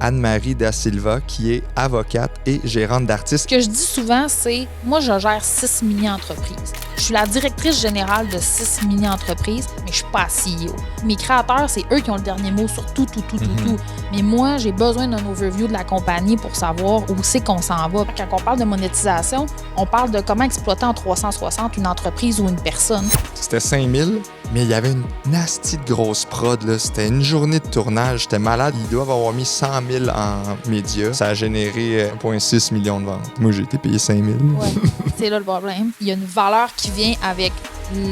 Anne-Marie Da Silva, qui est avocate et gérante d'artistes. Ce que je dis souvent, c'est moi, je gère 6 mini-entreprises. Je suis la directrice générale de 6 mini-entreprises, mais je suis pas CEO. Mes créateurs, c'est eux qui ont le dernier mot sur tout. Mais moi, j'ai besoin d'un overview de la compagnie pour savoir où c'est qu'on s'en va. Quand on parle de monétisation, on parle de comment exploiter en 360 une entreprise ou une personne. C'était 5000, mais il y avait une nasty de grosse prod, là. C'était une journée de tournage. J'étais malade. Ils doivent avoir mis 100 000 en médias. Ça a généré 1,6 million de ventes. Moi, j'ai été payé 5 000. Ouais, c'est là le problème. Il y a une valeur qui vient avec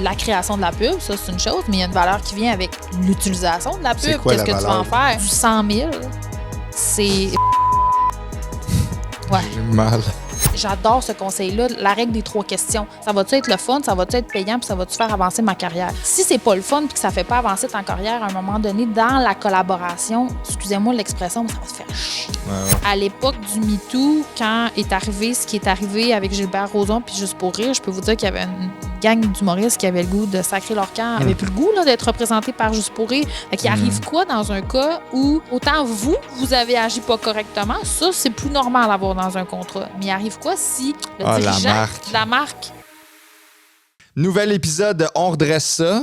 la création de la pub, ça c'est une chose, mais il y a une valeur qui vient avec l'utilisation de la pub. Qu'est-ce que tu vas en faire? Du 100 000, c'est... Ouais. J'ai mal. J'adore ce conseil-là, la règle des 3 questions. Ça va-tu être le fun, ça va-tu être payant, puis ça va-tu faire avancer ma carrière? Si c'est pas le fun, puis que ça fait pas avancer ta carrière, à un moment donné, dans la collaboration, excusez-moi l'expression, mais ça va te faire chier. Ouais. À l'époque du MeToo, quand est arrivé ce qui est arrivé avec Gilbert Rozon puis Juste pour rire, je peux vous dire qu'il y avait une gang d'humoristes qui avaient le goût de sacrer leur camp, n'avaient plus le goût là, d'être représentés par Juste pour rire. Fait qu'il arrive quoi dans un cas où autant vous avez agi pas correctement, ça c'est plus normal à avoir dans un contrat. Mais il arrive quoi si le dirigeant de la marque... Nouvel épisode de On redresse ça.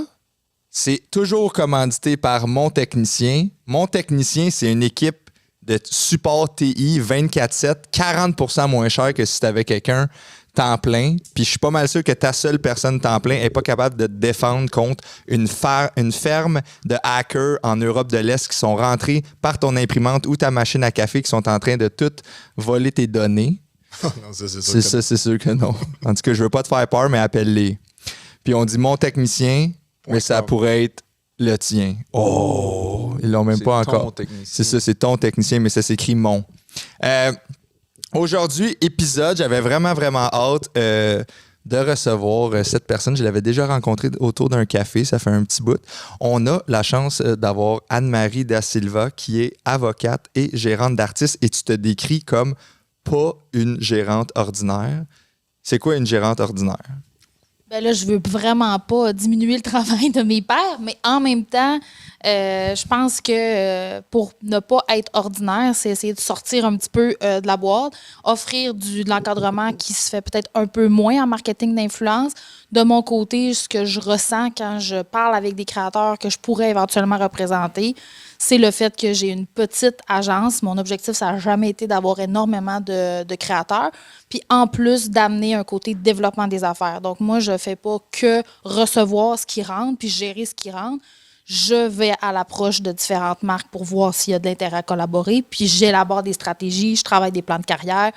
C'est toujours commandité par Mon Technicien. Mon Technicien, c'est une équipe de support TI 24/7, 40% moins cher que si tu avais quelqu'un temps plein. Puis je suis pas mal sûr que ta seule personne temps plein n'est pas capable de te défendre contre une ferme de hackers en Europe de l'Est qui sont rentrés par ton imprimante ou ta machine à café qui sont en train de tout voler tes données. Non, ça, c'est sûr que non. En tout cas, je veux pas te faire peur, mais appelle-les. Puis on dit Mon Technicien, mais ça pourrait être le tien. Oh! Ils l'ont même pas encore. C'est ça, c'est ton technicien, mais ça s'écrit Mon. Aujourd'hui, épisode, j'avais vraiment hâte de recevoir cette personne. Je l'avais déjà rencontrée autour d'un café, ça fait un petit bout. On a la chance d'avoir Anne-Marie Da Silva, qui est avocate et gérante d'artistes, et tu te décris comme pas une gérante ordinaire. C'est quoi une gérante ordinaire? Ben là, je veux vraiment pas diminuer le travail de mes pairs, mais en même temps, je pense que pour ne pas être ordinaire, c'est essayer de sortir un petit peu de la boîte, offrir de l'encadrement qui se fait peut-être un peu moins en marketing d'influence. De mon côté, ce que je ressens quand je parle avec des créateurs que je pourrais éventuellement représenter, c'est le fait que j'ai une petite agence. Mon objectif, ça n'a jamais été d'avoir énormément de créateurs. Puis en plus, d'amener un côté développement des affaires. Donc moi, je ne fais pas que recevoir ce qui rentre puis gérer ce qui rentre. Je vais à l'approche de différentes marques pour voir s'il y a de l'intérêt à collaborer. Puis j'élabore des stratégies, je travaille des plans de carrière.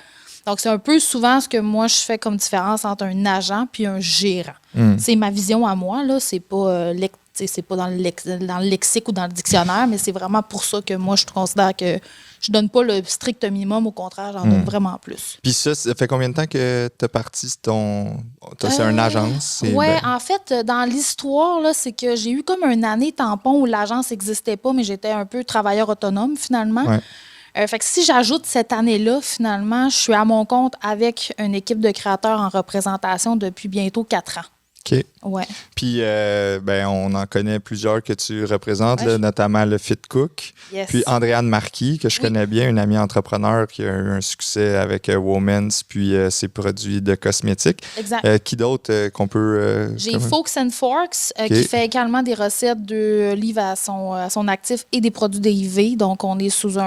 Donc, c'est un peu souvent ce que moi, je fais comme différence entre un agent puis un gérant. C'est ma vision à moi, là. C'est pas, c'est pas dans le lexique ou dans le dictionnaire, mais c'est vraiment pour ça que moi, je considère que je donne pas le strict minimum. Au contraire, j'en donne vraiment plus. Puis ça fait combien de temps que tu as parti c'est une agence? Oui, en fait, dans l'histoire, là, c'est que j'ai eu comme une année tampon où l'agence n'existait pas, mais j'étais un peu travailleur autonome, finalement. Ouais. Fait que si j'ajoute cette année-là, finalement, je suis à mon compte avec une équipe de créateurs en représentation depuis bientôt 4 ans. OK. Ouais. Puis, on en connaît plusieurs que tu représentes, là, notamment le Fit Cook. Yes. Puis Andréane Marquis, que je connais bien, une amie entrepreneur qui a eu un succès avec Women's, puis ses produits de cosmétiques. Exact. Qui d'autre qu'on peut... J'ai Forks and Forks, qui fait également des recettes de livres à son actif et des produits dérivés. Donc, on est sous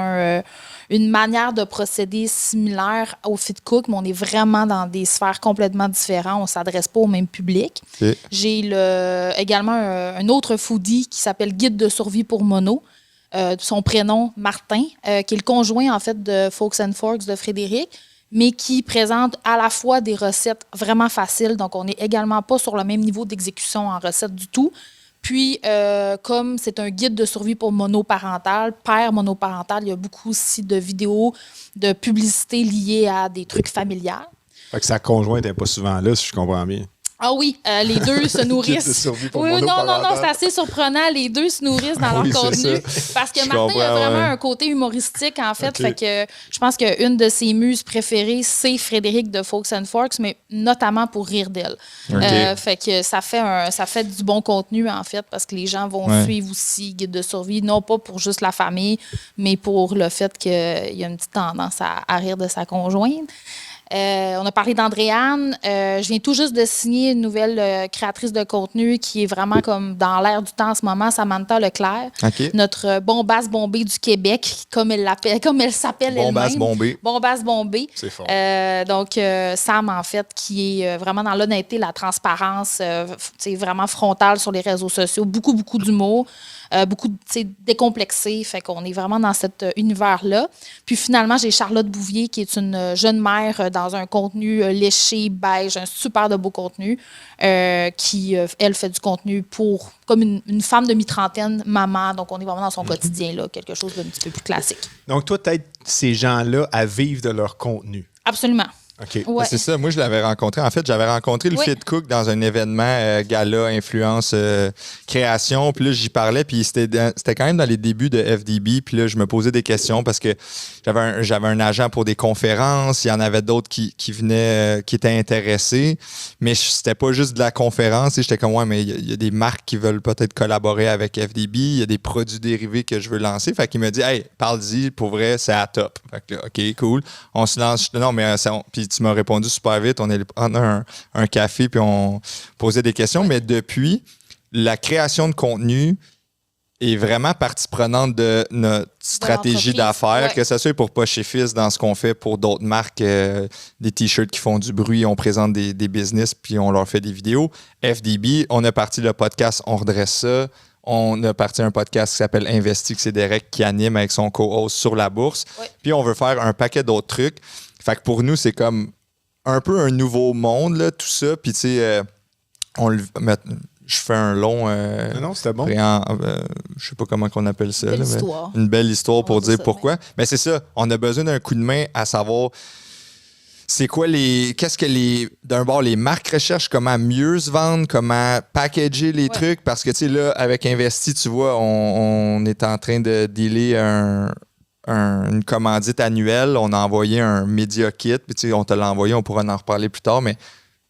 une manière de procéder similaire au Fit Cook, mais on est vraiment dans des sphères complètement différentes. On ne s'adresse pas au même public. Okay. J'ai également un autre foodie qui s'appelle Guide de survie pour mono. Son prénom, Martin, qui est le conjoint, en fait, de Forks and Forks de Frédéric, mais qui présente à la fois des recettes vraiment faciles. Donc, on n'est également pas sur le même niveau d'exécution en recettes du tout. Puis, comme c'est un guide de survie pour père monoparental, il y a beaucoup aussi de vidéos, de publicités liées à des trucs familiales. Fait que sa conjointe n'est pas souvent là, si je comprends bien. Ah oui, les deux se nourrissent. Kit de survie pour Oui, non, monoparentale. c'est assez surprenant. Les deux se nourrissent dans Oui, leur c'est contenu. ça. Parce que Je Martin a comprends, vraiment ouais. un côté humoristique, en fait. OK. Fait que je pense qu'une de ses muses préférées, c'est Frédéric de Folks and Forks, mais notamment pour rire d'elle. OK. Fait que ça fait du bon contenu, en fait, parce que les gens vont suivre aussi Guide de survie, non pas pour juste la famille, mais pour le fait qu'il y a une petite tendance à rire de sa conjointe. On a parlé d'Andréane. Je viens tout juste de signer une nouvelle créatrice de contenu qui est vraiment comme dans l'air du temps en ce moment, Samantha Leclerc. OK. Notre bombasse bombée du Québec, comme elle s'appelle Bombasse elle-même. bombée. Bombasse bombée. C'est fort. Donc, Sam, en fait, qui est vraiment dans l'honnêteté, la transparence, vraiment frontale sur les réseaux sociaux. Beaucoup, beaucoup d'humour. Beaucoup décomplexé. Fait qu'on est vraiment dans cet univers-là. Puis finalement, j'ai Charlotte Bouvier, qui est une jeune mère dans un contenu léché, beige, un super de beau contenu, qui, elle, fait du contenu pour comme une femme de mi-trentaine, maman. Donc, on est vraiment dans son quotidien, là, quelque chose d'un petit peu plus classique. Donc, toi, t'aides ces gens-là à vivre de leur contenu. Absolument. OK. Ouais. C'est ça, moi je l'avais rencontré. En fait, j'avais rencontré le Oui. Fit Cook dans un événement gala, influence, création. Puis là, j'y parlais, puis c'était quand même dans les débuts de FDB. Puis là, je me posais des questions parce que j'avais un agent pour des conférences. Il y en avait d'autres qui venaient, qui étaient intéressés. Mais c'était pas juste de la conférence. J'étais comme, ouais, mais il y a des marques qui veulent peut-être collaborer avec FDB. Il y a des produits dérivés que je veux lancer. Fait qu'il me dit, hey, parle-y, pour vrai, c'est à top. Fait que là, OK, cool. On se lance. Non, mais puis tu m'as répondu super vite. On allait prendre un café puis on posait des questions. Mais depuis, la création de contenu est vraiment partie prenante de notre stratégie d'affaires, que ce soit pour Poche et Fils dans ce qu'on fait pour d'autres marques, des t-shirts qui font du bruit, on présente des business puis on leur fait des vidéos. FDB, on a parti le podcast On redresse ça. On a parti un podcast qui s'appelle Investi, que c'est Derek qui anime avec son co-host sur la bourse. Oui. Puis on veut faire un paquet d'autres trucs. Fait que pour nous, c'est comme un peu un nouveau monde, là, tout ça. Puis, tu sais, je fais un long. Non, c'était bon. Je sais pas comment on appelle ça. Belle là, mais histoire. une belle histoire pour dire dire ça, pourquoi. Mais c'est ça, on a besoin d'un coup de main à savoir. C'est quoi qu'est-ce que d'un bord, les marques recherchent, comment mieux se vendre, comment packager les trucs. Parce que, tu sais, là, avec Investi, tu vois, on est en train de dealer une commandite annuelle. On a envoyé un Media Kit. Puis, tu sais, on te l'a envoyé, on pourra en reparler plus tard. Mais,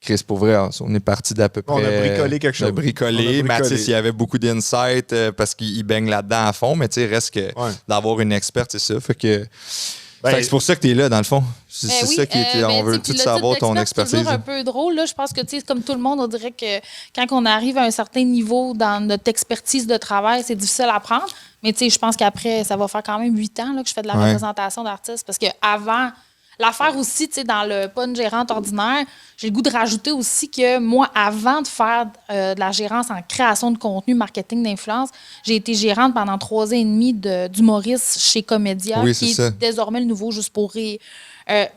Chris, pour vrai, on est parti d'à peu près. On a bricolé quelque chose. Mathis, il y avait beaucoup d'insights parce qu'il baigne là-dedans à fond. Mais, tu sais, reste que d'avoir une experte, c'est ça. Fait que c'est pour ça que tu es là, dans le fond. C'est ça qui est. On veut tout savoir ton expertise. C'est toujours un peu drôle. Là. Je pense que, tu sais, comme tout le monde, on dirait que quand on arrive à un certain niveau dans notre expertise de travail, c'est difficile à prendre. Mais, tu sais, je pense qu'après, ça va faire quand même 8 ans là, que je fais de la représentation d'artistes. Parce qu'avant, l'affaire aussi, tu sais, dans le pas une gérante ordinaire, j'ai le goût de rajouter aussi que moi, avant de faire de la gérance en création de contenu, marketing d'influence, j'ai été gérante pendant 3 ans et demi d'humoriste chez Comédia, qui est désormais le nouveau Juste pour rire.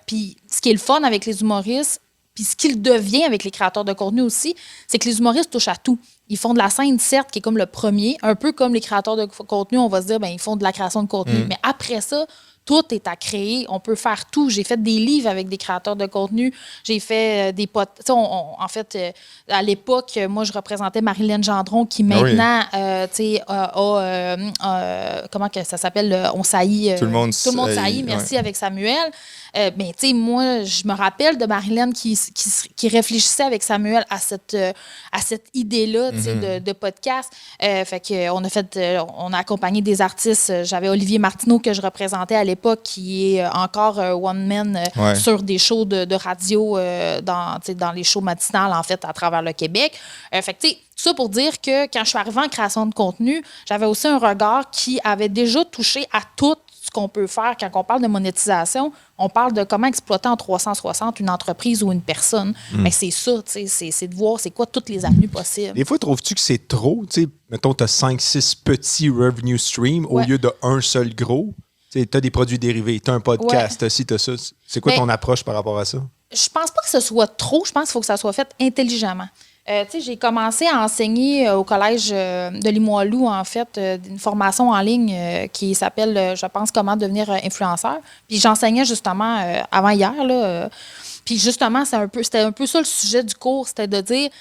Puis ce qui est le fun avec les humoristes, puis ce qu'il devient avec les créateurs de contenu aussi, c'est que les humoristes touchent à tout. Ils font de la scène, certes, qui est comme le premier, un peu comme les créateurs de contenu, on va se dire, ben ils font de la création de contenu. Mais après ça, tout est à créer. On peut faire tout. J'ai fait des livres avec des créateurs de contenu. J'ai fait des potes. En fait, à l'époque, moi, je représentais Marilyn Gendron, qui maintenant, comment que ça s'appelle? On saillit. Tout le monde saillit. Merci, avec Samuel. Mais tu sais, moi, je me rappelle de Marilyn qui réfléchissait avec Samuel à cette idée-là, tu sais, de podcast. Fait que on a accompagné des artistes. J'avais Olivier Martineau que je représentais à l'époque, qui est encore one man sur des shows de radio dans les shows matinales, en fait, à travers le Québec. Fait que tu sais, ça pour dire que quand je suis arrivée en création de contenu, j'avais aussi un regard qui avait déjà touché à tout ce qu'on peut faire. Quand on parle de monétisation, on parle de comment exploiter en 360 une entreprise ou une personne. Mais c'est ça, c'est de voir c'est quoi toutes les avenues possibles. Des fois, trouves-tu que c'est trop? T'sais, mettons, tu as 5-6 petits revenue streams au lieu d'un seul gros. Tu as des produits dérivés, tu as un podcast, tu as ci, tu as ça. C'est quoi ton approche par rapport à ça? Je pense pas que ce soit trop. Je pense qu'il faut que ça soit fait intelligemment. J'ai commencé à enseigner au collège de Limoilou, en fait, une formation en ligne qui s'appelle, je pense, Comment devenir influenceur. Puis j'enseignais justement avant hier, là. Puis justement, c'était un peu ça le sujet du cours, c'était de dire,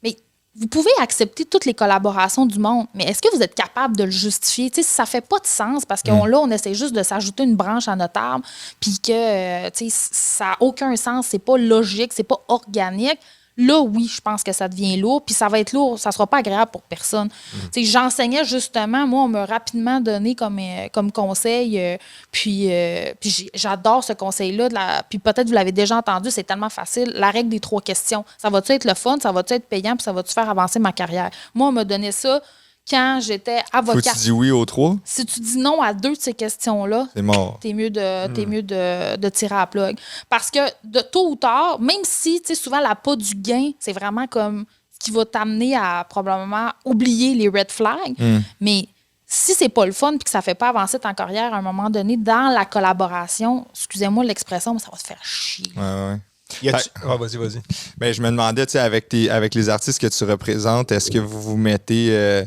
mais vous pouvez accepter toutes les collaborations du monde, mais est-ce que vous êtes capable de le justifier? Tu sais, ça fait pas de sens parce que là, on essaie juste de s'ajouter une branche à notre arbre, puis que tu sais, ça n'a aucun sens, c'est pas logique, c'est pas organique. Là, oui, je pense que ça devient lourd, puis ça va être lourd, ça sera pas agréable pour personne. Tu sais, j'enseignais justement, moi, on m'a rapidement donné comme conseil, puis j'adore ce conseil-là, puis peut-être vous l'avez déjà entendu, c'est tellement facile, la règle des 3 questions. Ça va-tu être le fun, ça va-tu être payant, puis ça va-tu faire avancer ma carrière? Moi, on m'a donné ça quand j'étais avocate. Faut que tu dis oui aux 3? Si tu dis non à 2 de ces questions-là, c'est mort. T'es mieux de tirer à la plug. Parce que de tôt ou tard, même si, tu sais, souvent, l'appât du gain, c'est vraiment comme ce qui va t'amener à probablement oublier les red flags. Mais si c'est pas le fun et que ça fait pas avancer ta carrière à un moment donné dans la collaboration, excusez-moi l'expression, mais ça va te faire chier. Ouais. Vas-y. Ben, je me demandais, tu sais, avec les artistes que tu représentes, est-ce que vous vous mettez...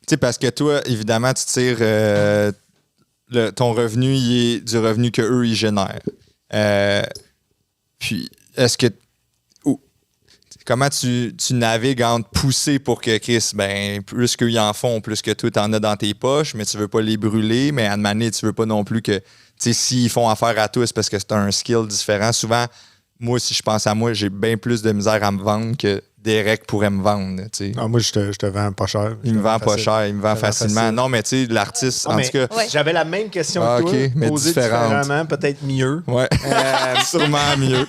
tu sais, parce que toi, évidemment, tu tires... ton revenu, il est du revenu qu'eux, ils génèrent. Puis, est-ce que... Comment tu navigues entre pousser pour que, Chris, ben, plus qu'eux ils en font, plus que toi, t'en as dans tes poches, mais tu veux pas les brûler, mais à un moment donné, tu veux pas non plus que... Tu sais, s'ils font affaire à toi, c'est parce que c'est un skill différent. Souvent, moi, si je pense à moi, j'ai bien plus de misère à me vendre que Derek pourrait me vendre. Tu sais. Moi, je te vends pas cher. Il me vend pas cher, il me vend facilement. Facile. Non, mais tu sais, l'artiste, en tout cas... J'avais la même question que toi, mais posée différemment, peut-être mieux. Ouais, sûrement mieux.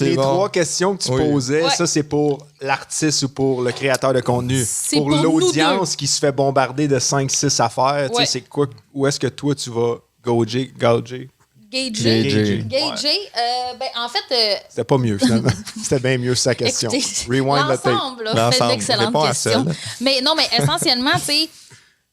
Les 3 questions que tu posais, ça, c'est pour l'artiste ou pour le créateur de contenu. Pour l'audience qui se fait bombarder de 5-6 affaires, tu sais, c'est quoi, où est-ce que toi, tu vas gauger? Gager. En fait... C'était pas mieux, finalement. C'était bien mieux, sa question. Écoutez, Rewind the tape. C'est une excellente question. Mais non, mais essentiellement, tu sais,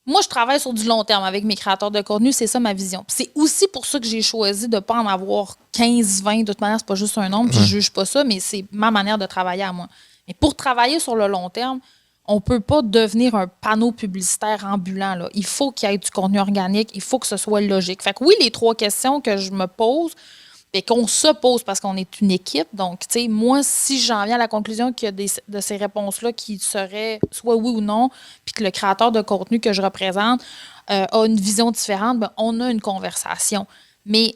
moi, je travaille sur du long terme avec mes créateurs de contenu. C'est ça ma vision. Puis c'est aussi pour ça que j'ai choisi de ne pas en avoir 15, 20. De toute manière, c'est pas juste un nombre. Puis je juge pas ça, mais c'est ma manière de travailler à moi. Mais pour travailler sur le long terme, on ne peut pas devenir un panneau publicitaire ambulant. Là. Il faut qu'il y ait du contenu organique. Il faut que ce soit logique. Fait que oui, les 3 questions que je me pose et qu'on se pose parce qu'on est une équipe. Donc, tu sais, moi, si j'en viens à la conclusion qu'il y a de ces réponses-là qui seraient soit oui ou non, puis que le créateur de contenu que je représente a une vision différente, ben, on a une conversation. Mais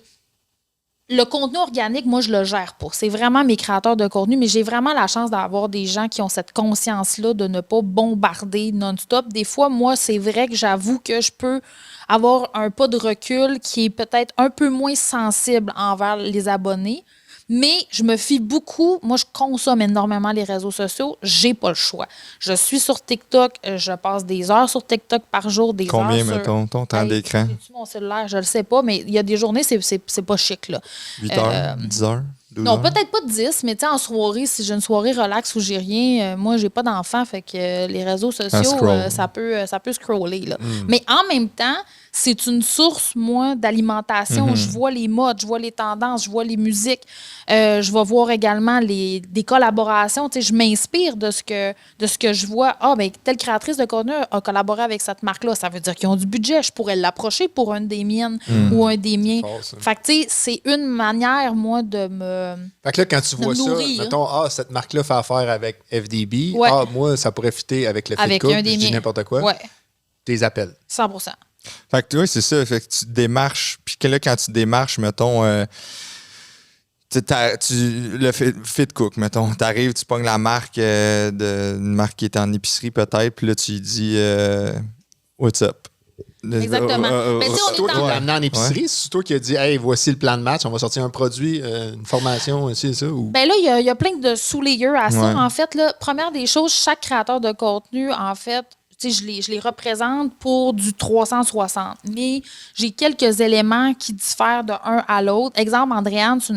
le contenu organique, moi, je le gère pas. C'est vraiment mes créateurs de contenu, mais j'ai vraiment la chance d'avoir des gens qui ont cette conscience-là de ne pas bombarder non-stop. Des fois, moi, c'est vrai que j'avoue que je peux avoir un pas de recul qui est peut-être un peu moins sensible envers les abonnés. Mais je me fie beaucoup. Moi, je consomme énormément les réseaux sociaux. J'ai pas le choix. Je suis sur TikTok. Je passe des heures sur TikTok par jour. Combien, mettons, ton temps d'écran? J'ai-tu mon cellulaire? Je le sais pas, mais il y a des journées, c'est pas chic, là. 8 heures? 10 heures? Non, peut-être pas 10, mais tu sais, en soirée, si j'ai une soirée relax où j'ai rien, moi, j'ai pas d'enfant, fait que les réseaux sociaux, ça peut scroller, là. Mais en même temps, c'est une source, moi, d'alimentation. Je vois les modes, je vois les tendances, je vois les musiques. Je vais voir également des collaborations. Tu sais, je m'inspire de ce que je vois. Ah, bien, telle créatrice de contenu a collaboré avec cette marque-là. Ça veut dire qu'ils ont du budget. Je pourrais l'approcher pour une des miennes ou un des miens. Fait que, tu sais, c'est une manière, moi, de me... Fait que là, quand tu vois ça, mettons, cette marque-là fait affaire avec FDB. Moi, ça pourrait fitter avec le Fit Cook. Je dis n'importe quoi. Ouais. Tes appels. 100%. Fait que oui, c'est ça. Fait que tu démarches. Puis que là, quand tu démarches, mettons, le Fit Cook, mettons, t'arrives, tu pognes la marque une marque qui est en épicerie peut-être, puis là, tu lui dis what's up? Exactement. Mais c'est toi qui l'as amené en épicerie, c'est toi qui as dit hey, voici le plan de match, on va sortir un produit, une formation, aussi, ça? Ou... Ben là, il y a plein de sous-layers à ça. En fait, là, première des choses, chaque créateur de contenu, en fait, je les représente pour du 360. Mais j'ai quelques éléments qui diffèrent de un à l'autre. Exemple, Andréane, c'est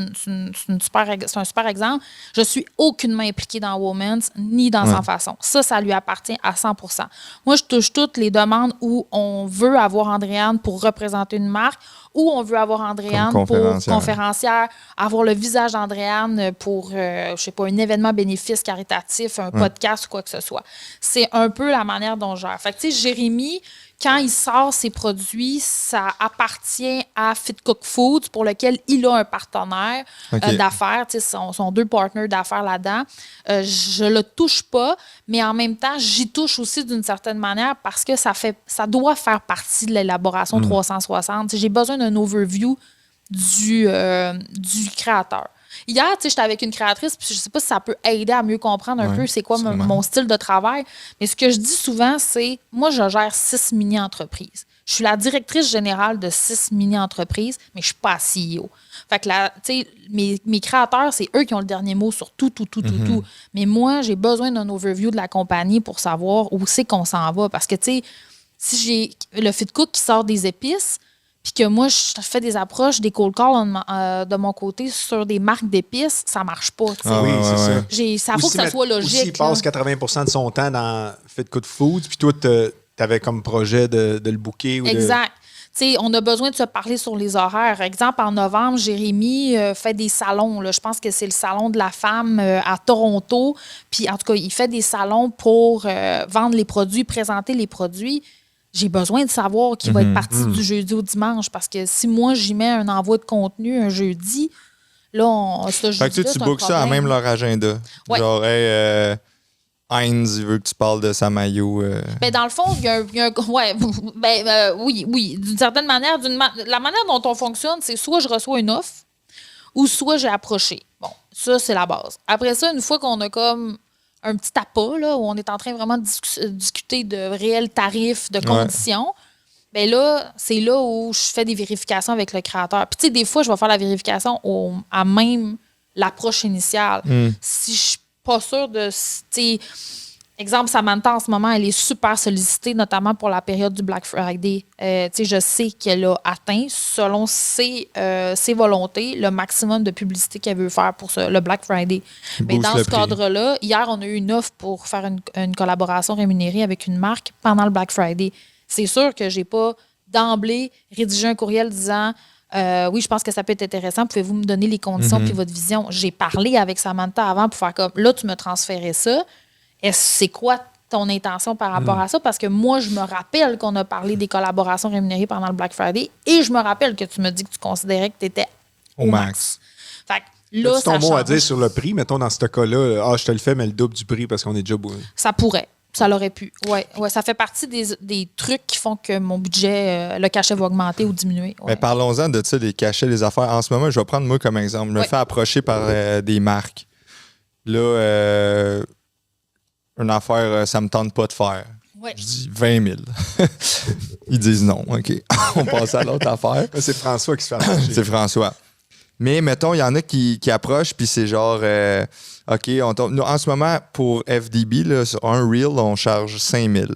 un super exemple. Je suis aucunement impliquée dans Women's ni dans sa façon. Ça lui appartient à 100%. Moi, je touche toutes les demandes où on veut avoir Andréane pour représenter une marque, où on veut avoir Andréane pour conférencière, avoir le visage d'Andréane pour, je sais pas, un événement bénéfice caritatif, un podcast ou quoi que ce soit. C'est un peu la manière dont je gère. Fait que, tu sais, Jérémy, quand il sort ses produits, ça appartient à Fit Cook Foods pour lequel il a un partenaire d'affaires. Sont 2 partenaires d'affaires là-dedans. Je le touche pas, mais en même temps, j'y touche aussi d'une certaine manière parce que ça doit faire partie de l'élaboration 360. J'ai besoin d'un overview du créateur. Hier, j'étais avec une créatrice, puis je ne sais pas si ça peut aider à mieux comprendre un peu c'est quoi mon style de travail. Mais ce que je dis souvent, c'est moi, je gère 6 mini-entreprises. Je suis la directrice générale de 6 mini-entreprises, mais je ne suis pas CEO. Fait que là, mes créateurs, c'est eux qui ont le dernier mot sur tout. Mais moi, j'ai besoin d'un overview de la compagnie pour savoir où c'est qu'on s'en va. Parce que, si j'ai le Fit Cook qui sort des épices, puis que moi, je fais des approches, des cold calls de mon côté sur des marques d'épices, ça marche pas. Oui, c'est ça. Ça faut que ça soit logique. Aussi, il passe 80% de son temps dans Fit Cook Foods, puis toi, tu avais comme projet de le booker. Exact. On a besoin de se parler sur les horaires. Exemple, en novembre, Jérémy fait des salons. Là. Je pense que c'est le salon de la femme à Toronto. Puis, en tout cas, il fait des salons pour vendre les produits, présenter les produits. J'ai besoin de savoir qui va être parti du jeudi au dimanche parce que si moi, j'y mets un envoi de contenu un jeudi, là, ce jeudi-là, fait que tu bookes ça à même leur agenda. Ouais. Genre, Heinz, il veut que tu parles de sa maillot. Ben, dans le fond, il y a un oui. D'une certaine manière, la manière dont on fonctionne, c'est soit je reçois une offre ou soit j'ai approché. Bon, ça, c'est la base. Après ça, une fois qu'on a comme un petit appât, là, où on est en train vraiment de discuter de réels tarifs, de conditions, bien là, c'est là où je fais des vérifications avec le créateur. Puis, tu sais, des fois, je vais faire la vérification à même l'approche initiale. Si je suis pas sûre de... Exemple, Samantha, en ce moment, elle est super sollicitée, notamment pour la période du Black Friday. Je sais qu'elle a atteint, selon ses volontés, le maximum de publicité qu'elle veut faire pour le Black Friday. Mais dans ce cadre-là, hier, on a eu une offre pour faire une collaboration rémunérée avec une marque pendant le Black Friday. C'est sûr que je n'ai pas d'emblée rédigé un courriel disant oui, je pense que ça peut être intéressant. Pouvez-vous me donner les conditions puis votre vision? J'ai parlé avec Samantha avant pour faire comme là, tu me transférais ça. C'est quoi ton intention par rapport à ça? Parce que moi, je me rappelle qu'on a parlé des collaborations rémunérées pendant le Black Friday et je me rappelle que tu me dis que tu considérais que tu étais au max. Fait que là, ton mot à dire sur le prix, mettons dans ce cas-là, je te le fais, mais le double du prix parce qu'on est déjà beau. Ça pourrait. Ça l'aurait pu. Ouais, ça fait partie des trucs qui font que mon budget, le cachet va augmenter ou diminuer. Ouais. Mais parlons-en de ça, les cachets, les affaires. En ce moment, je vais prendre moi comme exemple. Je me fais approcher par des marques. Là, une affaire, ça me tente pas de faire. Ouais. Je dis 20 000. Ils disent non. OK. On passe à l'autre affaire. C'est François qui se fait approcher. C'est François. Mais mettons, il y en a qui approchent, puis c'est genre, OK, nous, en ce moment, pour FDB, là, sur un reel, on charge 5 000.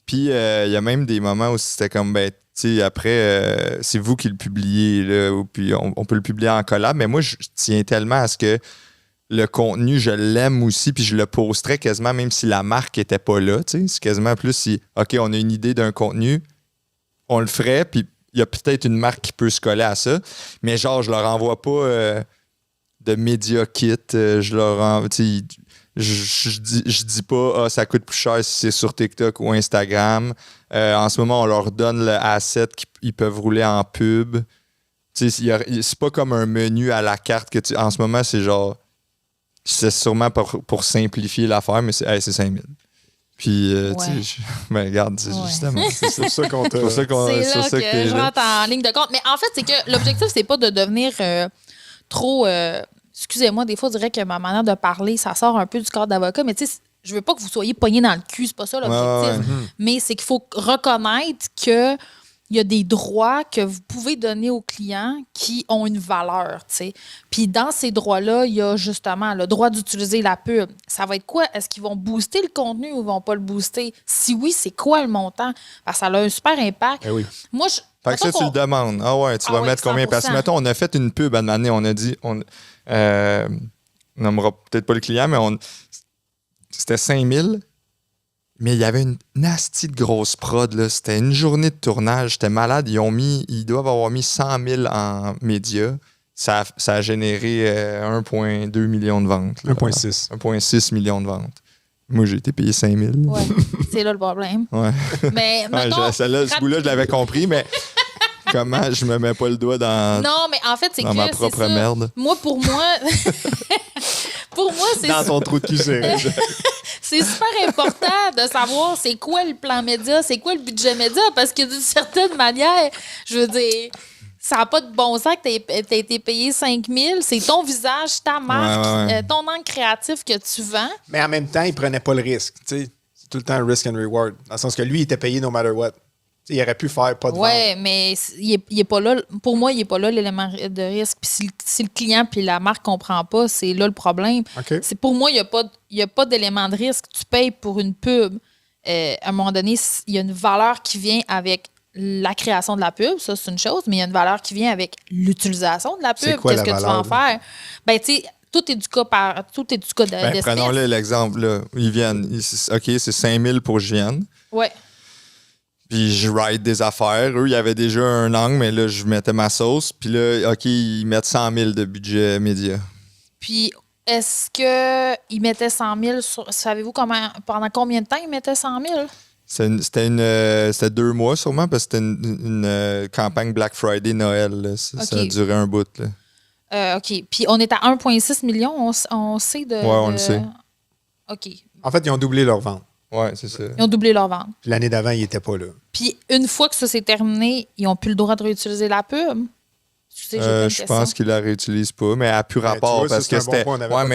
Puis il y a même des moments où c'était comme, ben, tu sais, après, c'est vous qui le publiez, là, puis on peut le publier en collab. Mais moi, je tiens tellement à ce que le contenu, je l'aime aussi, puis je le posterais quasiment même si la marque n'était pas là. Tu sais, c'est quasiment plus si, OK, on a une idée d'un contenu, on le ferait, puis il y a peut-être une marque qui peut se coller à ça. Mais genre, je leur envoie pas de Media Kit. Je leur envoie, tu sais, je dis pas, ça coûte plus cher si c'est sur TikTok ou Instagram. En ce moment, on leur donne le asset qu'ils peuvent rouler en pub. Tu sais, c'est pas comme un menu à la carte que en ce moment, c'est genre. C'est sûrement pour simplifier l'affaire, mais c'est 5 000. Puis, tu sais, ben, regarde, justement, c'est pour ça qu'on t'a... C'est là que je rentre en ligne de compte. Mais en fait, c'est que l'objectif, c'est pas de devenir trop... excusez-moi, des fois, je dirais que ma manière de parler, ça sort un peu du cadre d'avocat, mais tu sais, je veux pas que vous soyez pogné dans le cul, c'est pas ça l'objectif. Mais c'est qu'il faut reconnaître que il y a des droits que vous pouvez donner aux clients qui ont une valeur, tu sais. Puis dans ces droits-là, il y a justement le droit d'utiliser la pub. Ça va être quoi? Est-ce qu'ils vont booster le contenu ou ils vont pas le booster? Si oui, c'est quoi le montant? Parce que ça a un super impact. Oui. Moi, fait que ça, tu le demandes. Ah ouais, tu vas mettre combien? 100%. Parce que, mettons, on a fait une pub à une année, on a dit, on nommera peut-être pas le client, mais c'était 5 000. Mais il y avait une nasty de grosse prod. Là. C'était une journée de tournage. C'était malade. Ils doivent avoir mis 100 000 en médias. Ça a généré 1,2 million de ventes. 1,6. 1,6 million de ventes. Moi, j'ai été payé 5 000. Ouais, c'est là le problème. Ouais. Mais mettons, ce bout-là, je l'avais compris, mais comment je me mets pas le doigt dans, non, mais en fait, c'est dans que ma propre c'est ça. merde? Pour moi, c'est Dans ton trou de cul, c'est super important de savoir c'est quoi le plan média, c'est quoi le budget média, parce que d'une certaine manière, je veux dire, ça n'a pas de bon sens que tu aies été payé 5 000. C'est ton visage, ta marque, ton angle créatif que tu vends. Mais en même temps, il prenait pas le risque. C'est tout le temps risk and reward. Dans le sens que lui, il était payé no matter what. T'sais, il aurait pu faire pas de vente. Oui, mais il est pas là. Pour moi, il n'est pas là l'élément de risque. Puis si le client puis la marque ne comprend pas, c'est là le problème. Okay. C'est, pour moi, il n'y a pas d'élément de risque. Tu payes pour une pub. À un moment donné, il y a une valeur qui vient avec la création de la pub, ça c'est une chose, mais il y a une valeur qui vient avec l'utilisation de la pub. Qu'est-ce que tu vas en faire? Ben, tu sais, tout est du cas d'espèce. Prenons-le l'exemple. Là. Ils viennent. OK, c'est 5 000 pour que je vienne. Oui. Puis je write des affaires. Eux, il y avait déjà un angle, mais là, je mettais ma sauce. Puis là, OK, ils mettent 100 000 de budget média. Puis, est-ce qu'ils mettaient 100 000 savez-vous pendant combien de temps ils mettaient 100 000? C'était 2 mois sûrement, parce que c'était une campagne Black Friday Noël. Là. Ça a duré un bout. Là. OK. Puis on est à 1,6 million, on sait de... Ouais, on le sait. OK. En fait, ils ont doublé leur vente. Ouais, c'est ça. Ils ont doublé leur vente. Puis l'année d'avant, ils n'étaient pas là. Puis une fois que ça s'est terminé, ils n'ont plus le droit de réutiliser la pub. Je pense qu'ils la réutilisent pas, mais à plus rapport, parce que c'était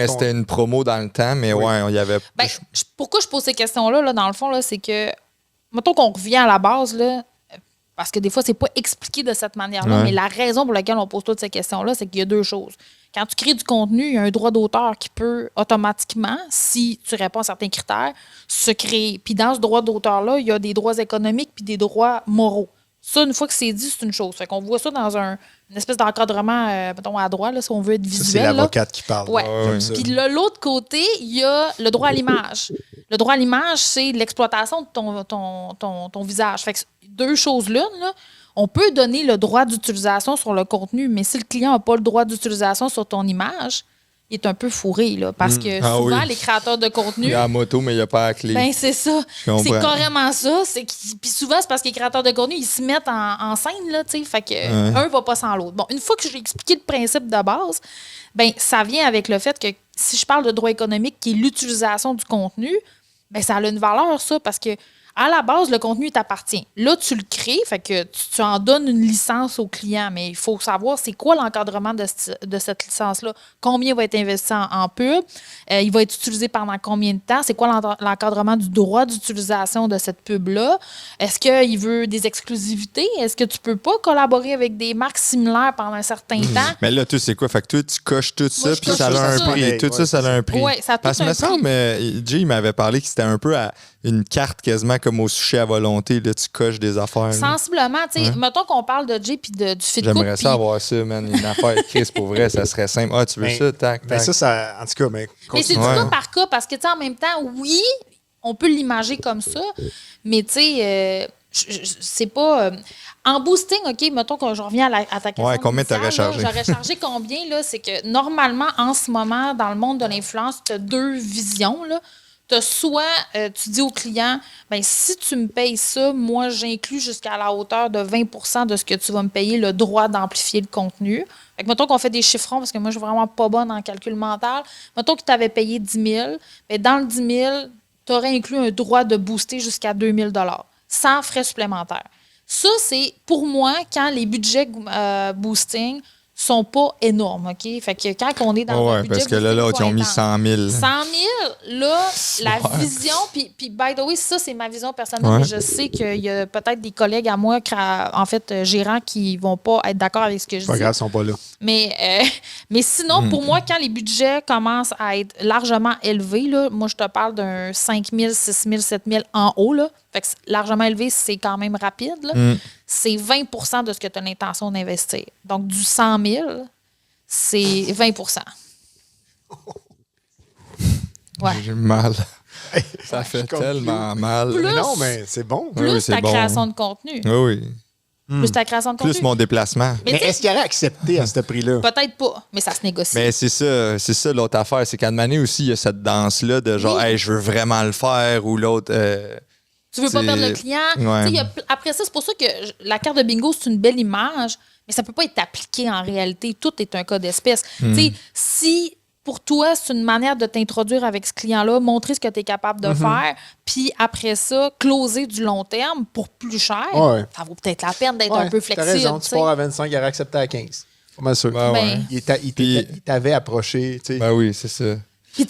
c'était une promo dans le temps, mais il y avait... Ben, pourquoi je pose ces questions-là, là, dans le fond, là, c'est que, mettons qu'on revient à la base, là, parce que des fois, c'est pas expliqué de cette manière-là, mais la raison pour laquelle on pose toutes ces questions-là, c'est qu'il y a 2 choses. Quand tu crées du contenu, il y a un droit d'auteur qui peut automatiquement, si tu réponds à certains critères, se créer. Puis dans ce droit d'auteur-là, il y a des droits économiques puis des droits moraux. Ça, une fois que c'est dit, c'est une chose. Fait qu'on voit ça dans une espèce d'encadrement, mettons, à droite, là, si on veut être visuel. Ça, c'est l'avocate qui parle. Ouais. Puis de l'autre côté, il y a le droit à l'image. Le droit à l'image, c'est l'exploitation de ton visage. Fait que 2 choses l'une, là. On peut donner le droit d'utilisation sur le contenu, mais si le client n'a pas le droit d'utilisation sur ton image, il est un peu fourré, là, parce que souvent, les créateurs de contenu... Il y a la moto, mais il n'y a pas la clé. Ben, c'est ça. C'est carrément ça. Puis souvent, c'est parce que les créateurs de contenu, ils se mettent en scène, là, tu sais. Fait que un va pas sans l'autre. Bon, une fois que j'ai expliqué le principe de base, ben ça vient avec le fait que si je parle de droit économique, qui est l'utilisation du contenu, ben ça a une valeur, ça, parce que à la base, le contenu t'appartient. Là, tu le crées, fait que tu en donnes une licence au client, mais il faut savoir c'est quoi l'encadrement de cette licence-là. Combien va être investi en pub? Il va être utilisé pendant combien de temps? C'est quoi l'encadrement du droit d'utilisation de cette pub-là? Est-ce qu'il veut des exclusivités? Est-ce que tu peux pas collaborer avec des marques similaires pendant un certain temps? Mais là, tu sais quoi? Fait que toi, tu coches tout ça, puis ça a un prix. Tout ça a un prix. Oui, ça a tout un prix. Parce que me semble, Jay m'avait parlé que c'était un peu une carte quasiment comme au sushi à volonté, là, tu coches des affaires. Sensiblement, tu sais, mettons qu'on parle de Jay puis du fit cook. J'aimerais ça avoir ça, man. Une affaire Chris, pour vrai, ça serait simple. Ah, tu veux ça? Tac, tac. Ça, en tout cas, mais c'est du cas par cas, parce que, tu sais, en même temps, oui, on peut l'imager comme ça, mais, tu sais, c'est pas... en boosting, OK, mettons que je reviens à ta question. Ouais, combien tu aurais chargé? J'aurais chargé combien, là? C'est que, normalement, en ce moment, dans le monde de l'influence, tu as 2 visions, là. T'as soit, tu dis au client, ben si tu me payes ça, moi, j'inclus jusqu'à la hauteur de 20 % de ce que tu vas me payer le droit d'amplifier le contenu. Fait que mettons qu'on fait des chiffrons, parce que moi, je suis vraiment pas bonne en calcul mental. Mettons que tu avais payé 10 000, ben dans le 10 000, tu aurais inclus un droit de booster jusqu'à 2 000 sans frais supplémentaires. Ça, c'est, pour moi, quand les budgets boosting sont pas énormes, OK? Fait que quand on est dans un budget... parce que là, ils ont mis 100 000. 100 000, là, la vision... Puis, by the way, ça, c'est ma vision personnelle, mais je sais qu'il y a peut-être des collègues à moi, en fait, gérants, qui vont pas être d'accord avec ce que je dis. Pas grave, ils sont pas là. Mais sinon, pour moi, quand les budgets commencent à être largement élevés, là, moi, je te parle d'un 5 000, 6 000, 7 000 en haut, là. Fait que largement élevé, c'est quand même rapide, là. C'est 20 % de ce que tu as l'intention d'investir. Donc, du 100 000, c'est 20 % Ouais. J'ai mal. Ça fait tellement mal. Plus, mais non, mais c'est bon. Plus ta création de contenu. Oui. plus ta création de contenu. Plus mon déplacement. Mais est-ce qu'il aurait accepté à ce prix-là? Peut-être pas, mais ça se négocie. Mais c'est ça l'autre affaire. C'est qu'à Mané aussi, il y a cette danse-là de genre, hey, je veux vraiment le faire, ou l'autre. Tu veux pas perdre le client. Ouais. Après ça, c'est pour ça que la carte de bingo, c'est une belle image, mais ça peut pas être appliqué en réalité. Tout est un cas d'espèce. Si pour toi, c'est une manière de t'introduire avec ce client-là, montrer ce que tu es capable de faire, puis après ça, closer du long terme pour plus cher, ça vaut peut-être la peine d'être un peu flexible. T'as raison, tu pars à 25, il aurait accepté à 15. Pas mal sûr. Il t'avait approché. Ben oui, c'est ça.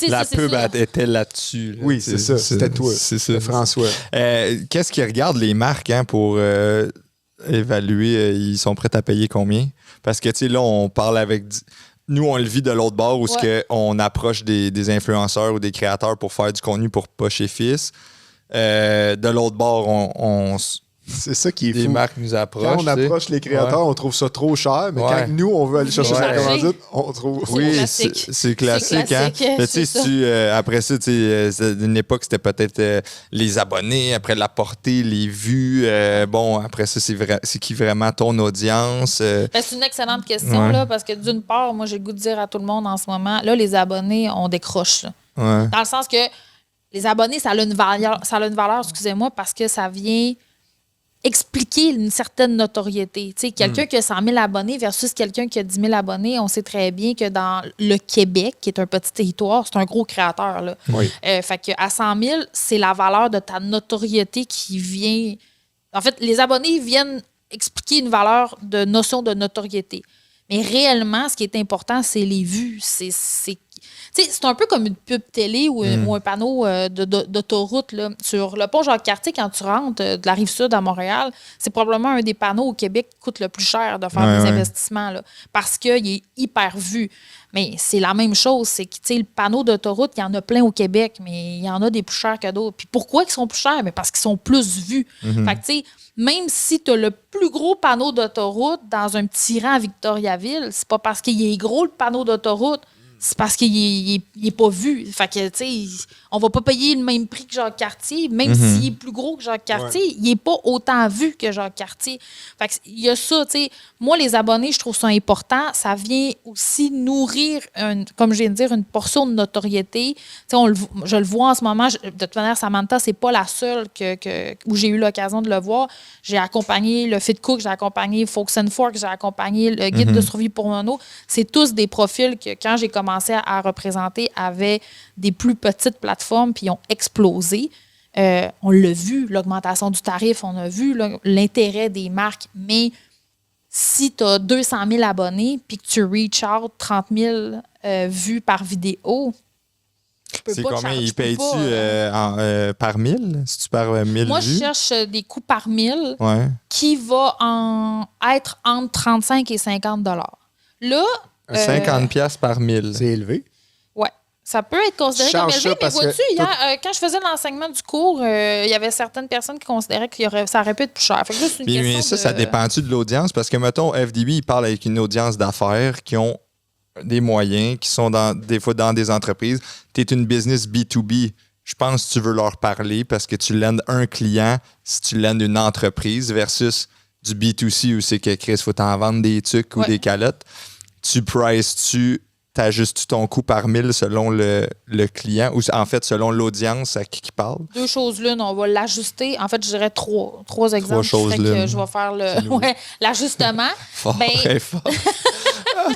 La pub était là-dessus. Là, oui, c'est ça. C'était toi. C'était François. Qu'est-ce qu'ils regardent les marques pour évaluer? Ils sont prêts à payer combien? Parce que, tu sais, là, on parle avec... Nous, on le vit de l'autre bord où on approche des influenceurs ou des créateurs pour faire du contenu pour poche et fils. De l'autre bord, on c'est ça qui est fou. Les marques nous approchent. Quand on approche les créateurs, on trouve ça trop cher, mais quand nous, on veut aller chercher cette commandite, on trouve... Oui, c'est classique. Hein? Mais tu sais, après ça, à une époque, c'était peut-être les abonnés, après la portée, les vues. Après ça, c'est qui vraiment ton audience? C'est une excellente question, là, parce que d'une part, moi, j'ai le goût de dire à tout le monde en ce moment, là, les abonnés, on décroche. Dans le sens que les abonnés, ça a une valeur, excusez-moi, parce que ça vient expliquer une certaine notoriété. Tu sais, quelqu'un qui a 100 000 abonnés versus quelqu'un qui a 10 000 abonnés, on sait très bien que dans le Québec, qui est un petit territoire, c'est un gros créateur. Là. Oui. Fait qu'à 100 000, c'est la valeur de ta notoriété qui vient... En fait, les abonnés viennent expliquer une valeur de notion de notoriété. Mais réellement, ce qui est important, c'est les vues. C'est un peu comme une pub télé ou un panneau d'autoroute. Là. Sur le pont Jacques-Cartier, quand tu rentres de la Rive-Sud à Montréal, c'est probablement un des panneaux au Québec qui coûte le plus cher de faire des investissements là, parce qu'il est hyper vu. Mais c'est la même chose. C'est que le panneau d'autoroute, il y en a plein au Québec, mais il y en a des plus chers que d'autres. Puis pourquoi ils sont plus chers? Mais parce qu'ils sont plus vus. Fait que, même si tu as le plus gros panneau d'autoroute dans un petit rang à Victoriaville, c'est pas parce qu'il est gros le panneau d'autoroute, c'est parce qu'il n'est pas vu. Fait que, tu sais, on va pas payer le même prix que Jacques-Cartier, même s'il est plus gros que Jacques-Cartier, il n'est pas autant vu que Jacques-Cartier. Fait que, il y a ça, tu sais. Moi, les abonnés, je trouve ça important. Ça vient aussi nourrir, comme je viens de dire, une portion de notoriété. Tu sais, je le vois en ce moment. De toute manière, Samantha, c'est pas la seule où j'ai eu l'occasion de le voir. J'ai accompagné le Fit Cook, j'ai accompagné Folks and Forks, j'ai accompagné le Guide de survie pour mono. C'est tous des profils que, quand j'ai commencé à représenter, avaient des plus petites plateformes puis ils ont explosé. On l'a vu, l'augmentation du tarif, on a vu l'intérêt des marques, mais si tu as 200 000 abonnés puis que tu reach out 30 000 vues par vidéo, c'est combien? Ils payent-tu par 1000? Si tu pars 1000 Moi, vues? je cherche des coûts par 1000 qui va être entre 35 et 50 $. Là, 50 piastres par 1000. C'est élevé. Oui. Ça peut être considéré comme élevé, mais vois-tu, hier, quand je faisais l'enseignement du cours, il y avait certaines personnes qui considéraient que ça aurait pu être plus cher. Fait que là, c'est une question ça dépend-tu de l'audience? Parce que, mettons, FDB, il parle avec une audience d'affaires qui ont des moyens, qui sont des fois dans des entreprises. Tu es une business B2B. Je pense que tu veux leur parler parce que tu landes un client si tu landes une entreprise versus du B2C où c'est que, Chris, il faut t'en vendre des trucs ou des calottes. Tu t'ajustes ton coût par 1000 selon le client ou en fait selon l'audience à qui parle? Deux choses l'une, on va l'ajuster. En fait, je dirais trois exemples. Trois choses l'une. Je vais faire l'ajustement. Très fort.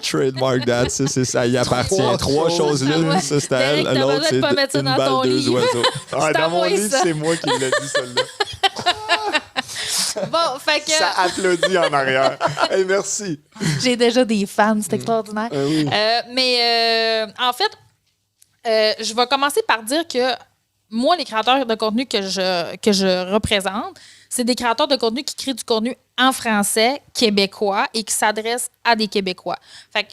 Trademark that, ça y appartient. Trois choses l'une, ça c'est à elle. L'autre, c'est une balle, deux oiseaux. Dans mon livre, c'est moi qui l'ai dit, celle-là. Bon, fait que... Ça applaudit en arrière. Hey, merci. J'ai déjà des fans, c'est extraordinaire. Oui. En fait, je vais commencer par dire que moi, les créateurs de contenu que je représente, c'est des créateurs de contenu qui créent du contenu en français, québécois, et qui s'adressent à des Québécois. Fait que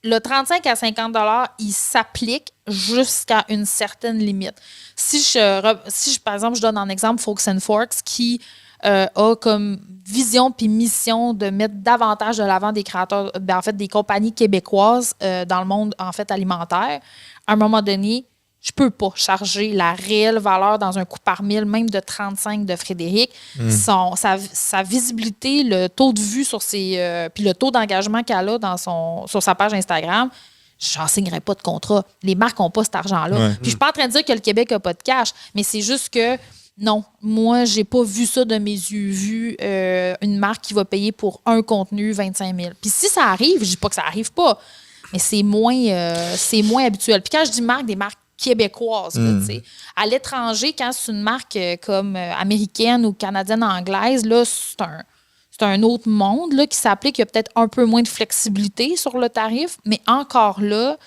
le 35 à 50 $, il s'applique jusqu'à une certaine limite. Si par exemple, je donne un exemple Folks and Forks qui a comme vision puis mission de mettre davantage de l'avant des créateurs, en fait, des compagnies québécoises dans le monde en fait alimentaire. À un moment donné, je peux pas charger la réelle valeur dans un coût par mille, même de 35 de Frédéric. Sa visibilité, le taux de vue sur ses... puis le taux d'engagement qu'elle a sur sa page Instagram, j'en signerai pas de contrat. Les marques n'ont pas cet argent-là. Ouais. Puis je suis pas en train de dire que le Québec n'a pas de cash, mais c'est juste que non, moi, j'ai pas vu ça de mes yeux vus, une marque qui va payer pour un contenu 25 000. Puis si ça arrive, je dis pas que ça arrive pas, mais c'est moins habituel. Puis quand je dis marque, des marques québécoises, là, tu sais. À l'étranger, quand c'est une marque comme américaine ou canadienne anglaise, là, c'est un autre monde là, qui s'applique. Il y a peut-être un peu moins de flexibilité sur le tarif, mais encore là,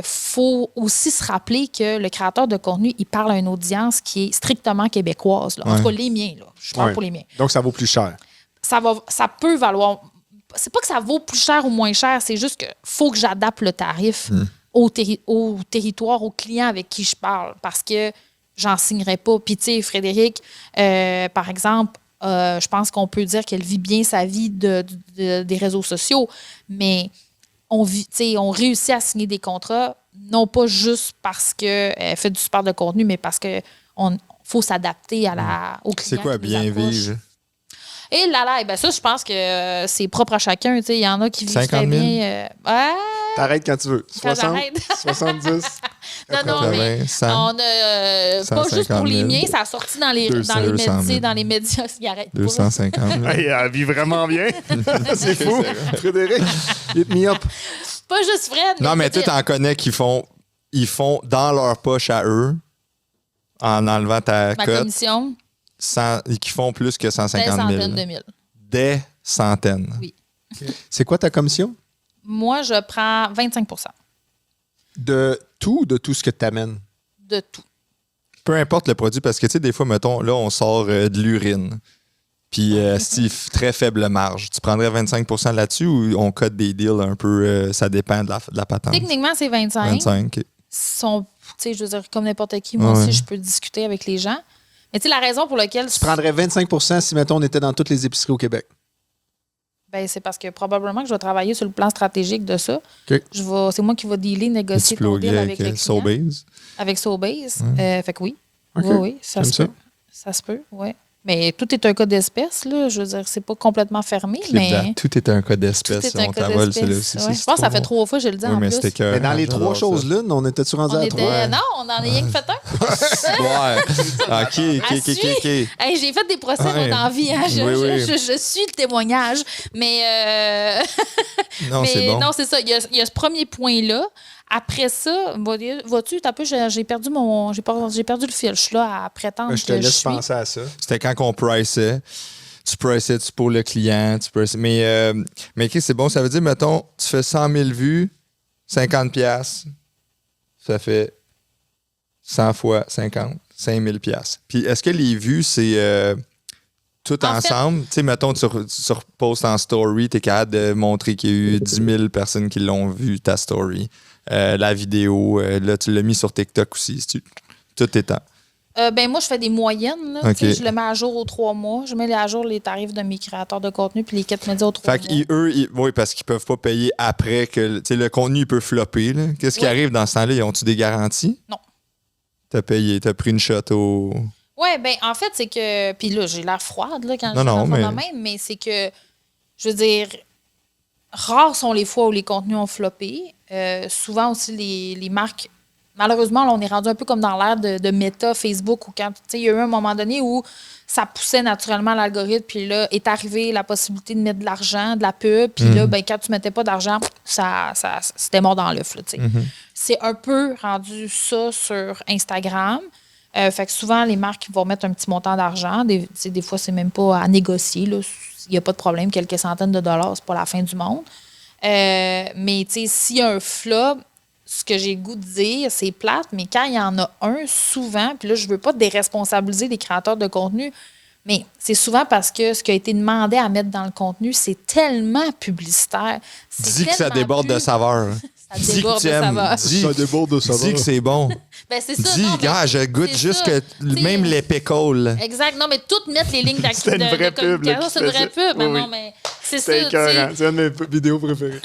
faut aussi se rappeler que le créateur de contenu, il parle à une audience qui est strictement québécoise. Là. En tout cas, les miens. Là. Je parle pour les miens. Donc, ça vaut plus cher. Ça peut valoir... C'est pas que ça vaut plus cher ou moins cher, c'est juste qu'il faut que j'adapte le tarif au territoire, au client avec qui je parle, parce que j'en signerai pas. Puis, tu sais, Frédéric, par exemple, je pense qu'on peut dire qu'elle vit bien sa vie des réseaux sociaux, mais on réussit à signer des contrats, non pas juste parce qu'elle fait du support de contenu, mais parce qu'il faut s'adapter au client. C'est quoi bien vivre? Et là, ben ça, je pense que c'est propre à chacun. Il y en a qui vivent très bien. T'arrêtes quand tu veux. 60, 70. Non, mais 100, pas juste pour les miens, ça a sorti dans les médias. 250 000. Elle vit vraiment bien. C'est fou. Frédéric, hit me up. Pas juste Fred. Non, mais tu t'en connais qui font dans leur poche à eux, en enlevant ta ma cote, commission, qui font plus que 150 000. des centaines de mille. Des centaines. Oui. C'est quoi ta commission? Moi, je prends 25 % de tout ce que tu amènes? de tout. Peu importe le produit, parce que, tu sais, des fois, mettons, là, on sort de l'urine. Puis, c'est très faible marge. Tu prendrais 25 % là-dessus ou on code des deals un peu, ça dépend de la patente? Techniquement, c'est 25. 25, OK. Je veux dire, comme n'importe qui, moi aussi, je peux discuter avec les gens. Mais tu sais, la raison pour laquelle... Tu prendrais 25 % si, mettons, on était dans toutes les épiceries au Québec? Ben, c'est parce que probablement que je vais travailler sur le plan stratégique de ça. Okay. C'est moi qui vais dealer, négocier ton deal avec le client. Sobeys? Avec Sobeys. Fait que oui. Okay. Oui, ça se peut. Ça se peut, oui. Mais tout est un cas d'espèce, là. Je veux dire, c'est pas complètement fermé, mais... Tout est un cas d'espèce. On t'envole, c'est là aussi. Ouais. Je pense que ça fait 3 fois que je le dis en plus. Mais dans les 3 choses là, on était-tu rendu à 3? Non, on en a rien que fait un. Ouais. OK. Hey, j'ai fait des procès dans la vie. Hein. Je suis le témoignage. Mais... non, c'est bon. Non, c'est ça. Il y a ce premier point-là. Après ça, vois-tu, j'ai perdu le fil. Je suis là à prétendre je te laisse penser à ça. C'était quand on priçait. Tu priçais pour le client. Mais OK, c'est bon. Ça veut dire, mettons, tu fais 100 000 vues, 50 $. Ça fait 100 fois 50, 5 000 $. Puis est-ce que les vues, c'est tout ensemble? Tu sais, mettons, tu repostes en story, tu es capable de montrer qu'il y a eu 10 000 personnes qui l'ont vu, ta story. La vidéo, là, tu l'as mis sur TikTok aussi. Tout est temps. Ben moi, je fais des moyennes. Là, okay. Je le mets à jour aux 3 mois. Je mets à jour les tarifs de mes créateurs de contenu puis les 4 médias aux 3 mois. Oui, parce qu'ils peuvent pas payer après que le contenu il peut flopper. Là. Qu'est-ce qui arrive dans ce temps-là? Ils ont-tu des garanties? Non. T'as pris une shot au... Oui, ben en fait, c'est que... Puis là, j'ai l'air froide là, quand je suis dans le phénomène, mais c'est que, je veux dire, rares sont les fois où les contenus ont floppé. Souvent aussi, les marques... Malheureusement, là, on est rendu un peu comme dans l'ère de Meta, Facebook, où quand il y a eu un moment donné où ça poussait naturellement l'algorithme, puis là, est arrivée la possibilité de mettre de l'argent, de la pub, puis là, ben, quand tu mettais pas d'argent, c'était mort dans l'œuf. C'est un peu rendu ça sur Instagram. Fait que souvent, les marques vont mettre un petit montant d'argent. Des fois, c'est même pas à négocier. Il n'y a pas de problème. Quelques centaines de dollars, c'est pas la fin du monde. Mais s'il y a un flop, ce que j'ai le goût de dire, c'est plate, mais quand il y en a un, souvent, puis là, je veux pas déresponsabiliser les créateurs de contenu, mais c'est souvent parce que ce qui a été demandé à mettre dans le contenu, c'est tellement publicitaire. Dis que ça déborde de saveur. Ça déborde de saveur. Ça déborde de saveur. Dis que c'est bon. Ben, c'est ça. Dis, gars, je goûte juste que même les pickles. Exact. Non, mais toutes mettre les lignes d'action. C'est une vraie pub. C'est une vraie pub. Oui. Non, mais c'est ça. C'est écœurant. C'est une de mes vidéos préférées.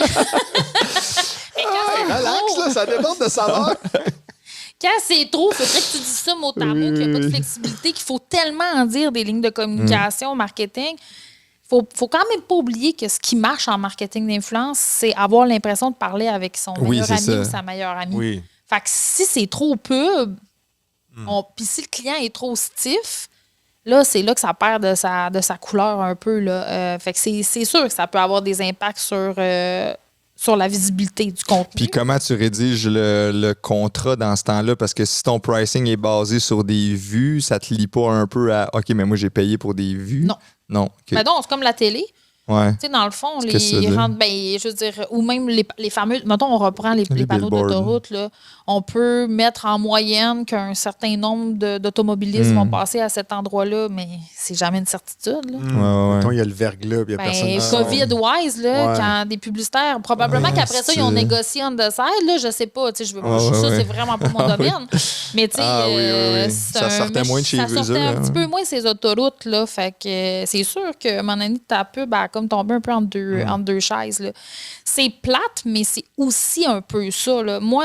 Relax, là, ça déborde de saveur. Quand c'est trop, il faudrait que tu dises ça mot à mot, qu'il n'y a pas de flexibilité, qu'il faut tellement en dire des lignes de communication, marketing. Faut quand même pas oublier que ce qui marche en marketing d'influence, c'est avoir l'impression de parler avec son meilleur ami ou sa meilleure amie. Oui. Fait que si c'est trop pub, puis si le client est trop stiff, là, c'est là que ça perd de sa couleur un peu. Là. Fait que c'est sûr que ça peut avoir des impacts sur la visibilité du contenu. Puis comment tu rédiges le contrat dans ce temps-là? Parce que si ton pricing est basé sur des vues, ça te lie pas un peu à OK, mais moi j'ai payé pour des vues. Non. Okay. Ben non, c'est comme la télé. Ouais. Tu sais, dans le fond, je veux dire, ou même les fameux. Mettons, on reprend les panneaux d'autoroute, là. On peut mettre en moyenne qu'un certain nombre d'automobilistes vont passer à cet endroit-là, mais c'est jamais une certitude. Là. Mettons, il y a le verglas, puis il y a personne. COVID-wise, là, quand des publicitaires, probablement qu'après ça, ils ont négocié on the side, là, je sais pas. Je veux pas. Ça, c'est vraiment pas mon domaine. Mais tu sais, ça sortait moins de chez vous. Ça sortait un petit peu moins ces autoroutes, là. Fait que c'est sûr que mon ami de ta pub a comme tombé un peu entre deux chaises. Là. C'est plate, mais c'est aussi un peu ça. Là. Moi,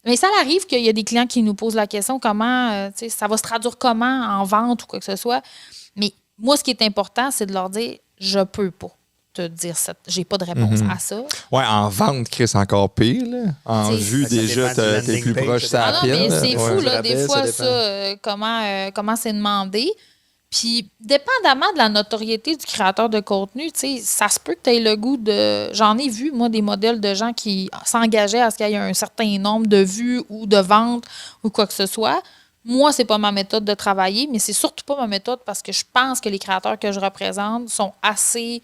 mais ça arrive qu'il y a des clients qui nous posent la question comment, ça va se traduire comment en vente ou quoi que ce soit. Mais moi, ce qui est important, c'est de leur dire je peux pas te dire ça. J'ai pas de réponse à ça. Ouais, en vente, Chris, encore pire. Là. En vue, déjà, t'es plus proche de la pile. Mais c'est fou, là, des fois, ça, comment c'est demandé. Puis, dépendamment de la notoriété du créateur de contenu, ça se peut que tu aies le goût de... J'en ai vu, moi, des modèles de gens qui s'engageaient à ce qu'il y ait un certain nombre de vues ou de ventes ou quoi que ce soit. Moi, c'est pas ma méthode de travailler, mais c'est surtout pas ma méthode parce que je pense que les créateurs que je représente sont assez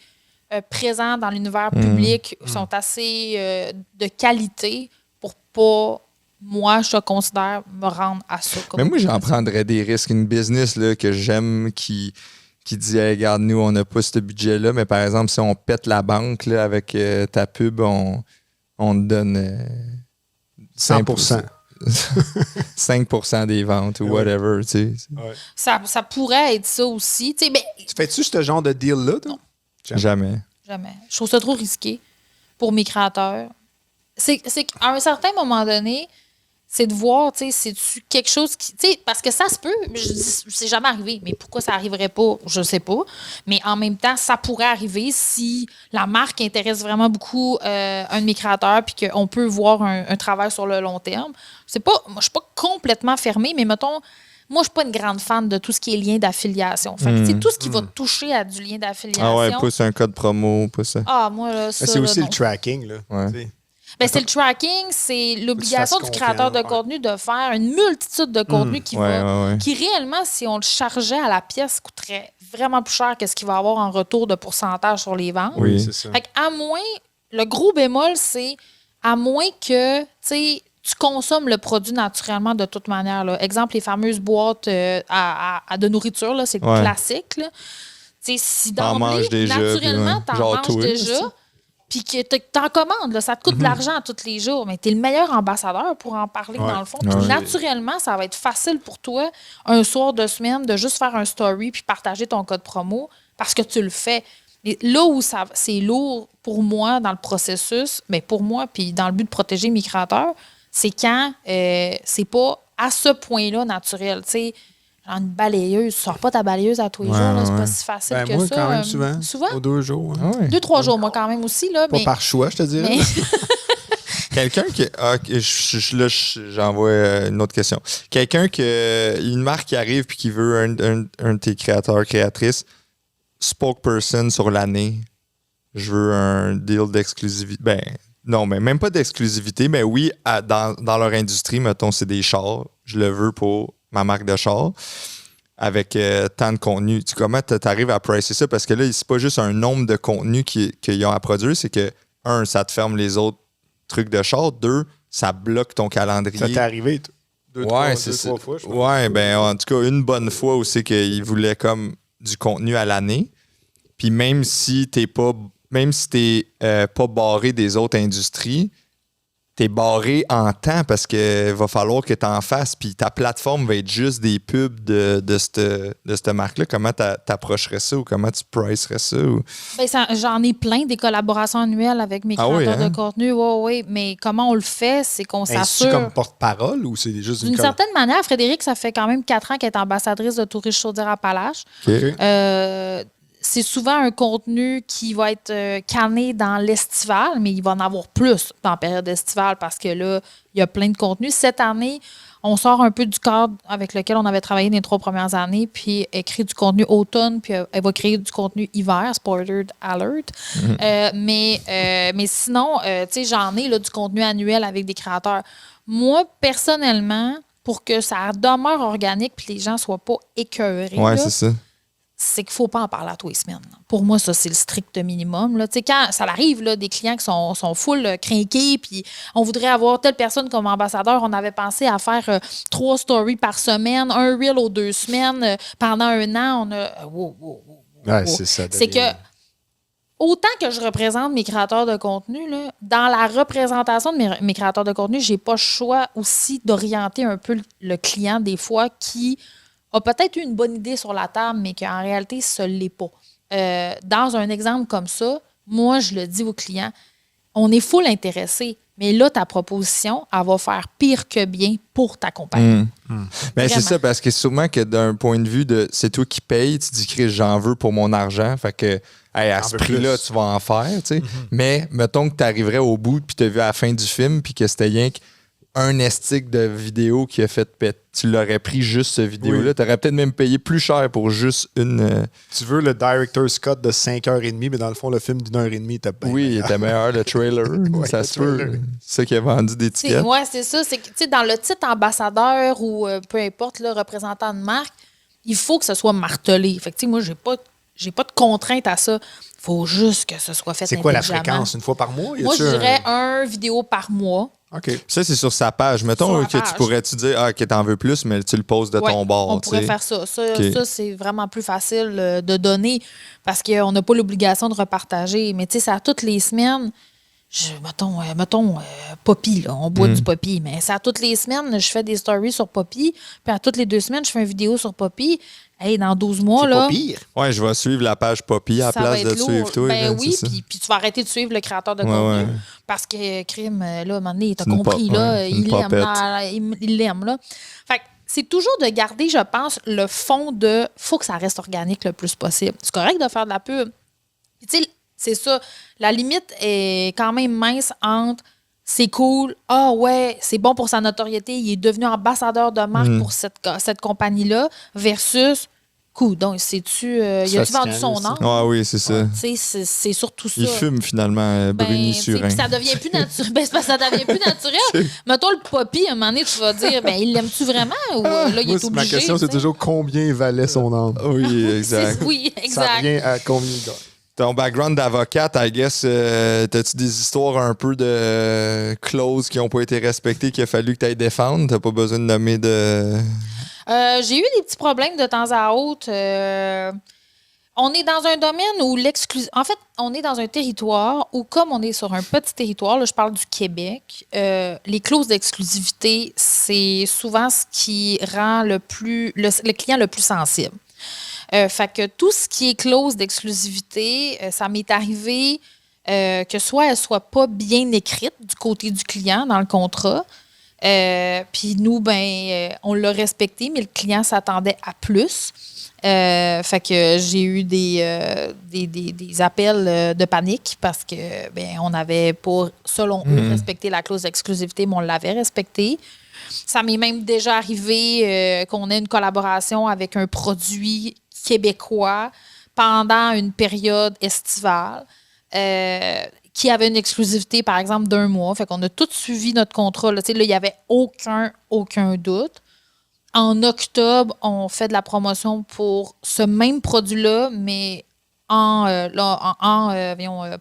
présents dans l'univers public, sont assez de qualité pour pas... Moi, je considère me rendre à ça. Mais moi, j'en prendrais des risques. Une business là, que j'aime qui dit hey, regarde, nous, on n'a pas ce budget-là, mais par exemple, si on pète la banque là, avec ta pub, on te donne 100%. 5% des ventes ou whatever. Tu sais. Ouais. Ça pourrait être ça aussi. Mais... Fais-tu ce genre de deal-là? Non. Jamais. Je trouve ça trop risqué pour mes créateurs. C'est qu'à un certain moment donné, c'est de voir, tu sais, c'est-tu quelque chose qui... Tu sais, parce que ça se peut, c'est jamais arrivé, mais pourquoi ça arriverait pas, je sais pas. Mais en même temps, ça pourrait arriver si la marque intéresse vraiment beaucoup un de mes créateurs puis qu'on peut voir un travail sur le long terme. C'est pas... Moi, je suis pas complètement fermée, mais mettons... Moi, je suis pas une grande fan de tout ce qui est lien d'affiliation. Fait que, tout ce qui va toucher à du lien d'affiliation... Ah ouais, pas un code promo, pas ça. Ah, moi, là, ça... C'est aussi là, le tracking, là. Ouais. Ben, c'est le tracking, c'est l'obligation du créateur de contenu de faire une multitude de contenus qui réellement, si on le chargeait à la pièce, coûterait vraiment plus cher que ce qu'il va avoir en retour de pourcentage sur les ventes. Oui, c'est ça. Fait à moins, le gros bémol, c'est à moins que, tu consommes le produit naturellement de toute manière. Là. Exemple, les fameuses boîtes de nourriture, là, c'est classique. Là. Si d'emblée, naturellement, tu en manges déjà... Puis que t'en commandes, là, ça te coûte de l'argent tous les jours, mais t'es le meilleur ambassadeur pour en parler dans le fond. Puis naturellement, ça va être facile pour toi, un soir de semaine, de juste faire un story puis partager ton code promo parce que tu le fais. Et là où c'est lourd pour moi dans le processus, mais pour moi, puis dans le but de protéger mes créateurs, c'est quand c'est pas à ce point-là naturel. Tu sais, genre une balayeuse, tu sors pas ta balayeuse à tous les jours, là, c'est pas si facile que moi, ça. Quand même souvent. Souvent? Aux 2 jours. Hein. 2-3 jours, moi, quand même aussi. Là, pas par choix, je te dirais. Mais... Quelqu'un qui... là, j'envoie une autre question. Quelqu'un qui... Une marque qui arrive puis qui veut un de tes créateurs, créatrices, spokesperson sur l'année, je veux un deal d'exclusivité. Ben, non, mais même pas d'exclusivité, mais oui, dans leur industrie, mettons, c'est des chars. Je le veux pour ma marque de chars. Avec tant de contenu. Comment tu arrives à pricer ça? Parce que là, c'est pas juste un nombre de contenus qu'ils ont à produire, c'est que, un, ça te ferme les autres trucs de char. 2, ça bloque ton calendrier. Ça t'est arrivé, deux, trois fois, je pense. Ouais, ben en tout cas, une bonne fois où c'est qu'ils voulaient comme du contenu à l'année. Puis même si t'es pas barré des autres industries, t'es barré en temps parce qu'il va falloir que tu en fasses, puis ta plateforme va être juste des pubs de cette marque-là. Comment t'approcherais ça ou comment tu pricerais ça? Ou... Ben, j'en ai plein des collaborations annuelles avec mes créateurs de contenu. Oui, mais comment on le fait, c'est qu'on s'assure... C'est comme porte-parole ou c'est juste d'une certaine manière, Frédéric, ça fait quand même 4 ans qu'elle est ambassadrice de Touristes Chaudière-Appalaches. Okay. C'est souvent un contenu qui va être canné dans l'estival, mais il va en avoir plus dans la période estivale parce que là, il y a plein de contenus. Cette année, on sort un peu du cadre avec lequel on avait travaillé les 3 premières années, puis elle crée du contenu automne, puis elle va créer du contenu hiver, Spoiled Alert. Mais sinon, tu sais, j'en ai là, du contenu annuel avec des créateurs. Moi, personnellement, pour que ça demeure organique puis les gens ne soient pas écœurés, c'est ça. C'est qu'il ne faut pas en parler à tous les semaines. Pour moi, ça, c'est le strict minimum. Là. Quand ça arrive, là, des clients qui sont full crinqués, puis on voudrait avoir telle personne comme ambassadeur, on avait pensé à faire 3 stories par semaine, un reel aux 2 semaines. Pendant 1 an, on a... C'est ça. C'est que, autant que je représente mes créateurs de contenu, là, dans la représentation de mes créateurs de contenu, j'ai pas le choix aussi d'orienter un peu le client des fois qui... a peut-être eu une bonne idée sur la table, mais qu'en réalité, ce ne l'est pas. Dans un exemple comme ça, moi, je le dis aux clients, on est full intéressé, mais là, ta proposition, elle va faire pire que bien pour ta compagnie. Ben, c'est ça, parce que sûrement que d'un point de vue de c'est toi qui payes, tu dis que j'en veux pour mon argent, fait que à ce prix-là, tu vas en faire, tu sais. Mais mettons que tu arriverais au bout, puis tu as vu à la fin du film, puis que c'était rien qu'un estique de vidéo qui a fait péter. Tu l'aurais pris juste ce vidéo-là. Tu aurais peut-être même payé plus cher pour juste une... Tu veux le director's cut de 5h30, mais dans le fond, le film d'1h30 était bien oui, il était meilleur, le trailer. Ça se peut. C'est ça qui a vendu des tickets. Oui, c'est ça. C'est que, dans le titre ambassadeur ou peu importe, là, représentant de marque, il faut que ce soit martelé. Fait que, moi, j'ai pas de contrainte à ça. Il faut juste que ce soit fait intelligemment. C'est quoi la fréquence? Une fois par mois? Moi, je dirais un vidéo par mois. OK. Ça, c'est sur sa page. Mettons que tu pourrais-tu dire que t'en veux plus, mais tu le poses de ton bord. On pourrait faire ça. Ça, c'est vraiment plus facile de donner parce qu'on n'a pas l'obligation de repartager. Mais tu sais, c'est à toutes les semaines. Mettons Poppy, là, on boit du Poppy, mais c'est à toutes les semaines, je fais des stories sur Poppy, puis à toutes les 2 semaines, je fais une vidéo sur Poppy. Hey, dans 12 mois, c'est là... pas pire. Ouais, je vais suivre la page Poppy à la place de suivre toi. Ben oui, puis tu vas arrêter de suivre le créateur de contenu parce que Crime, là, à un moment donné, t'as compris, là, il l'aime, là. Fait que c'est toujours de garder, je pense, le fond de faut que ça reste organique le plus possible. C'est correct de faire de la pub. Tu sais, c'est ça. La limite est quand même mince entre c'est cool, c'est bon pour sa notoriété, il est devenu ambassadeur de marque pour cette compagnie-là, versus donc, sais-tu, il a-tu vendu son nom? Ah oui, c'est ça. C'est surtout ça. Il fume finalement, Bruni Surin. Ça devient plus naturel. C'est parce que ça devient plus naturel. Mettons le Poppy, à un moment donné, tu vas dire, il l'aime-tu vraiment ou là, il est obligé? Ma question, c'est toujours combien valait son âme. Oui, exact. Oui, exact. Ça revient à combien de dollars? Ton background d'avocate, I guess, t'as-tu des histoires un peu de clauses qui n'ont pas été respectées qu'il a fallu que tu ailles défendre? T'as pas besoin de nommer de... J'ai eu des petits problèmes de temps à autre. On est dans un domaine où En fait, on est dans un territoire où, comme on est sur un petit territoire, là, je parle du Québec, les clauses d'exclusivité, c'est souvent ce qui rend le client le plus sensible. Fait que tout ce qui est clause d'exclusivité, ça m'est arrivé que soit elle soit pas bien écrite du côté du client dans le contrat. Puis nous, on l'a respecté, mais le client s'attendait à plus. Fait que j'ai eu des appels de panique parce que on n'avait pas, selon eux, respecté la clause d'exclusivité, mais on l'avait respectée. Ça m'est même déjà arrivé qu'on ait une collaboration avec un produit québécois pendant une période estivale qui avait une exclusivité, par exemple, d'1 mois. Fait qu'on a tout suivi notre contrat. Là, il n'y avait aucun doute. En octobre, on fait de la promotion pour ce même produit-là, mais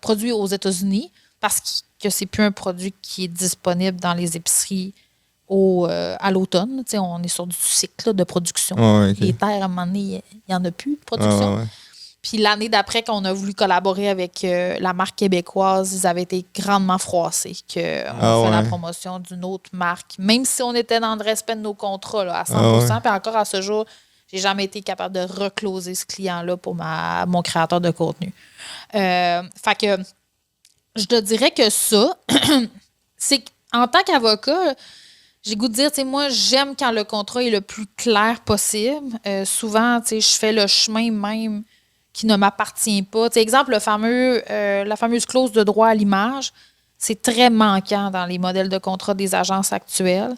produit aux États-Unis parce que c'est plus un produit qui est disponible dans les épiceries à l'automne. On est sur du cycle de production. Okay. Les terres, à un moment donné, il n'y en a plus de production. Puis l'année d'après, qu'on a voulu collaborer avec la marque québécoise, ils avaient été grandement froissés qu'on fait la promotion d'une autre marque, même si on était dans le respect de nos contrats là, à 100%. Puis encore à ce jour, j'ai jamais été capable de recloser ce client-là pour mon créateur de contenu. Fait que je te dirais que ça, c'est qu'en tant qu'avocat, j'ai goût de dire, tu sais, moi, j'aime quand le contrat est le plus clair possible. Souvent, tu sais, je fais le chemin même qui ne m'appartient pas. Tu sais, exemple, la fameuse clause de droit à l'image, c'est très manquant dans les modèles de contrat des agences actuelles.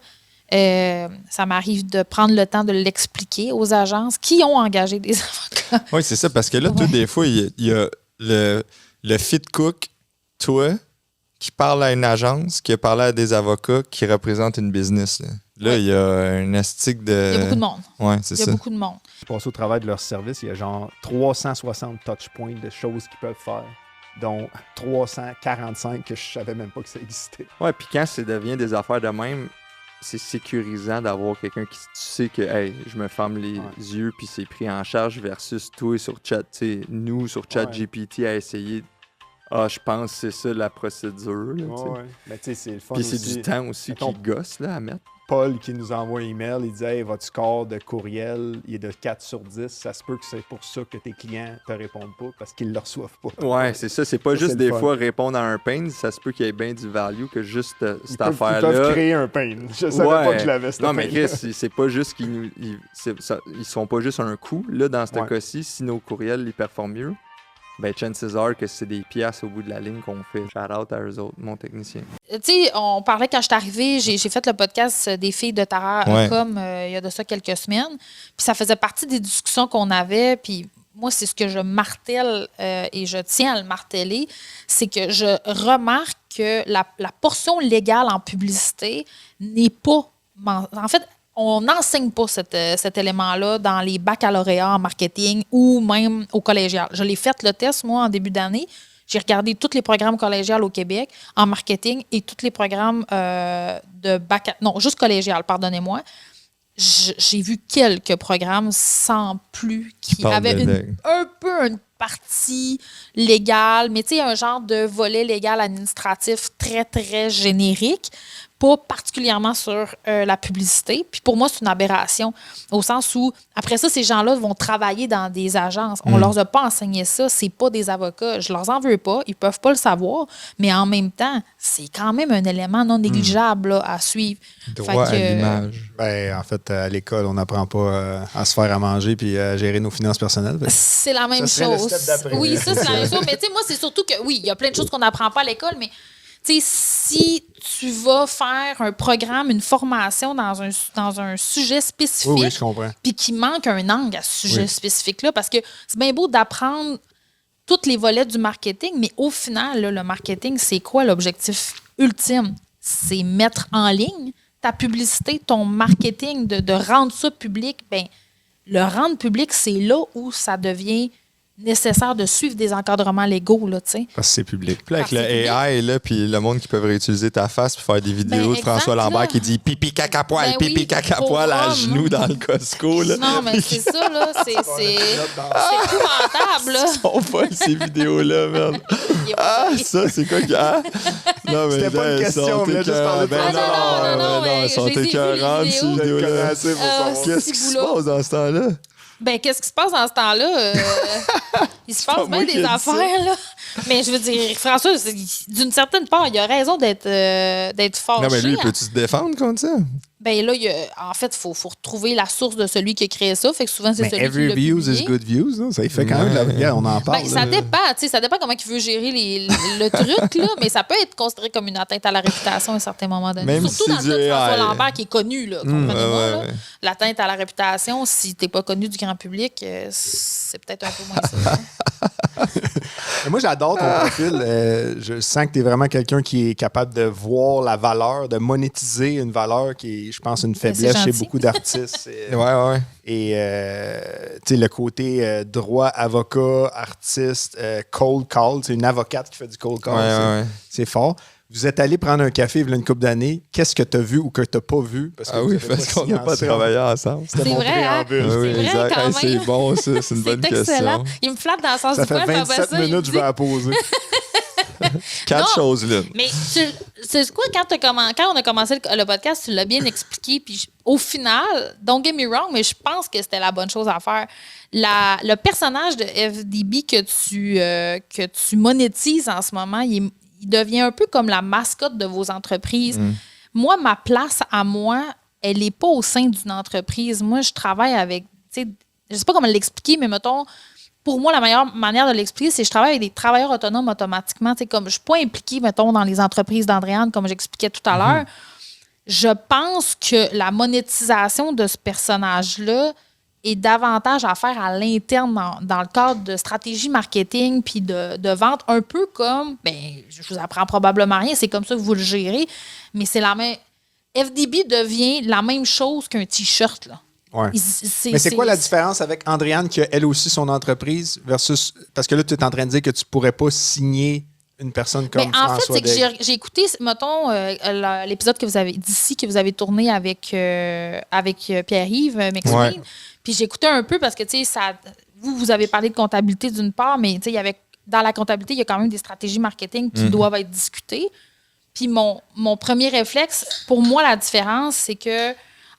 Ça m'arrive de prendre le temps de l'expliquer aux agences qui ont engagé des avocats. Oui, c'est ça, parce que là, des fois, il y a le fit cook, toi, qui parle à une agence, qui a parlé à des avocats qui représentent une business. Là, il y a un astique de... Il y a beaucoup de monde. Oui, c'est ça. Il y a beaucoup de monde. Je passe au travail de leur service, il y a genre 360 touchpoints de choses qu'ils peuvent faire, dont 345 que je savais même pas que ça existait. Ouais, puis quand ça devient des affaires de même, c'est sécurisant d'avoir quelqu'un qui tu sais que hey, je me ferme les yeux puis c'est pris en charge versus toi sur chat, tu sais, nous sur ChatGPT à essayer je pense que c'est ça la procédure. Là, mais tu sais, c'est le fun. Puis c'est du temps aussi qui gosse là, à mettre. Paul qui nous envoie un email, il disait hey, votre score de courriel il est de 4 sur 10. Ça se peut que c'est pour ça que tes clients te répondent pas, parce qu'ils le reçoivent pas. Ouais, c'est ça. C'est pas juste des fois répondre à un pain. Ça se peut qu'il y ait bien du value que juste cette affaire-là. Ils peuvent créer un pain. Je savais pas que je l'avais, ce non, mais Chris, c'est pas juste ils sont pas juste un coup. Là, dans ce cas-ci, si nos courriels ils performent mieux, ben chances are que c'est des pièces au bout de la ligne qu'on fait. Shout out à eux autres, mon technicien. Tu sais, on parlait quand je suis arrivée, j'ai fait le podcast des filles de Tara comme il y a de ça quelques semaines. Puis ça faisait partie des discussions qu'on avait. Puis moi, c'est ce que je martèle et je tiens à le marteler, c'est que je remarque que la portion légale en publicité n'est pas... En fait, on n'enseigne pas cet élément-là dans les baccalauréats en marketing ou même au collégial. Je l'ai fait le test, moi, en début d'année. J'ai regardé tous les programmes collégiales au Québec en marketing et tous les programmes juste collégial, pardonnez-moi. J'ai vu quelques programmes sans plus qui avaient un peu une partie légale, mais tu sais, un genre de volet légal administratif très, très générique, pas particulièrement sur la publicité. Puis pour moi, c'est une aberration, au sens où, après ça, ces gens-là vont travailler dans des agences. On leur a pas enseigné ça. C'est pas des avocats. Je leur en veux pas. Ils peuvent pas le savoir. Mais en même temps, c'est quand même un élément non négligeable là, à suivre. Droit à l'image. Ben, en fait, à l'école, on n'apprend pas à se faire à manger puis à gérer nos finances personnelles. C'est la même chose. Oui, ça, c'est la même chose. Mais tu sais, moi, c'est surtout que, oui, il y a plein de choses qu'on n'apprend pas à l'école, mais tu sais, si tu vas faire un programme, une formation dans un sujet spécifique, je comprends. Puis qu'il manque un angle à ce sujet spécifique-là, parce que c'est bien beau d'apprendre tous les volets du marketing, mais au final, là, le marketing, c'est quoi l'objectif ultime? C'est mettre en ligne ta publicité, ton marketing, de rendre ça public. Ben, le rendre public, c'est là où ça devient nécessaire de suivre des encadrements légaux, là, tu sais. Parce que c'est public. Puis avec le AI, là, puis le monde qui peut réutiliser ta face pour faire des vidéos de François Lambert qui dit pipi caca poil, pipi caca poil à genoux dans le Costco, là. Non, mais c'est ça, là. C'est épouvantable, là. Ils sont folles, ces vidéos-là, merde. Ça, c'est quoi? Non, mais c'était pas une question, mais juste parler de non, ils sont écœurantes, ces vidéos-là. Qu'est-ce qui se passe dans ce temps-là? Ben, qu'est-ce qui se passe dans ce temps-là? Il se passe bien des affaires, là. Mais je veux dire, François, d'une certaine part, il a raison d'être fâché. Non, mais lui, peux-tu se défendre contre ça? Ben là, en fait, il faut retrouver la source de celui qui a créé ça. Fait que souvent, c'est celui qui l'a publié. Every view is good views, non? Ça fait quand même la vie, on en parle. Ben, ça dépend, tu sais, ça dépend comment il veut gérer le truc, là, mais ça peut être considéré comme une atteinte à la réputation à un certain moment donné. Même surtout si dans le cas de François AI. Lambert qui est connu, là, comprenez-moi. Là. L'atteinte à la réputation, si t'es pas connu du grand public, c'est peut-être un peu moins ça. Moi, j'adore ton profil. Je sens que tu es vraiment quelqu'un qui est capable de voir la valeur, de monétiser une valeur qui est, je pense, une faiblesse chez beaucoup d'artistes. Ouais. Et tu sais, le côté droit, avocat, artiste, cold call, c'est une avocate qui fait du cold call. C'est fort. Vous êtes allé prendre un café il y a une couple d'années. Qu'est-ce que tu as vu ou que tu n'as pas vu? Parce qu'on n'a pas travaillé ensemble. C'était mon préambule. C'est vrai, quand même. C'est bon, ça. C'est une bonne excellent. question. Il me flatte dans le sens ça du poil. Ça fait 27 minutes, je vais la poser. 4 choses, là. Mais c'est quoi, quand on a commencé le podcast, tu l'as bien expliqué. Puis au final, don't get me wrong, mais je pense que c'était la bonne chose à faire. Le personnage de FDB que tu monétises en ce moment, il devient un peu comme la mascotte de vos entreprises. Moi, ma place à moi, elle n'est pas au sein d'une entreprise. Moi, je travaille avec, je ne sais pas comment l'expliquer, mais mettons, pour moi, la meilleure manière de l'expliquer, c'est que je travaille avec des travailleurs autonomes automatiquement. Comme je ne suis pas impliquée, mettons, dans les entreprises d'Andréane, comme j'expliquais tout à l'heure. Je pense que la monétisation de ce personnage-là est davantage à faire à l'interne dans le cadre de stratégie marketing puis de vente, un peu comme, je vous apprends probablement rien, c'est comme ça que vous le gérez, mais c'est la même. FDB devient la même chose qu'un T-shirt, là. Ouais. Mais c'est quoi la différence avec Andréane qui a elle aussi son entreprise versus... Parce que là, tu es en train de dire que tu pourrais pas signer une personne comme François. En fait, c'est que j'ai écouté, mettons, l'épisode que vous avez tourné avec Pierre-Yves McSween. Ouais. Puis j'ai écouté un peu parce que, tu sais, vous avez parlé de comptabilité d'une part, mais tu sais, dans la comptabilité, il y a quand même des stratégies marketing qui doivent être discutées. Puis mon premier réflexe, pour moi, la différence, c'est que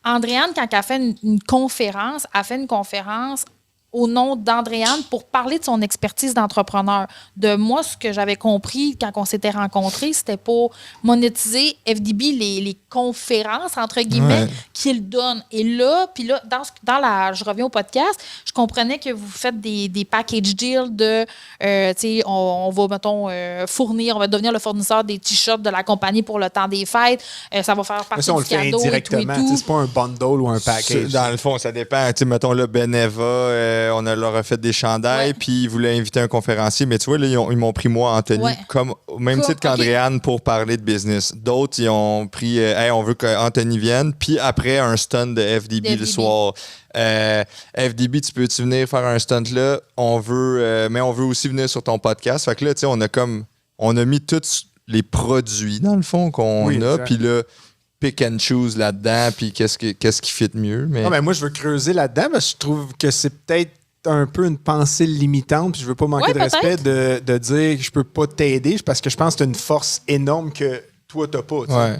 Andréane, quand elle a fait une conférence, a fait une conférence au nom d'Andréane pour parler de son expertise d'entrepreneur. De moi, ce que j'avais compris quand on s'était rencontrés, c'était pour monétiser FDB les conférences, entre guillemets, qu'il donne. Et là, puis là, je reviens au podcast, je comprenais que vous faites des package deals de, tu sais, on va, mettons, fournir, on va devenir le fournisseur des t-shirts de la compagnie pour le temps des fêtes. Ça va faire partie du cadeau et tout. C'est pas un bundle ou un package. Dans le fond, ça dépend. Tu sais, mettons, là, Beneva, on leur a fait des chandails, puis ils voulaient inviter un conférencier. Mais tu vois, là, ils m'ont pris moi, Anthony, comme au même titre qu'Andréane pour parler de business. D'autres, ils ont pris, hey, on veut qu'Anthony vienne, puis après, un stunt de FDB le soir. FDB, tu peux-tu venir faire un stunt là? Mais on veut aussi venir sur ton podcast. Fait que là, tu sais, on a mis tous les produits, dans le fond, qu'on a, puis là, pick and choose là-dedans, puis qu'est-ce qui fit mieux. Mais... Non, mais moi, je veux creuser là-dedans, parce que je trouve que c'est peut-être un peu une pensée limitante, puis je veux pas manquer de respect de dire que je peux pas t'aider, parce que je pense que tu as une force énorme que toi, tu n'as pas.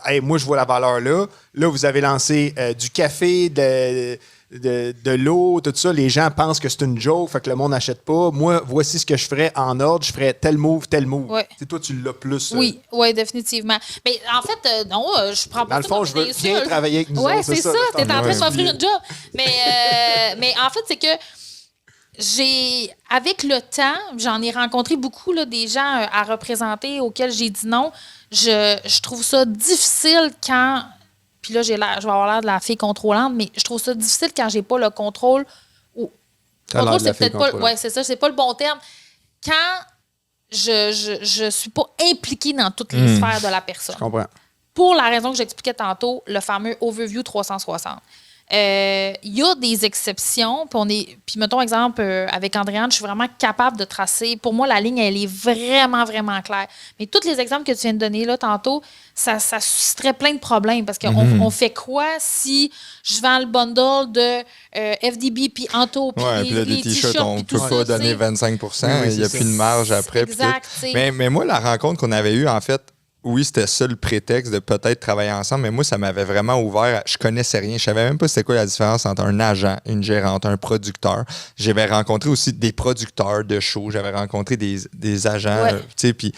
Hey, moi, je vois la valeur là. Là, vous avez lancé du café, de l'eau, tout ça. Les gens pensent que c'est une joke, fait que le monde n'achète pas. Moi, voici ce que je ferais en ordre. Je ferais tel move, tel move. Ouais. Toi, tu l'as plus. Oui, définitivement. Mais en fait, non, je prends pas. Dans le fond, je veux bien travailler avec nous. Oui, c'est ça. Tu es en train de m'offrir une job. Mais en fait, c'est que avec le temps, j'en ai rencontré beaucoup, là, des gens à représenter auxquels j'ai dit non. Je trouve ça difficile quand... Puis là, je vais avoir l'air de la fille contrôlante, mais je trouve ça difficile quand j'ai pas le contrôle. Contrôle, c'est peut-être pas... Oui, c'est ça, c'est pas le bon terme. Quand je suis pas impliquée dans toutes les sphères de la personne. Je comprends. Pour la raison que j'expliquais tantôt, le fameux Overview 360. Il y a des exceptions. Puis mettons, exemple, avec Andréane, je suis vraiment capable de tracer. Pour moi, la ligne, elle est vraiment, vraiment claire. Mais tous les exemples que tu viens de donner là tantôt, ça susciterait plein de problèmes. Parce qu'on fait quoi si je vends le bundle de FDB, puis Anto, puis les t-shirts, on ne peut pas donner 25 %. Il n'y a plus de marge après. Exact. Mais moi, la rencontre qu'on avait eue, en fait, oui, c'était ça le prétexte de peut-être travailler ensemble, mais moi, ça m'avait vraiment ouvert. Je connaissais rien. Je savais même pas c'était quoi la différence entre un agent, une gérante, un producteur. J'avais rencontré aussi des producteurs de shows. J'avais rencontré des agents, tu sais, puis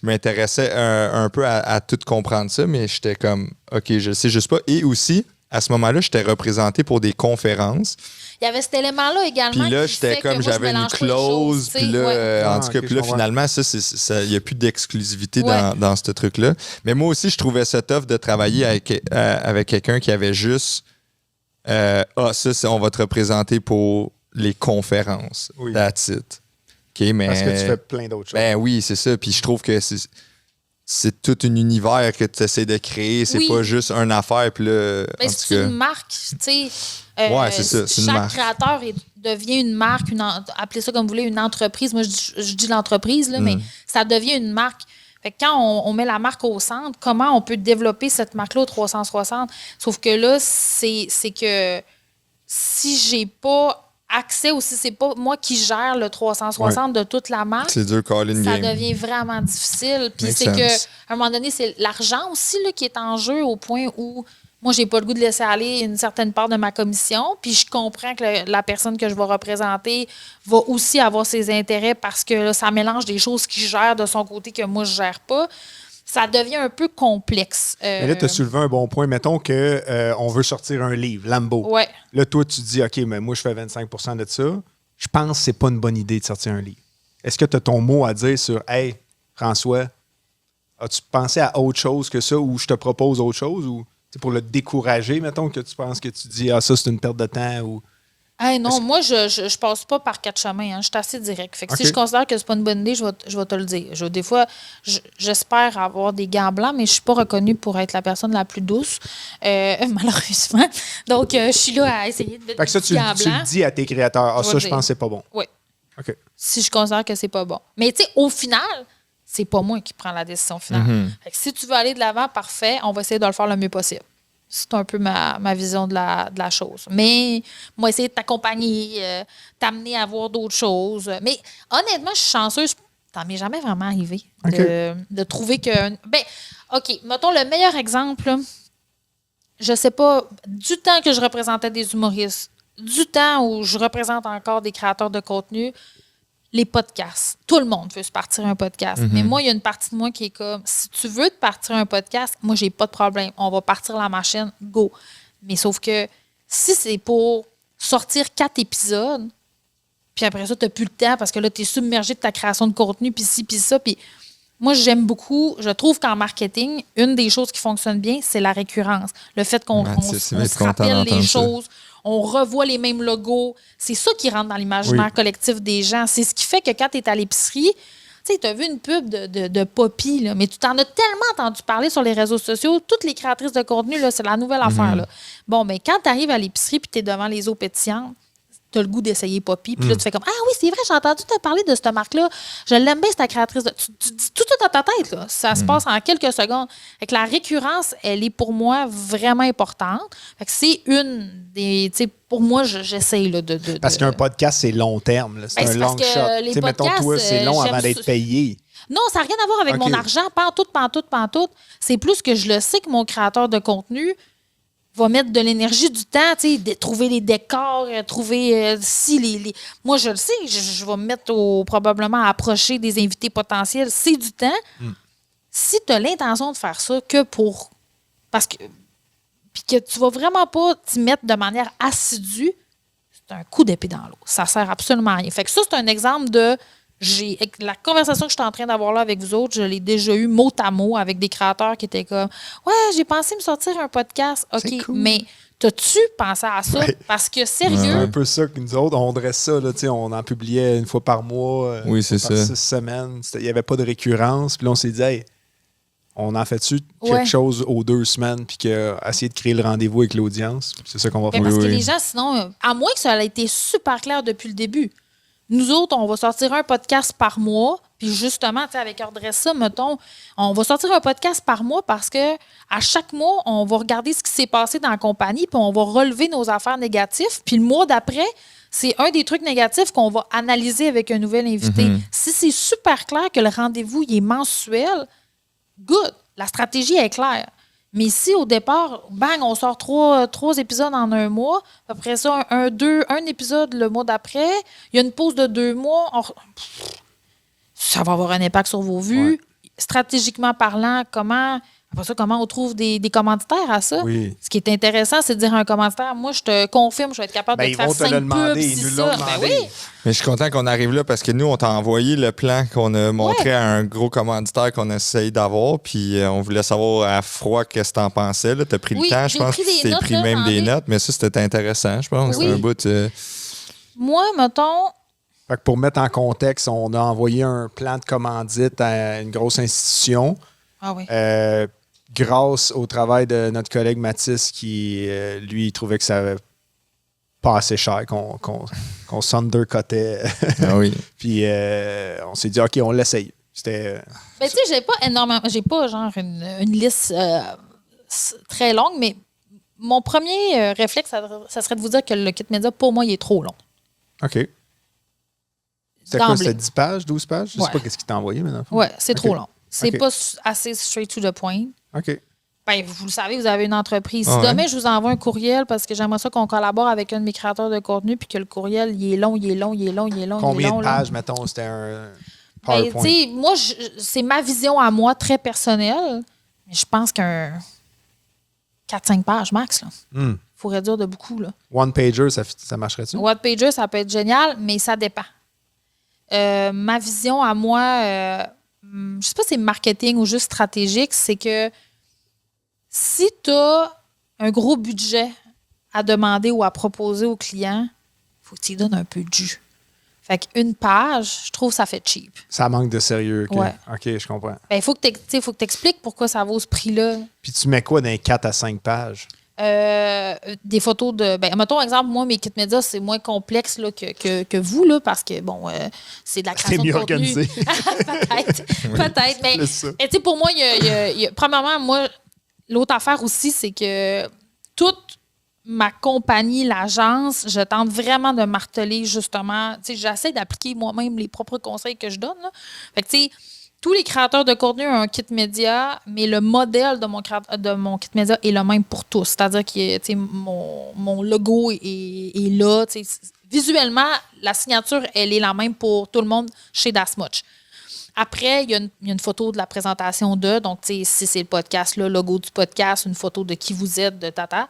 je m'intéressais un peu à tout comprendre ça, mais j'étais comme, OK, je sais juste pas. Et aussi, à ce moment-là, j'étais représenté pour des conférences. Il y avait cet élément-là également. Puis là, j'étais comme, j'avais une clause. Puis là, en tout cas, puis là, finalement, il n'y a plus d'exclusivité dans ce truc-là. Mais moi aussi, je trouvais ça tough de travailler avec quelqu'un qui avait juste on va te représenter pour les conférences. Oui. That's it. Okay, mais, parce que tu fais plein d'autres choses. Ben oui, c'est ça. Puis je trouve que c'est tout un univers que tu essaies de créer. C'est pas juste une affaire. Puis là, c'est une marque, tu sais. C'est ça. C'est chaque une marque. créateur devient une marque, appelez ça comme vous voulez, une entreprise. Moi, je dis l'entreprise, là, mais ça devient une marque. Fait que quand on met la marque au centre, comment on peut développer cette marque-là au 360? Sauf que là, c'est que si j'ai pas accès ou si c'est pas moi qui gère le 360 de toute la marque, c'est dur, ça devient vraiment difficile. Puis c'est qu'à un moment donné, c'est l'argent aussi là, qui est en jeu au point où moi, j'ai pas le goût de laisser aller une certaine part de ma commission. Puis je comprends que la personne que je vais représenter va aussi avoir ses intérêts parce que là, ça mélange des choses qu'il gère de son côté que moi, je gère pas. Ça devient un peu complexe. Mais là, tu as soulevé un bon point. Mettons qu'on veut sortir un livre, Lambo. Ouais. Là, toi, tu dis, OK, mais moi, je fais 25 de ça. Je pense que c'est pas une bonne idée de sortir un livre. Est-ce que tu as ton mot à dire sur, hey, François, as-tu pensé à autre chose que ça ou je te propose autre chose ou c'est pour le décourager, mettons, que tu penses que tu dis, ça, c'est une perte de temps ou. Hey, non, moi, je passe pas par quatre chemins. Hein. Je suis assez direct. Fait que si je considère que c'est pas une bonne idée, je vais te le dire. Des fois, j'espère avoir des gants blancs, mais je suis pas reconnue pour être la personne la plus douce, malheureusement. Donc, je suis là à essayer de mettre fait que ça, tu le dis à tes créateurs. Ça, je pense que c'est pas bon. Oui. OK. Si je considère que c'est pas bon. Mais tu sais, au final, c'est pas moi qui prends la décision finale. Fait que si tu veux aller de l'avant, parfait, on va essayer de le faire le mieux possible. C'est un peu ma vision de la chose. Mais moi, essayer de t'accompagner, t'amener à voir d'autres choses. Mais honnêtement, je suis chanceuse. Ça m'est jamais vraiment arrivé de trouver que... Ben, OK, mettons le meilleur exemple. Là, je sais pas, du temps que je représentais des humoristes, du temps où je représente encore des créateurs de contenu, les podcasts. Tout le monde veut se partir un podcast. Mais moi, il y a une partie de moi qui est comme, si tu veux te partir un podcast, moi, j'ai pas de problème. On va partir la machine, go. Mais sauf que si c'est pour sortir 4 épisodes, puis après ça, tu n'as plus le temps parce que là, tu es submergé de ta création de contenu, puis ci, puis ça. Puis moi, j'aime beaucoup, je trouve qu'en marketing, une des choses qui fonctionne bien, c'est la récurrence. Le fait qu'on se rappelle les choses. On revoit les mêmes logos. C'est ça qui rentre dans l'imaginaire collectif des gens. C'est ce qui fait que quand tu es à l'épicerie, tu sais, tu as vu une pub de Poppy, là, mais tu t'en as tellement entendu parler sur les réseaux sociaux. Toutes les créatrices de contenu, là, c'est la nouvelle affaire. Là. Bon, mais quand tu arrives à l'épicerie et tu es devant les eaux pétillantes, tu as le goût d'essayer Poppy. Puis là, tu fais comme, ah oui, c'est vrai, j'ai entendu te parler de cette marque-là. Je l'aime bien, c'est ta créatrice. Tu dis tout dans ta tête. Là. Ça se passe en quelques secondes. Fait que la récurrence, elle est pour moi vraiment importante. Fait que c'est une des... Pour moi, j'essaye de... Parce qu'un podcast, c'est long terme. Là. C'est un long shot. Mettons, toi, c'est long avant d'être payé. Non, ça n'a rien à voir avec mon argent. Pantoute. C'est plus que je le sais que mon créateur de contenu va mettre de l'énergie, du temps, tu sais, de trouver les décors, trouver Moi, je le sais, je vais me mettre probablement à approcher des invités potentiels. C'est du temps. Si tu as l'intention de faire ça que pour... Parce que... Puis que tu vas vraiment pas t'y mettre de manière assidue, c'est un coup d'épée dans l'eau. Ça sert absolument à rien. Fait que ça, c'est un exemple de... La conversation que je suis en train d'avoir là avec vous autres, je l'ai déjà eu mot à mot avec des créateurs qui étaient comme « Ouais, j'ai pensé me sortir un podcast. » OK, cool. Mais t'as-tu pensé à ça? Ouais. Parce que sérieux... C'est un peu ça que nous autres, on dresse ça. Là, on en publiait une fois par mois. Oui, c'est ça. 6 semaines. Il n'y avait pas de récurrence. Puis là, on s'est dit « Hey, on en fait-tu quelque chose aux 2 semaines? » Puis essayer de créer le rendez-vous avec l'audience. C'est ça qu'on va faire. Parce que les gens, sinon... À moins que ça ait été super clair depuis le début. Nous autres, on va sortir un podcast par mois. Puis justement, avec Ordressa, mettons, on va sortir un podcast par mois parce que à chaque mois, on va regarder ce qui s'est passé dans la compagnie puis on va relever nos affaires négatives. Puis le mois d'après, c'est un des trucs négatifs qu'on va analyser avec un nouvel invité. Si c'est super clair que le rendez-vous il est mensuel, good. La stratégie est claire. Mais si, au départ, bang, on sort 3 épisodes en un mois, après ça, un épisode le mois d'après, il y a une pause de 2 mois, ça va avoir un impact sur vos vues. Ouais. Stratégiquement parlant, comment on trouve des commanditaires à ça? Oui. Ce qui est intéressant, c'est de dire un commanditaire, moi, je te confirme, je vais être capable de te faire 5 pubs, si ça. Ben oui. Mais je suis content qu'on arrive là parce que nous, on t'a envoyé le plan qu'on a montré à un gros commanditaire qu'on essaye d'avoir, puis on voulait savoir à froid qu'est-ce que t'en pensais. Tu as pris le temps, je pense que tu as pris même des notes, mais ça, c'était intéressant, je pense. Oui. C'est un bout... Moi, mettons... Fait que pour mettre en contexte, on a envoyé un plan de commandite à une grosse institution. Ah oui. Grâce au travail de notre collègue Mathis qui, lui, il trouvait que ça n'avait pas assez cher, qu'on s'undercutait. Ah oui. Puis on s'est dit, OK, on l'essaye. C'était... Ben, tu sais, j'ai pas genre une liste très longue, mais mon premier réflexe, ça serait de vous dire que le kit média, pour moi, il est trop long. OK. C'était quoi? C'était 10 pages, 12 pages? Je sais pas qu'est-ce qu'il t'a envoyé maintenant. Oui, c'est trop long. C'est pas assez straight to the point. OK. Ben, vous le savez, vous avez une entreprise. Si demain, je vous envoie un courriel parce que j'aimerais ça qu'on collabore avec un de mes créateurs de contenu puis que le courriel, il est long. Combien de pages, mettons, c'était un PowerPoint? Ben, moi, c'est ma vision à moi, très personnelle. Mais je pense qu'un 4-5 pages max, là. Faut réduire de beaucoup, là. One-pager, ça marcherait-tu? One-pager, ça peut être génial, mais ça dépend. Ma vision à moi, je sais pas si c'est marketing ou juste stratégique, c'est que si tu as un gros budget à demander ou à proposer au client, il faut que tu lui donnes un peu de jus. Fait qu'une page, je trouve que ça fait cheap. Ça manque de sérieux. OK, ouais. OK, je comprends. Ben, il faut que tu expliques pourquoi ça vaut ce prix-là. Puis tu mets quoi dans les 4 à 5 pages? Des photos de... Ben, mettons, exemple, moi, mes kits médias, c'est moins complexe là, que vous, là, parce que, bon, c'est de la création de contenu. C'est mieux organisé. Peut-être. Mais, tu sais, pour moi, premièrement, moi, l'autre affaire aussi, c'est que toute ma compagnie, l'agence, je tente vraiment de marteler, justement. Tu sais, j'essaie d'appliquer moi-même les propres conseils que je donne, là. Fait que, tu sais, tous les créateurs de contenu ont un kit média, mais le modèle de mon kit média est le même pour tous. C'est-à-dire que mon logo est là. Visuellement, la signature, elle est la même pour tout le monde chez Das Much. Après, il y a une photo de la présentation de. Donc, si c'est le podcast, le logo du podcast, une photo de qui vous êtes, de tata.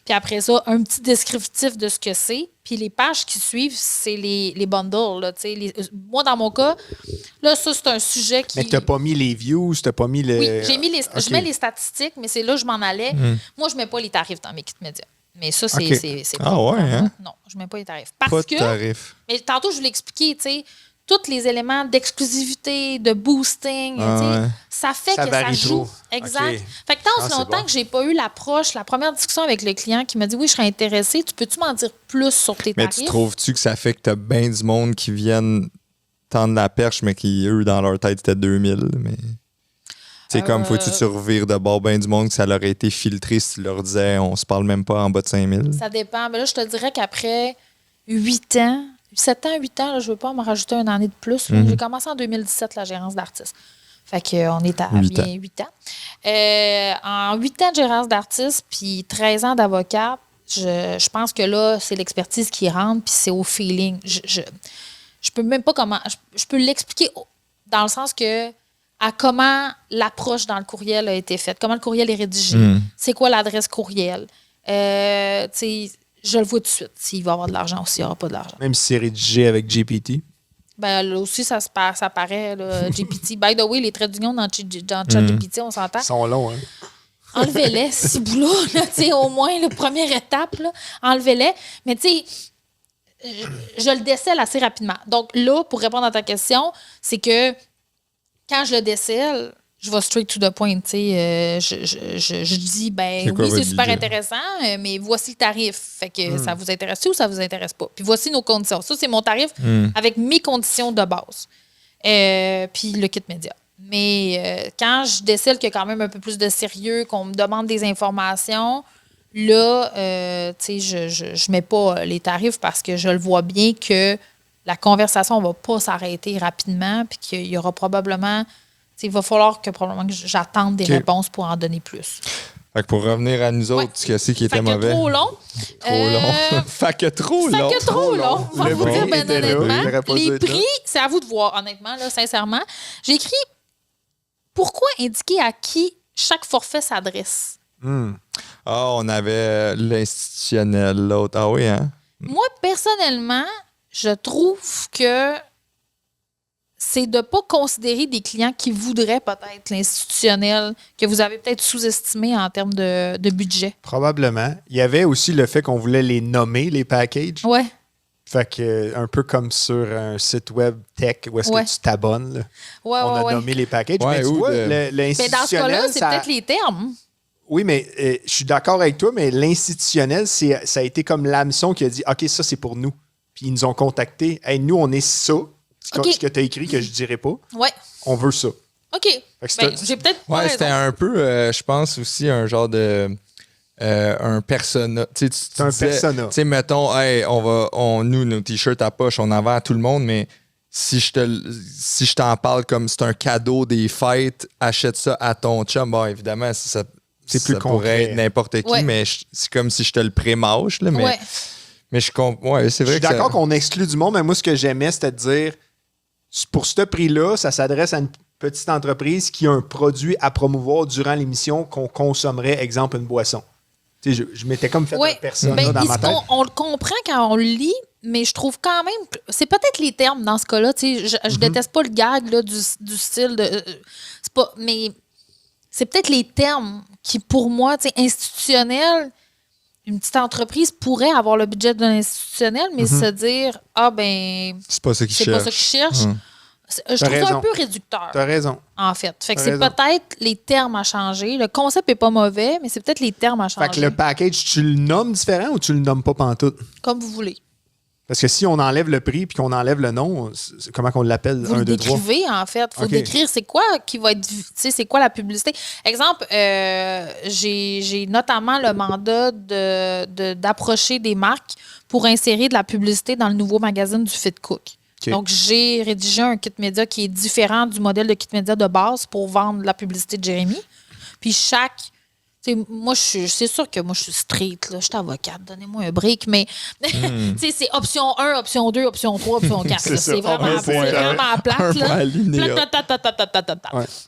Puis après ça, un petit descriptif de ce que c'est. Puis les pages qui suivent, c'est les bundles. Là, moi, dans mon cas, là, ça, c'est un sujet qui... Mais tu n'as pas mis les views, tu n'as pas mis le... Oui, je mets les statistiques, mais c'est là que je m'en allais. Moi, je ne mets pas les tarifs dans mes kits médias. Mais ça, c'est ah ouais, hein? Non, je ne mets pas les tarifs. Pas de tarifs. Mais tantôt, je vous l'ai expliqué, tu sais, tous les éléments d'exclusivité, de boosting, ça fait que ça joue. Trop. Exact. Okay. Fait que tant aussi longtemps que j'ai pas eu la première discussion avec le client qui m'a dit « Oui, je serais intéressé, tu peux-tu m'en dire plus sur tes tarifs? » Mais tu trouves-tu que ça fait que tu as bien du monde qui viennent tendre la perche, mais qui, eux, dans leur tête, c'était 2000, mais... C'est comme, faut-tu te revire de bord bien du monde que ça leur aurait été filtré si tu leur disais on se parle même pas en bas de 5000? Ça dépend. Mais là, je te dirais qu'après 8 ans, 7 ans, 8 ans, là, je ne veux pas me rajouter une année de plus. J'ai commencé en 2017, la gérance d'artistes. Fait qu'on est à 8 ans. En 8 ans de gérance d'artistes, puis 13 ans d'avocat, je pense que là, c'est l'expertise qui rentre, puis c'est au feeling. Je peux même pas comment... Je peux l'expliquer dans le sens que à comment l'approche dans le courriel a été faite, comment le courriel est rédigé, c'est quoi l'adresse courriel. Je le vois tout de suite s'il va y avoir de l'argent ou s'il n'y aura pas de l'argent. Même si c'est rédigé avec GPT? Ben, là aussi, ça paraît, là, GPT. By the way, les traits d'union dans ChatGPT, on s'entend. Ils sont longs, hein? Enlevez-les, ces bouts-là, au moins, la première étape, là, enlevez-les. Mais tu sais, je le décèle assez rapidement. Donc là, pour répondre à ta question, c'est que quand je le décèle, je vais straight to the point. Je dis, ben oui, c'est super intéressant, mais voici le tarif. Fait que ça vous intéresse ou ça vous intéresse pas? Puis voici nos conditions. Ça, c'est mon tarif avec mes conditions de base. Puis le kit média. Mais quand je décèle qu'il y a quand même un peu plus de sérieux, qu'on me demande des informations, là, je mets pas les tarifs parce que je le vois bien que la conversation ne va pas s'arrêter rapidement puis qu'il y aura probablement... Il va falloir que j'attende des réponses pour en donner plus. Fait que pour revenir à nous autres, ce qui était mauvais. Trop long. Trop long. Fait que trop long. On va vous dire, ben honnêtement, les prix, c'est à vous de voir, honnêtement, là, sincèrement. J'ai écrit pourquoi indiquer à qui chaque forfait s'adresse. On avait l'institutionnel, l'autre. Ah oui, hein? Moi, personnellement, je trouve que c'est de ne pas considérer des clients qui voudraient peut-être l'institutionnel, que vous avez peut-être sous-estimé en termes de budget. Probablement. Il y avait aussi le fait qu'on voulait les nommer, les packages. Ouais. Fait que, un peu comme sur un site web tech où est-ce que tu t'abonnes. Là. Ouais, on a nommé les packages. Mais tu vois, l'institutionnel... Mais dans ce cas-là, c'est peut-être les termes. Oui, mais je suis d'accord avec toi, mais l'institutionnel, ça a été comme l'hameçon qui a dit « OK, ça, c'est pour nous. » Puis ils nous ont contactés. « Hey, nous, on est ça. » Ce que tu as écrit, que je ne dirais pas. Oui. on veut ça. OK. J'ai peut-être pas c'était un peu, je pense aussi, un genre de... un persona. C'est un persona. Tu sais, mettons, hey, nous, nos t-shirts à poche, on en vend à tout le monde, mais si je t'en parle comme c'est un cadeau des fêtes, achète ça à ton chum, bon, évidemment, c'est plus pourrait être n'importe qui, mais c'est comme si je te le pré-mâche, là, mais... Mais c'est vrai je suis d'accord qu'on exclut du monde, mais moi, ce que j'aimais, c'était de dire, pour ce prix-là, ça s'adresse à une petite entreprise qui a un produit à promouvoir durant l'émission qu'on consommerait, exemple, une boisson. Tu sais, je m'étais comme fait un persona dans ma tête. On le comprend quand on le lit, mais je trouve quand même... C'est peut-être les termes dans ce cas-là. Tu sais, je déteste pas le gag là, du style de... c'est pas... Mais c'est peut-être les termes qui, pour moi, tu sais, institutionnels... Une petite entreprise pourrait avoir le budget d'un institutionnel, mais se dire c'est pas ça qu'ils cherchent. Je trouve ça un peu réducteur. T'as raison. En fait. Fait que c'est peut-être les termes à changer. Le concept est pas mauvais, mais c'est peut-être les termes à changer. Fait que le package, tu le nommes différent ou tu le nommes pas pantoute? Comme vous voulez. Parce que si on enlève le prix puis qu'on enlève le nom, comment qu'on l'appelle? Vous le décrivez, en fait. Il faut décrire c'est quoi qui va être... Tu sais, c'est quoi la publicité. Exemple, j'ai notamment le mandat d'approcher des marques pour insérer de la publicité dans le nouveau magazine du Fit Cook. Okay. Donc, j'ai rédigé un kit média qui est différent du modèle de kit média de base pour vendre la publicité de Jérémy. Puis moi, c'est sûr que moi, je suis straight, là. Je suis avocate, donnez-moi un break, mais c'est option 1, option 2, option 3, option 4. C'est vraiment plate.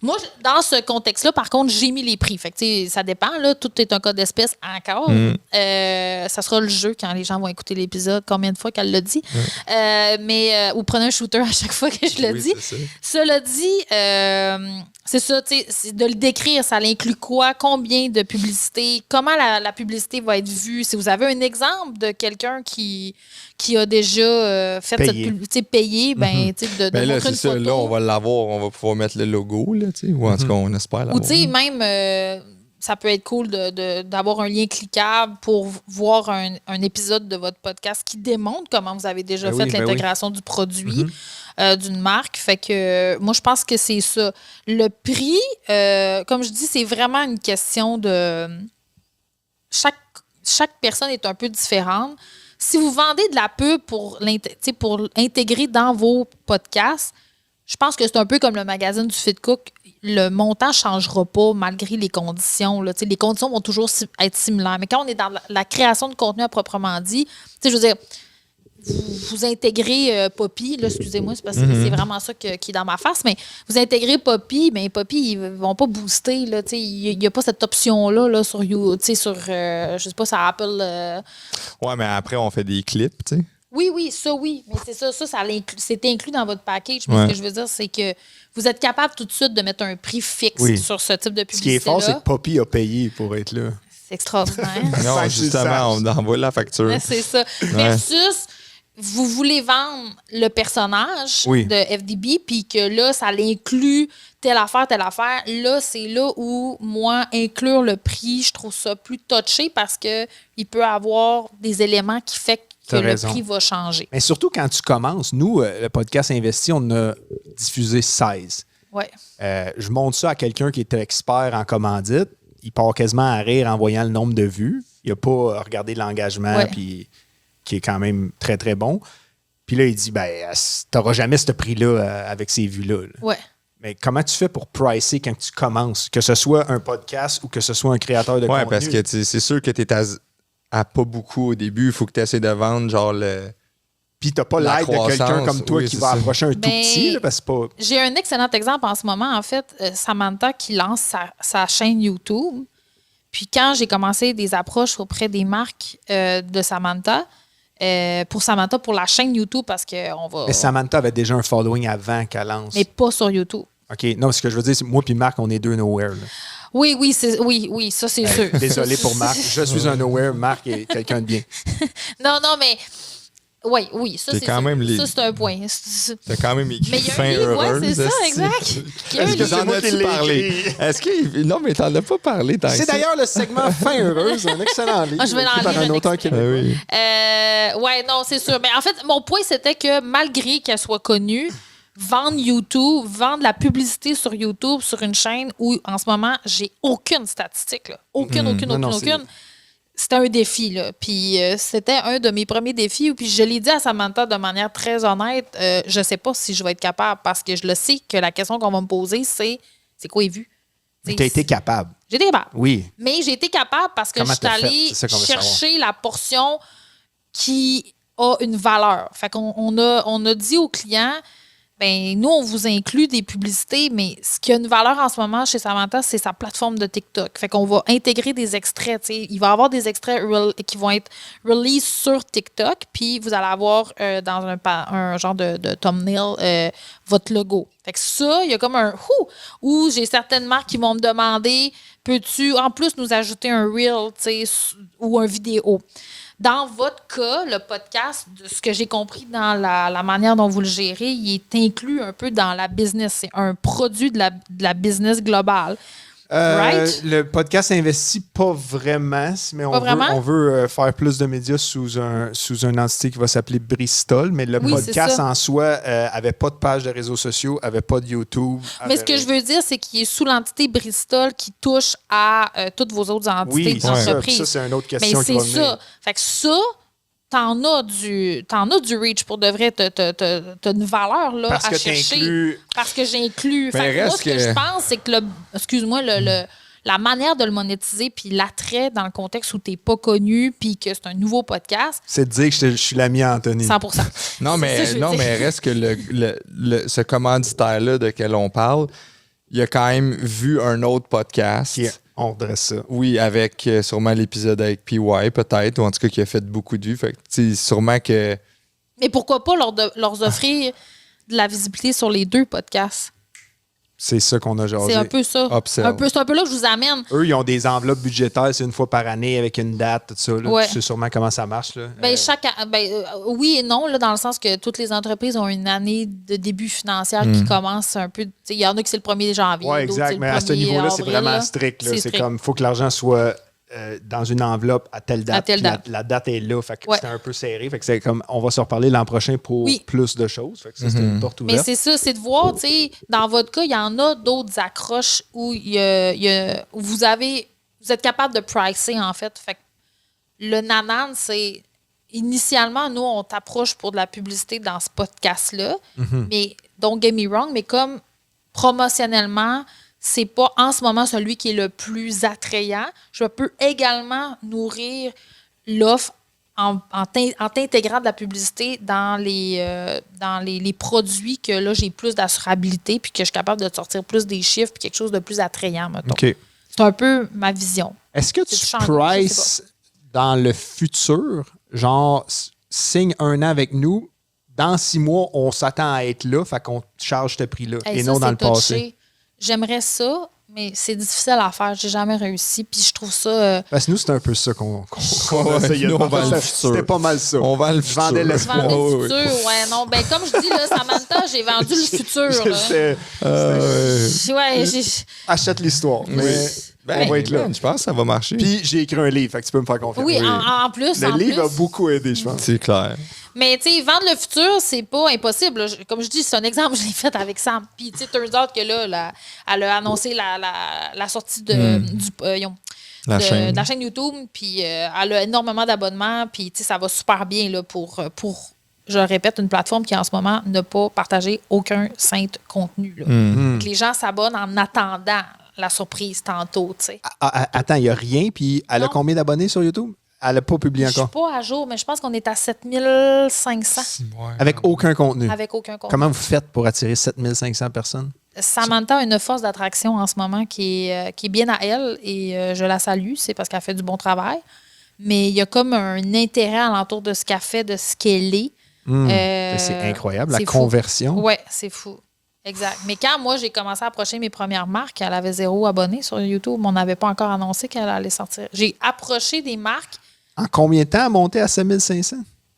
Moi, dans ce contexte-là, par contre, j'ai mis les prix. Fait que, ça dépend. Là, tout est un cas d'espèce encore. Ça sera le jeu quand les gens vont écouter l'épisode, combien de fois qu'elle l'a dit. Ou prenez un shooter à chaque fois que je le dis. Cela dit, c'est ça, c'est de le décrire, ça inclut quoi, combien de publicité, comment la publicité va être vue. Si vous avez un exemple de quelqu'un qui a déjà fait cette publicité payée, de montrer une photo. Là, on va l'avoir, on va pouvoir mettre le logo, là, ou en tout cas, on espère l'avoir. Ou même, ça peut être cool d'avoir un lien cliquable pour voir un épisode de votre podcast qui démontre comment vous avez déjà fait l'intégration du produit. D'une marque. Fait que moi, je pense que c'est ça. Le prix, comme je dis, c'est vraiment une question de... Chaque personne est un peu différente. Si vous vendez de la pub pour intégrer dans vos podcasts, je pense que c'est un peu comme le magazine du Fit Cook. Le montant ne changera pas malgré les conditions. Là. Les conditions vont toujours être similaires. Mais quand on est dans la création de contenu à proprement dit, je veux dire... Vous intégrez Poppy, là, excusez-moi, c'est parce que c'est vraiment ça qui est dans ma face, mais vous intégrez Poppy, mais Poppy, ils ne vont pas booster, il n'y a pas cette option-là là, sur je sais pas, sur Apple. Ouais, mais après, on fait des clips, tu sais. Oui, mais c'est ça c'est inclus dans votre package, mais ce que je veux dire, c'est que vous êtes capable tout de suite de mettre un prix fixe sur ce type de publicité-là. Ce qui est fort, c'est que Poppy a payé pour être là. C'est extraordinaire. Non, justement, on envoie la facture. C'est ça. Versus... Vous voulez vendre le personnage de FDB, puis que là, ça l'inclut telle affaire. Là, c'est là où, moi, inclure le prix, je trouve ça plus touché parce qu'il peut avoir des éléments qui font que le prix va changer. Mais surtout quand tu commences, nous, le podcast Investi, on a diffusé 16. Ouais. Je montre ça à quelqu'un qui est expert en commandite. Il part quasiment à rire en voyant le nombre de vues. Il n'a pas regardé l'engagement, puis... qui est quand même très, très bon. Puis là, il dit, t'auras jamais ce prix-là avec ces vues-là. Là. Ouais. Mais comment tu fais pour pricer quand tu commences? Que ce soit un podcast ou que ce soit un créateur de contenu? Oui, parce que c'est sûr que tu es à pas beaucoup au début. Il faut que tu essaies de vendre genre le... Puis t'as pas l'aide de quelqu'un comme toi qui va approcher un tout petit. Là, parce que pas... J'ai un excellent exemple en ce moment. En fait, Samantha qui lance sa chaîne YouTube. Puis quand j'ai commencé des approches auprès des marques de Samantha... pour la chaîne YouTube, parce qu'on va... Mais Samantha avait déjà un following avant qu'elle lance. Mais pas sur YouTube. OK. Non, ce que je veux dire, c'est moi puis Marc, on est deux nowhere. Là. Oui, ça, c'est sûr. Désolé pour Marc. Je suis un nowhere. Marc est quelqu'un de bien. Non, mais... Oui, ça, c'est ça, c'est un point. T'as quand même écrit fin heureuse. Oui, c'est ça, exact. Est-ce que t'en as-tu parlé? Non, mais t'en as pas parlé tant que ça. C'est d'ailleurs le segment Fin heureuse, un excellent livre. Je vais en lire un auteur québécois. Non, c'est sûr. Mais en fait, mon point, c'était que malgré qu'elle soit connue, vendre YouTube, vendre la publicité sur YouTube, sur une chaîne où, en ce moment, j'ai aucune statistique. Là. Aucune. C'était un défi. Là. Puis c'était un de mes premiers défis. Puis je l'ai dit à Samantha de manière très honnête, je ne sais pas si je vais être capable parce que je le sais que la question qu'on va me poser, c'est quoi les vues? Mais tu as été capable. J'ai été capable. Oui. Mais j'ai été capable parce que je suis allée chercher la portion qui a une valeur. Fait qu'on on a dit aux clients, ben nous, on vous inclut des publicités, mais ce qui a une valeur en ce moment chez Samantha, c'est sa plateforme de TikTok. Fait qu'on va intégrer des extraits. T'sais. Il va y avoir des extraits qui vont être release sur TikTok, puis vous allez avoir dans un genre de thumbnail votre logo. Fait que ça, il y a comme un où j'ai certaines marques qui vont me demander, peux-tu en plus nous ajouter un reel ou un vidéo? Dans votre cas, le podcast, de ce que j'ai compris dans la manière dont vous le gérez, il est inclus un peu dans la business. C'est un produit de la business globale. Right? Le podcast n'investit pas vraiment, mais on veut faire plus de médias sous une entité qui va s'appeler Bristol. Mais le podcast en soi n'avait pas de page de réseaux sociaux, n'avait pas de YouTube. Mais ce que je veux dire, c'est qu'il est sous l'entité Bristol qui touche à toutes vos autres entités d'entreprise. Ça, c'est une autre question. Mais c'est ça. Fait que ça, t'en as du reach pour de vrai. T'as une valeur là, parce à chercher. Parce que j'inclus. Moi, ce que je pense, c'est que la manière de le monétiser puis l'attrait dans le contexte où t'es pas connu puis que c'est un nouveau podcast. C'est de dire que je suis l'ami à Anthony. 100%. Non, mais reste que ce commanditaire-là de quel on parle, il a quand même vu un autre podcast. On dresse ça. Oui, avec sûrement l'épisode avec PY, peut-être, ou en tout cas qui a fait beaucoup de vues. Fait que, sûrement que. Mais pourquoi pas leur offrir de la visibilité sur les deux podcasts? C'est ça qu'on a jasé. C'est un peu ça. C'est un peu là que je vous amène. Eux, ils ont des enveloppes budgétaires, c'est une fois par année avec une date, tout ça. Là. Ouais. Tu sais sûrement comment ça marche. Là. Oui et non, là, dans le sens que toutes les entreprises ont une année de début financière qui commence un peu. Il y en a qui c'est le 1er janvier. Oui, exact. Mais à ce niveau-là, c'est vraiment strict. C'est comme, il faut que l'argent soit dans une enveloppe à telle date. La date est là. Fait que c'était un peu serré. Fait que c'est comme, on va se reparler l'an prochain pour plus de choses. Fait que ça, c'était une porte ouverte. Mais c'est ça, c'est de voir, tu sais, dans votre cas, il y en a d'autres accroches où vous êtes capable de pricer, en fait. Fait que le nanan, c'est... Initialement, nous, on t'approche pour de la publicité dans ce podcast-là. Mais, don't get me wrong, mais comme promotionnellement, c'est pas en ce moment celui qui est le plus attrayant. Je peux également nourrir l'offre en t'intégrant de la publicité dans les produits que là, j'ai plus d'assurabilité puis que je suis capable de sortir plus des chiffres puis quelque chose de plus attrayant, mettons. Okay. C'est un peu ma vision. Est-ce que tu prices dans le futur, genre, signe 1 an avec nous, dans 6 mois, on s'attend à être là, fait qu'on charge ce prix-là et non dans le passé? J'aimerais ça, mais c'est difficile à faire. J'ai jamais réussi. Puis je trouve ça. Parce que nous, c'est un peu ça qu'on essayait de faire. C'était pas mal ça. On vend le futur. Vendais le futur, ouais, non. Ben, comme je dis, là, Samantha, j'ai vendu le futur. Achète l'histoire. On va être là. Je pense que ça va marcher. Puis j'ai écrit un livre, fait que tu peux me faire confiance. Oui, en plus. Le livre a beaucoup aidé, je pense. C'est clair. Mais, tu sais, vendre le futur, c'est pas impossible. Là. Comme je dis, c'est un exemple, je l'ai fait avec Sam. Puis, tu sais, turns out que là, elle a annoncé la sortie de la chaîne YouTube. Puis, elle a énormément d'abonnements. Puis, tu sais, ça va super bien là, pour, je répète, une plateforme qui, en ce moment, n'a pas partagé aucun saint contenu. Là. Donc, les gens s'abonnent en attendant la surprise tantôt, tu sais. Attends, il n'y a rien. Puis, elle a combien d'abonnés sur YouTube? Elle n'a pas publié encore. Je ne suis pas à jour, mais je pense qu'on est à 7500. Avec aucun contenu. Avec aucun contenu. Comment vous faites pour attirer 7500 personnes? Samantha a une force d'attraction en ce moment qui est bien à elle et je la salue. C'est parce qu'elle fait du bon travail. Mais il y a comme un intérêt alentour de ce qu'elle fait, de ce qu'elle est. C'est incroyable, la conversion. Oui, c'est fou. Exact. Mais quand moi, j'ai commencé à approcher mes premières marques, elle avait 0 abonnés sur YouTube. On n'avait pas encore annoncé qu'elle allait sortir. J'ai approché des marques. En combien de temps à monter à 7500?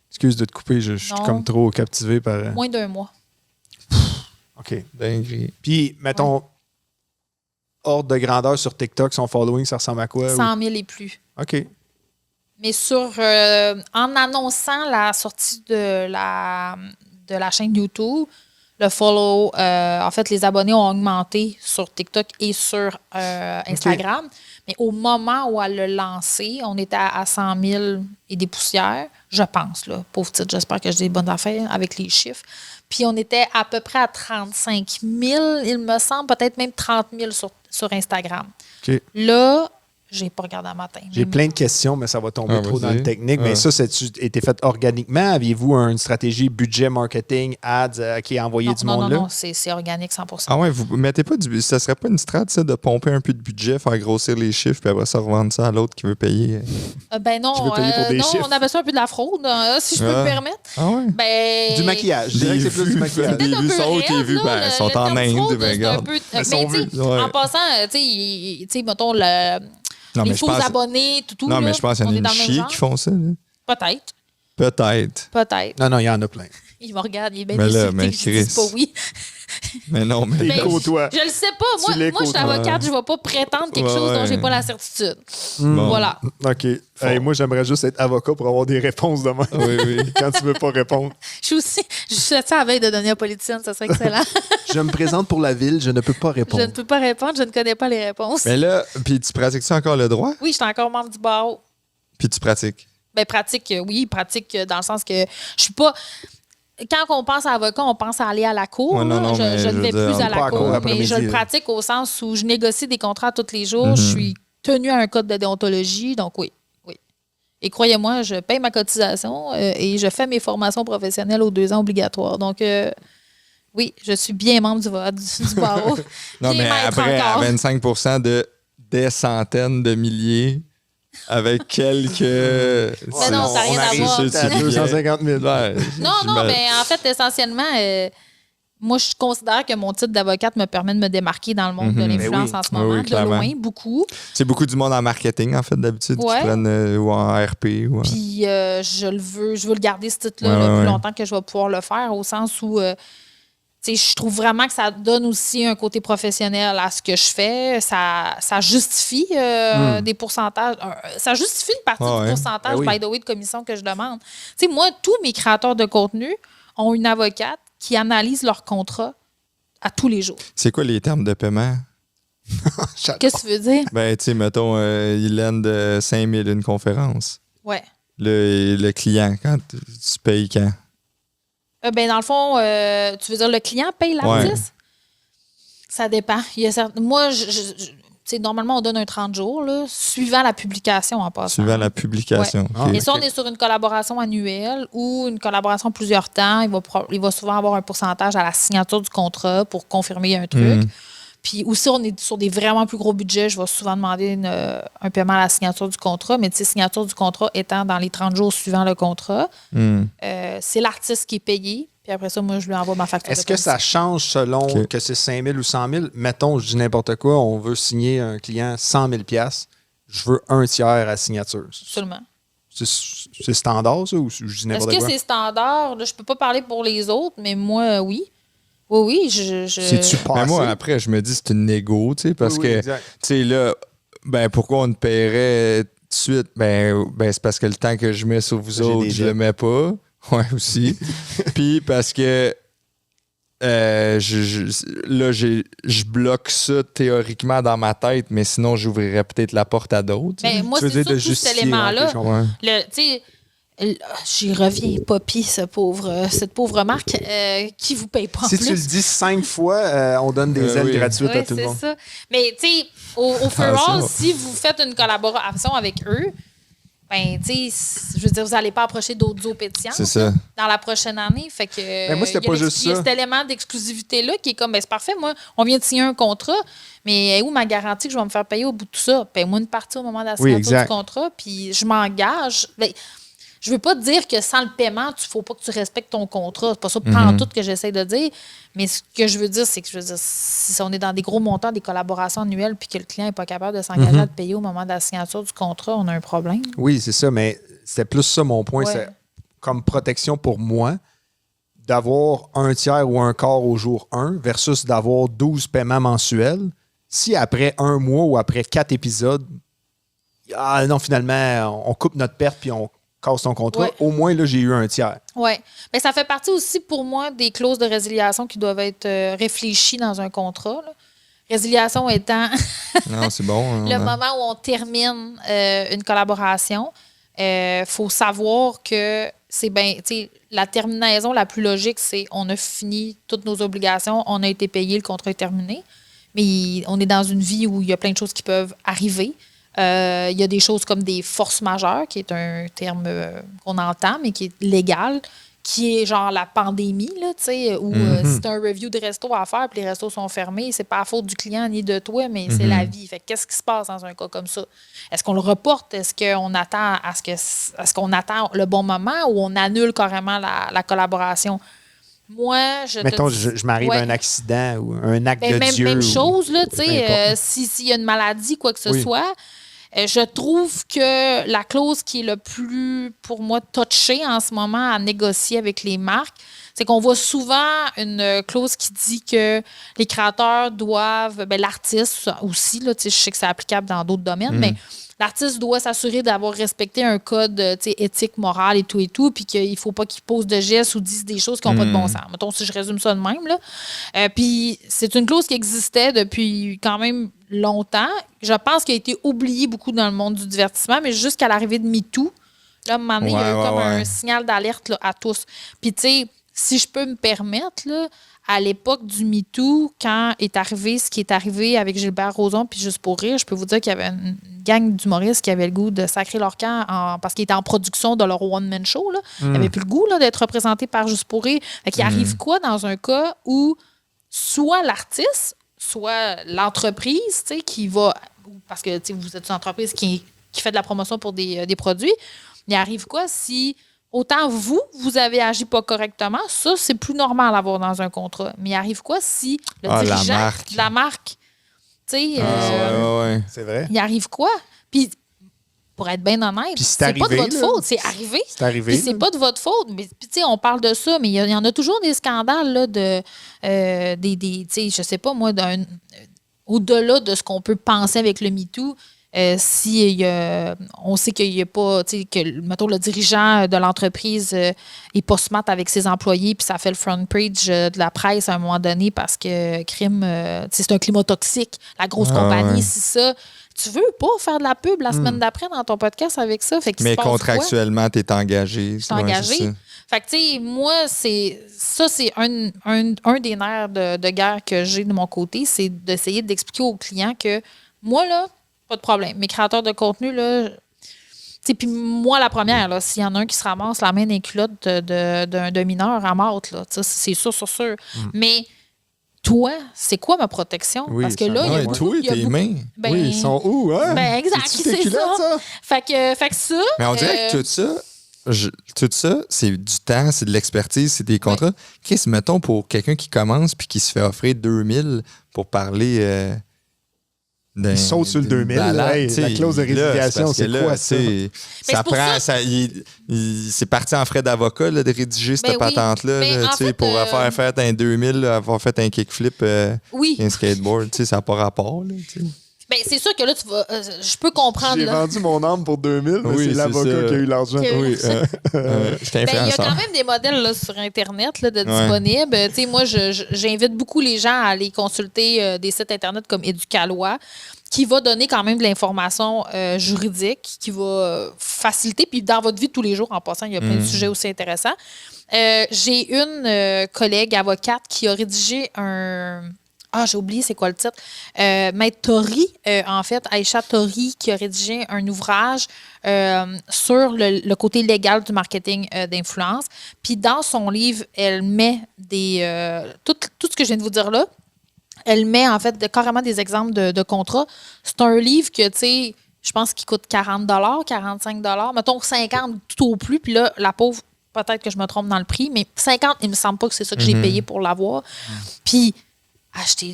Excuse de te couper, je suis comme trop captivé par... Moins d'1 mois. OK. Dingue. Puis, mettons, ordre de grandeur sur TikTok, son following, ça ressemble à quoi? 100 000 et plus. OK. Mais en annonçant la sortie de la chaîne YouTube, le follow. En fait, les abonnés ont augmenté sur TikTok et sur Instagram. Okay. Mais au moment où elle l'a lancé, on était à 100 000 et des poussières, je pense. Là. Pauvre titre, j'espère que j'ai des bonnes affaires avec les chiffres. Puis on était à peu près à 35 000, il me semble, peut-être même 30 000 sur Instagram. Okay. Là, j'ai pas regardé un matin. J'ai plein de questions, mais ça va tomber trop dans le technique. Mais ça, ça a été fait organiquement? Aviez-vous une stratégie budget, marketing, ads qui a envoyé du monde là? Non, c'est organique 100%. Ah ouais, vous mettez pas ça serait pas une strat, ça, de pomper un peu de budget, faire grossir les chiffres, puis après ça, revendre ça à l'autre qui veut payer? Ben non, on appelle ça un peu de la fraude, si je peux me permettre. Ah ouais? Ben, du maquillage. Je dirais que c'est plus du maquillage. Des vues sont qui vues, ben, sont en Inde, ben regarde. En passant, tu sais, mettons, les faux abonnés, tout. Non, mais je pense qu'il y en a une chier qui font ça. Là. Peut-être. Non, il y en a plein. Il me regarde, il est bien mais je dis pas oui. Mais non, mais toi. Je le sais pas. Moi je suis avocate, je ne vais pas prétendre quelque chose dont j'ai pas la certitude. Bon. Voilà. OK. Hey, moi, j'aimerais juste être avocat pour avoir des réponses demain. Oui. Quand tu veux pas répondre. Je suis à la veille de donner à politicienne, ça serait excellent. Je me présente pour la ville, je ne peux pas répondre. Je ne peux pas répondre, je ne connais pas les réponses. Mais là, puis tu pratiques-tu encore le droit? Oui, je suis encore membre du barreau. Puis tu pratiques? Ben pratique dans le sens que je suis pas... Quand on pense à avocat, on pense à aller à la cour. Ouais, non, je ne vais plus à la cour, mais je le pratique au sens où je négocie des contrats tous les jours. Je suis tenue à un code de déontologie, donc oui. Et croyez-moi, je paye ma cotisation et je fais mes formations professionnelles aux 2 ans obligatoires. Donc, oui, je suis bien membre du barreau. Non, mais après, à 25 de des centaines de milliers... Avec quelques... Mais non, ça n'a rien à voir. À 250 000. Non, mais en fait, essentiellement, moi, je considère que mon titre d'avocate me permet de me démarquer dans le monde de l'influence en ce moment, de loin, beaucoup. C'est beaucoup du monde en marketing, en fait, d'habitude, qui prennent ou en RP. Puis, je veux le garder, ce titre-là, le plus longtemps que je vais pouvoir le faire, au sens où... je trouve vraiment que ça donne aussi un côté professionnel à ce que je fais. Ça justifie des pourcentages. Ça justifie une partie du pourcentage, by the way, de commission que je demande. Moi, tous mes créateurs de contenu ont une avocate qui analyse leur contrat à tous les jours. C'est quoi les termes de paiement? Qu'est-ce que tu veux dire? Ben, tu sais, mettons, il lène 5 000 une conférence. Ouais. Le client, quand tu payes quand? Ben, dans le fond, tu veux dire le client paye l'artiste? Ouais. Ça dépend. Moi, normalement, on donne un 30 jours, là, suivant la publication en passant. Suivant la publication. Ouais. Okay. Et ça, on est sur une collaboration annuelle ou une collaboration plusieurs temps. Il va souvent avoir un pourcentage à la signature du contrat pour confirmer un truc. Puis aussi, on est sur des vraiment plus gros budgets. Je vais souvent demander un paiement à la signature du contrat, mais signature du contrat étant dans les 30 jours suivant le contrat, c'est l'artiste qui est payé. Puis après ça, moi, je lui envoie ma facture. Est-ce que ça change selon que c'est 5 000 ou 100 000? Mettons, je dis n'importe quoi, on veut signer un client 100 000 $. Je veux un tiers à la signature. Absolument. C'est standard, ça, ou je dis n'importe quoi? Est-ce que c'est standard? Là, je peux pas parler pour les autres, mais moi, oui. Oui, C'est-tu passé? Mais moi, après, je me dis c'est une négo, tu sais, parce que, tu sais, là, ben, pourquoi on te paierait tout de suite? Ben, c'est parce que le temps que je mets sur vous autres, je le mets pas. Ouais, aussi. Puis parce que je bloque ça théoriquement dans ma tête, mais sinon, j'ouvrirais peut-être la porte à d'autres. Ben, moi, c'est surtout cet élément-là. J'y reviens, Poppy, cette pauvre marque qui vous paye pas en plus. Si tu le dis 5 fois, on donne des ailes gratuites à tout le monde. C'est ça. Mais tu sais, au Ferrall, si vous faites une collaboration avec eux, ben, tu sais, je veux dire, vous n'allez pas approcher d'autres eaux pétillantes dans la prochaine année. Fait que moi, c'était pas juste ça. Il y a cet élément d'exclusivité-là qui est comme, ben, c'est parfait, moi, on vient de signer un contrat, mais où ma garantie que je vais me faire payer au bout de tout ça? Paye-moi une partie au moment de la signature du contrat, puis je m'engage. Ben, je veux pas te dire que sans le paiement, il ne faut pas que tu respectes ton contrat. C'est pas ça tout que j'essaie de dire. Mais ce que je veux dire, c'est que si on est dans des gros montants, des collaborations annuelles, puis que le client n'est pas capable de s'engager à te payer au moment de la signature du contrat, on a un problème. Oui, c'est ça, mais c'était plus ça mon point. C'est comme protection pour moi, d'avoir un tiers ou un quart au jour 1 versus d'avoir 12 paiements mensuels. Si après 1 mois ou après 4 épisodes, non, finalement, on coupe notre perte puis on casse ton contrat, au moins, là, j'ai eu un tiers. Oui. Mais ça fait partie aussi, pour moi, des clauses de résiliation qui doivent être réfléchies dans un contrat. Là. Résiliation étant non, c'est bon, le moment où on termine une collaboration. Faut savoir que c'est bien, la terminaison la plus logique, c'est on a fini toutes nos obligations, on a été payé, le contrat est terminé. Mais on est dans une vie où il y a plein de choses qui peuvent arriver. Il y a des choses comme des forces majeures, qui est un terme qu'on entend, mais qui est légal, qui est genre la pandémie, là, où si tu as un review de resto à faire puis les restos sont fermés, c'est pas la faute du client ni de toi, mais c'est la vie. Fait qu'est-ce qui se passe dans un cas comme ça? Est-ce qu'on le reporte? Est-ce qu'on attend qu'on attend le bon moment ou on annule carrément la collaboration? Moi, mettons, je m'arrive à un accident ou un acte de Dieu. Même chose, là, tu sais, s'il y a une maladie, quoi que ce soit, je trouve que la clause qui est le plus, pour moi, touchée en ce moment à négocier avec les marques, c'est qu'on voit souvent une clause qui dit que les créateurs doivent, l'artiste aussi, là, je sais que c'est applicable dans d'autres domaines, mais l'artiste doit s'assurer d'avoir respecté un code éthique, moral et tout, puis qu'il ne faut pas qu'il pose de gestes ou dise des choses qui n'ont pas de bon sens. Mettons, si je résume ça de même. Là. Puis c'est une clause qui existait depuis quand même longtemps. Je pense qu'elle a été oubliée beaucoup dans le monde du divertissement, mais jusqu'à l'arrivée de MeToo, là, à un moment donné, il y a eu comme un signal d'alerte là, à tous. Puis tu sais, si je peux me permettre, là, à l'époque du MeToo, quand est arrivé ce qui est arrivé avec Gilbert Rozon puis Juste pour rire, je peux vous dire qu'il y avait une gang d'humoristes qui avaient le goût de sacrer leur camp parce qu'ils étaient en production de leur one-man show. Là. Ils n'avaient plus le goût là, d'être représentés par Juste pour rire. Fait qu'il arrive quoi dans un cas où soit l'artiste, soit l'entreprise qui va... Parce que vous êtes une entreprise qui fait de la promotion pour des produits. Il arrive quoi si... Autant vous avez agi pas correctement, ça, c'est plus normal à avoir dans un contrat. Mais il arrive quoi si le dirigeant de la marque, tu sais, c'est vrai. Il arrive quoi? Puis, pour être bien honnête, c'est pas de votre faute. C'est arrivé. C'est arrivé. Puis, c'est pas de votre faute. Mais, tu sais, on parle de ça, mais il y en a toujours des scandales, là, tu sais, je sais pas, moi, au-delà de ce qu'on peut penser avec le MeToo. On sait qu'il n'y a pas, que, mettons, le dirigeant de l'entreprise est pas smart avec ses employés, puis ça fait le front page de la presse à un moment donné parce que crime, c'est un climat toxique. La grosse compagnie, c'est ça. Tu veux pas faire de la pub la semaine d'après dans ton podcast avec ça? Fait mais contractuellement, tu es engagé. Je suis engagé. Fait que, tu sais, moi, c'est un des nerfs de guerre que j'ai de mon côté, c'est d'essayer d'expliquer aux clients que moi, là, pas de problème. Mes créateurs de contenu, là, puis moi, la première, là, s'il y en a un qui se ramasse la main dans les culottes d'un mineur à mort, là, c'est sûr. Mais toi, c'est quoi ma protection? Oui, parce que là, il y a toi, tes mains. Ils sont où, hein? Exact, c'est ça. Fait que ça... Mais on dirait que tout ça, c'est du temps, c'est de l'expertise, c'est des contrats. Qu'est-ce, mettons, pour quelqu'un qui commence puis qui se fait offrir 2000 pour parler... il saute sur le 2000. La clause de résiliation, c'est quoi ça? C'est parti en frais d'avocat de rédiger cette patente-là pour faire un 2000, avoir fait un kickflip un skateboard. Ça n'a pas rapport. Là, ben, c'est sûr que là, tu vas. Je peux comprendre. J'ai vendu mon âme pour 2000, mais c'est l'avocat qui a eu l'argent. Oui, j'étais influenceur. Il y a quand même des modèles là, sur Internet là, de disponibles. Moi, j'invite beaucoup les gens à aller consulter des sites Internet comme Éducalois, qui va donner quand même de l'information juridique, qui va faciliter. Puis dans votre vie de tous les jours, en passant, il y a plein de sujets aussi intéressants. J'ai une collègue avocate qui a rédigé j'ai oublié c'est quoi le titre. Maître Tori, en fait, Aïcha Tori, qui a rédigé un ouvrage sur le côté légal du marketing d'influence. Puis dans son livre, elle met tout ce que je viens de vous dire là, elle met en fait carrément des exemples de contrats. C'est un livre que, tu sais, je pense qu'il coûte 40 45 mettons 50 tout au plus. Puis là, la pauvre, peut-être que je me trompe dans le prix, mais 50, il me semble pas que c'est ça que j'ai payé pour l'avoir. Puis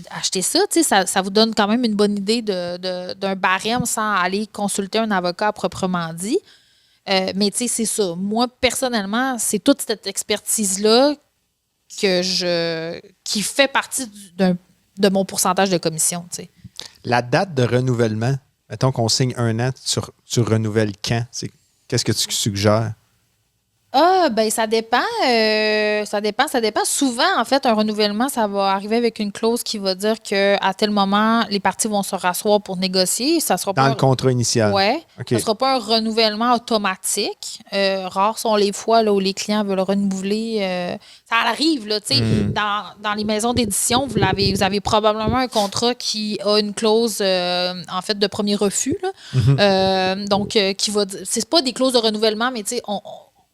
achetez ça, tu sais, ça vous donne quand même une bonne idée d'un barème sans aller consulter un avocat proprement dit. Mais tu sais, c'est ça. Moi, personnellement, c'est toute cette expertise-là qui fait partie de mon pourcentage de commission, tu sais. La date de renouvellement, mettons qu'on signe 1 an, tu renouvelles quand? Qu'est-ce que tu suggères? Ça dépend. Ça dépend. Souvent, en fait, un renouvellement, ça va arriver avec une clause qui va dire qu'à tel moment, les parties vont se rasseoir pour négocier. Ça sera dans le contrat initial. Oui. Okay. Ça ne sera pas un renouvellement automatique. Rares sont les fois là, où les clients veulent renouveler. Ça arrive, là, tu sais. Dans les maisons d'édition, vous avez probablement un contrat qui a une clause, en fait, de premier refus. Là. Donc, qui va dire. C'est pas des clauses de renouvellement, mais tu sais,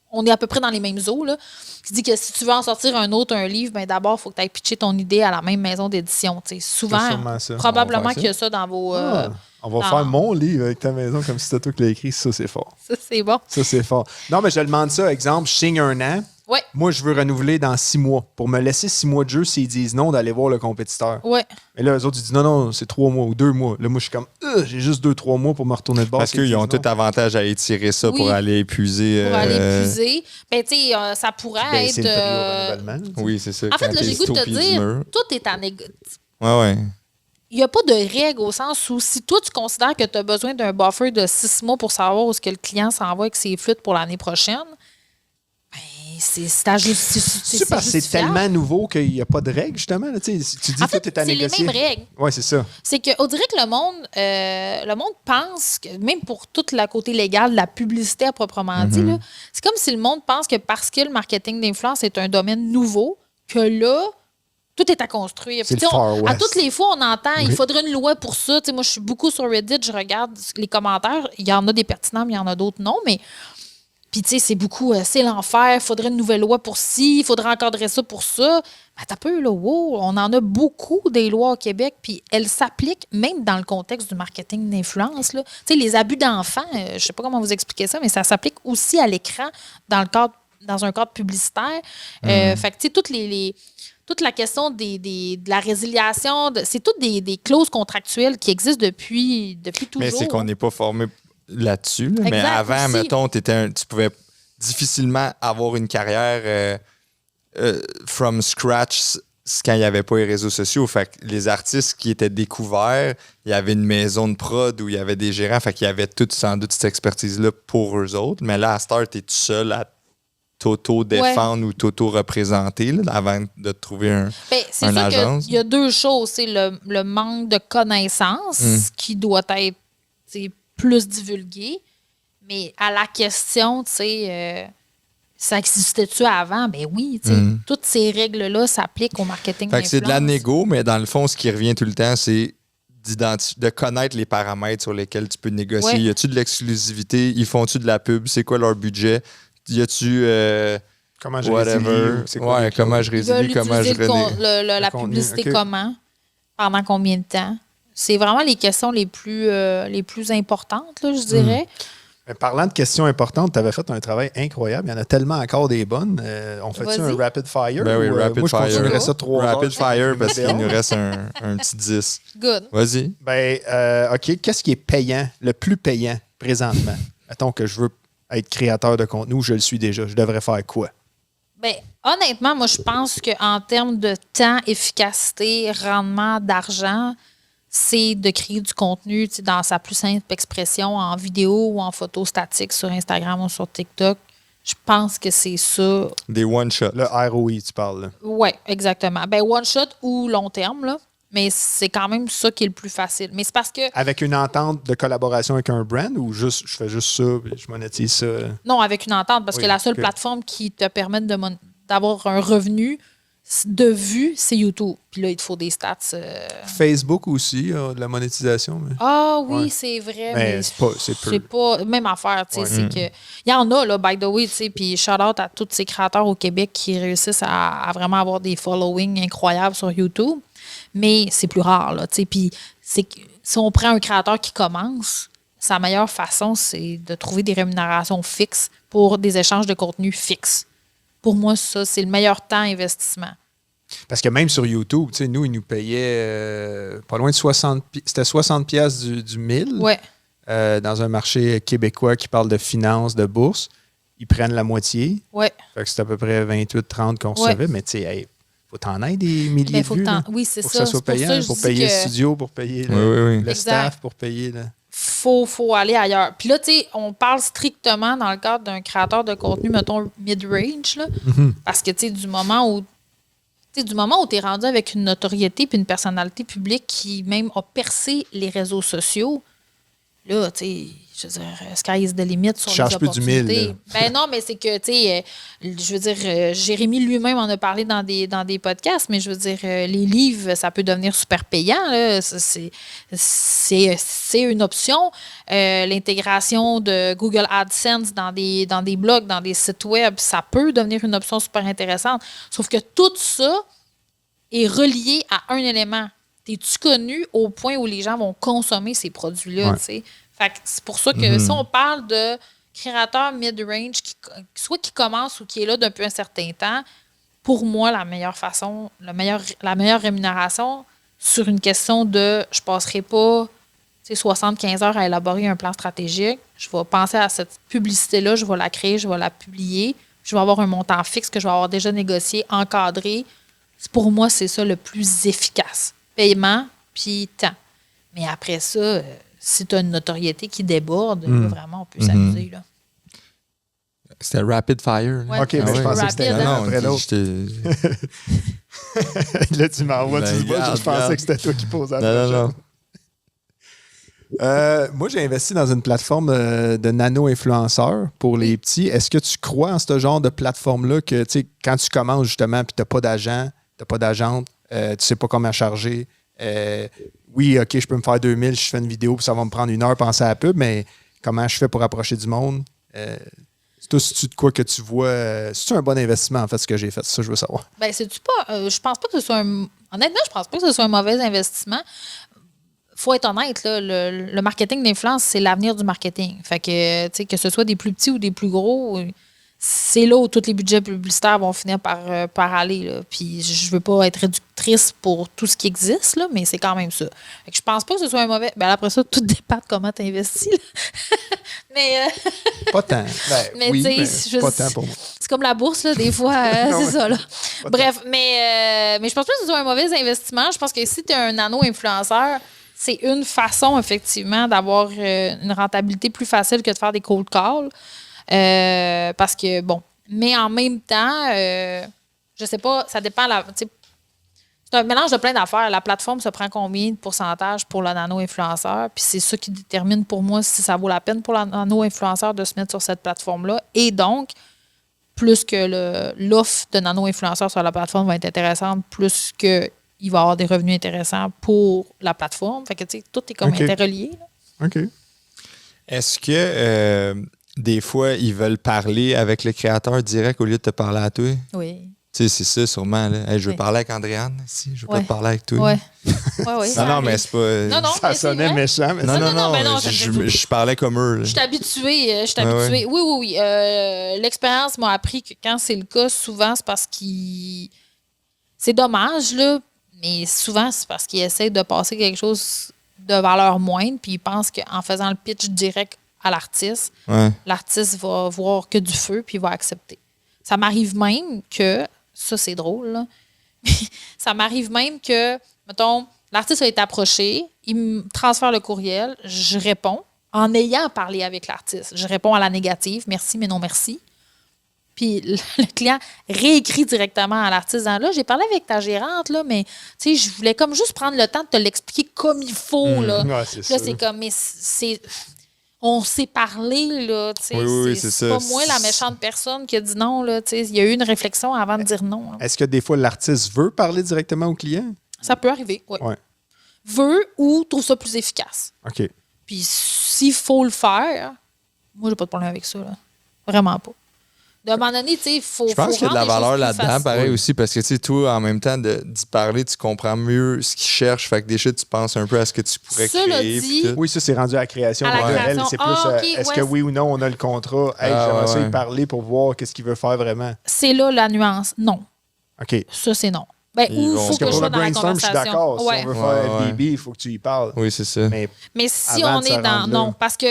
on est à peu près dans les mêmes eaux, là, qui dit que si tu veux en sortir un livre, ben d'abord, il faut que tu ailles pitcher ton idée à la même maison d'édition. Souvent, probablement qu'il y a ça dans vos... on va faire mon livre avec ta maison comme si c'était toi qui l'as écrit. Ça, c'est fort. Ça, c'est bon. Ça, c'est fort. Non, mais je demande ça. Exemple, je signe 1 an. Ouais. Moi, je veux renouveler dans 6 mois. Pour me laisser 6 mois de jeu, s'ils disent non, d'aller voir le compétiteur. Ouais. Et là, eux autres, ils disent non, c'est 3 mois ou 2 mois. Là, moi, je suis comme, j'ai juste 2-3 mois pour me retourner de bord. Parce qu'ils ont tout avantage à étirer ça pour aller épuiser. Pour aller épuiser. Ben, tu sais, ça pourrait être. Oui, c'est ça. En fait, là, j'ai le goût de te dire, tout est à négocier. Ouais. Il n'y a pas de règle au sens où si toi, tu considères que tu as besoin d'un buffer de 6 mois pour savoir où est-ce que le client s'en va avec ses flûtes pour l'année prochaine, c'est parce que c'est tellement nouveau qu'il n'y a pas de règles, justement. Là, tu dis en fait, tout est à négocier. C'est les mêmes règles. Oui, c'est ça. C'est qu'on dirait que le monde pense, que même pour tout le côté légal, la publicité à proprement dit, là, c'est comme si le monde pense que parce que le marketing d'influence est un domaine nouveau, que là, tout est à construire. Puis, à toutes les fois, on entend il faudrait une loi pour ça. Moi, je suis beaucoup sur Reddit, je regarde les commentaires. Il y en a des pertinents, mais il y en a d'autres non. Mais puis, tu sais, c'est beaucoup, c'est l'enfer, il faudrait une nouvelle loi pour ci, il faudrait encadrer ça pour ça. Ben, t'as peu, là, wow, on en a beaucoup des lois au Québec, puis elles s'appliquent même dans le contexte du marketing d'influence. Tu sais, les abus d'enfants, je sais pas comment vous expliquer ça, mais ça s'applique aussi à l'écran dans un cadre publicitaire. Fait que, tu sais, toute la question de la résiliation, c'est toutes des clauses contractuelles qui existent depuis toujours. Mais c'est qu'on n'est pas formé là-dessus. Là. Mais avant, aussi. Mettons, tu pouvais difficilement avoir une carrière from scratch quand il n'y avait pas les réseaux sociaux. Fait que les artistes qui étaient découverts, il y avait une maison de prod où il y avait des gérants. Fait qu'il y avait sans doute cette expertise-là pour eux autres. Mais là, à Star, tu es tout seul à t'auto-défendre ou t'auto-représenter là, avant de trouver un agence. Il y a deux choses. C'est le manque de connaissances qui doit être plus divulgué. Mais à la question, tu sais, ça existait-tu avant? Ben oui, tu sais, toutes ces règles-là s'appliquent au marketing d'influence. C'est de la négo, mais dans le fond, ce qui revient tout le temps, c'est de connaître les paramètres sur lesquels tu peux négocier. Ouais. Y a-tu de l'exclusivité? Ils font-tu de la pub? C'est quoi leur budget? Y a-tu... comment je résilie? Comment je résilie? Comment je la publicité, comment? Pendant combien de temps? C'est vraiment les questions les plus importantes, là, je dirais. Mais parlant de questions importantes, tu avais fait un travail incroyable. Il y en a tellement encore des bonnes. On fait-tu un rapid fire? Ben oui, rapid moi, fire. Je continuerai ça 3 heures. Rapid fire parce qu'il nous reste un petit 10. Good. Vas-y. Ben, OK. Qu'est-ce qui est payant, le plus payant présentement? Mettons que je veux être créateur de contenu ou je le suis déjà. Je devrais faire quoi? Bien, honnêtement, moi, je pense qu'en termes de temps, efficacité, rendement, d'argent, c'est de créer du contenu dans sa plus simple expression, en vidéo ou en photo statique sur Instagram ou sur TikTok. Je pense que c'est ça. Des one-shots. Le ROI, tu parles. Oui, exactement. Ben, one-shot ou long terme, là. Mais c'est quand même ça qui est le plus facile. Mais c'est parce que... Avec une entente de collaboration avec un brand ou juste je fais juste ça et je monétise ça? Non, avec une entente, parce que la seule plateforme qui te permet d'avoir un revenu de vue, c'est YouTube. Puis là, il te faut des stats. Facebook aussi a de la monétisation. Mais... Ah oui, c'est vrai. Mais c'est pas même affaire. C'est que il y en a, là, by the way. Puis shout-out à tous ces créateurs au Québec qui réussissent à vraiment avoir des followings incroyables sur YouTube. Mais c'est plus rare. Là, puis si on prend un créateur qui commence, sa meilleure façon, c'est de trouver des rémunérations fixes pour des échanges de contenu fixes. Pour moi, ça, c'est le meilleur temps investissement. Parce que même sur YouTube, nous, ils nous payaient pas loin de 60... C'était 60$ du 1000 dans un marché québécois qui parle de finances, de bourse. Ils prennent la moitié. Ouais. Fait que c'est à peu près 28-30 qu'on recevait. Mais tu sais, faut t'en aider des milliers de vues. Oui, c'est pour ça. Que ça soit payant, pour payer le studio, pour payer le staff, pour payer... faut aller ailleurs. Puis là, tu sais, on parle strictement dans le cadre d'un créateur de contenu, mettons, mid-range, là, parce que, tu sais, du moment où tu es rendu avec une notoriété puis une personnalité publique qui même a percé les réseaux sociaux, là, tu sais, je veux dire, sky is the limit sur les opportunités. Plus du 1000. Ben non, mais c'est que, tu sais, je veux dire, Jérémy lui-même en a parlé dans des podcasts, mais je veux dire, les livres, ça peut devenir super payant. Là. C'est une option. L'intégration de Google AdSense dans des blogs, dans des sites web, ça peut devenir une option super intéressante. Sauf que tout ça est relié à un élément. Es-tu connu au point où les gens vont consommer ces produits-là, tu sais? Fait que c'est pour ça que si on parle de créateurs mid-range, soit qui commence ou qui est là depuis un certain temps, pour moi, la meilleure façon, la meilleure rémunération sur une question de je ne passerai pas 75 heures à élaborer un plan stratégique, je vais penser à cette publicité-là, je vais la créer, je vais la publier, je vais avoir un montant fixe que je vais avoir déjà négocié, encadré. Pour moi, c'est ça le plus efficace. Paiement, puis temps. Mais après ça... si tu as une notoriété qui déborde, là, vraiment, on peut s'amuser. Là. C'était rapid fire. Ouais, OK, mais je pensais que c'était l'un après l'autre. Là, tu m'envoies du bois, je pensais que c'était toi qui posais la question. Moi, j'ai investi dans une plateforme de nano-influenceurs pour les petits. Est-ce que tu crois en ce genre de plateforme-là que, tu sais, quand tu commences justement puis tu n'as pas d'agent, tu n'as pas d'agente, tu ne sais pas comment charger, oui, OK, je peux me faire 2000, je fais une vidéo, puis ça va me prendre 1 heure penser à la pub, mais comment je fais pour approcher du monde? C'est-tu de quoi que tu vois? C'est-tu un bon investissement, en fait, ce que j'ai fait? C'est ça que je veux savoir. Bien, c'est-tu pas... je pense pas que ce soit honnêtement, je pense pas que ce soit un mauvais investissement. Faut être honnête, là, le marketing d'influence, c'est l'avenir du marketing. Fait que, tu sais, que ce soit des plus petits ou des plus gros... c'est là où tous les budgets publicitaires vont finir par aller. Là. Puis je veux pas être réductrice pour tout ce qui existe, là, mais c'est quand même ça. Fait que je pense pas que ce soit un mauvais... Ben après ça, tout dépend de comment tu investis. Mais... Pas tant. Mais oui, mais pas tant pour moi. C'est comme la bourse, là, des fois, c'est ça. Là. Bref, mais je pense pas que ce soit un mauvais investissement. Je pense que si tu es un nano-influenceur, c'est une façon, effectivement, d'avoir une rentabilité plus facile que de faire des cold calls. Parce que, bon, mais en même temps, je sais pas, ça dépend. C'est un mélange de plein d'affaires. La plateforme se prend combien de pourcentage pour le nano-influenceur? Puis c'est ça qui détermine pour moi si ça vaut la peine pour le nano-influenceur de se mettre sur cette plateforme-là. Et donc, plus que l'offre de nano-influenceur sur la plateforme va être intéressante, plus qu'il va avoir des revenus intéressants pour la plateforme. Fait que, tu sais, tout est comme interrelié. Là. OK. Est-ce que... des fois, ils veulent parler avec le créateur direct au lieu de te parler à toi. Oui. Tu sais, c'est ça, sûrement. Là. Hey, je veux parler avec Andréane. Si, je veux pas te parler avec toi. Oui. Non, mais c'est pas. Non, ça sonnait méchant. Mais non, je parlais comme eux. Je suis habituée. Oui. L'expérience m'a appris que quand c'est le cas, souvent, c'est parce qu'ils. C'est dommage, là, mais souvent, c'est parce qu'ils essaient de passer quelque chose de valeur moindre, puis ils pensent qu'en faisant le pitch direct à l'artiste, l'artiste va voir que du feu, puis il va accepter. Ça m'arrive même que. Ça, c'est drôle, là. Ça m'arrive même que, mettons, l'artiste a été approché, il me transfère le courriel, je réponds en ayant parlé avec l'artiste. Je réponds à la négative, merci, mais non merci. Puis le client réécrit directement à l'artiste en là, j'ai parlé avec ta gérante, là, mais tu sais, je voulais comme juste prendre le temps de te l'expliquer comme il faut. Là, ouais, c'est là c'est comme, mais c'est. On s'est parlé, là, tu sais. Oui, c'est pas moi la méchante personne qui a dit non, là, tu sais. Il y a eu une réflexion avant de dire non. Là. Est-ce que des fois, l'artiste veut parler directement au client? Ça peut arriver, oui. Ouais. Veut ou trouve ça plus efficace. OK. Puis s'il faut le faire, moi, j'ai pas de problème avec ça, là. Vraiment pas. De un moment donné, tu sais, il faut. Je pense qu'il y a de la valeur là-dedans, pareil aussi, parce que, tu sais, toi, en même temps d'y parler, tu comprends mieux ce qu'ils cherchent. Fait que déjà, tu penses un peu à ce que tu pourrais créer. Oui, ça, c'est rendu à la création. C'est plus, est-ce que oui ou non, on a le contrat? Hey, j'aimerais ça y parler pour voir qu'est-ce qu'il veut faire vraiment. C'est là la nuance. Non. OK. Ça, c'est non. Ben, ou il faut que je sois dans la conversation. Je suis d'accord. Si on veut faire FBB, il faut que tu y parles. Oui, c'est ça. Mais si on est dans... Non, parce que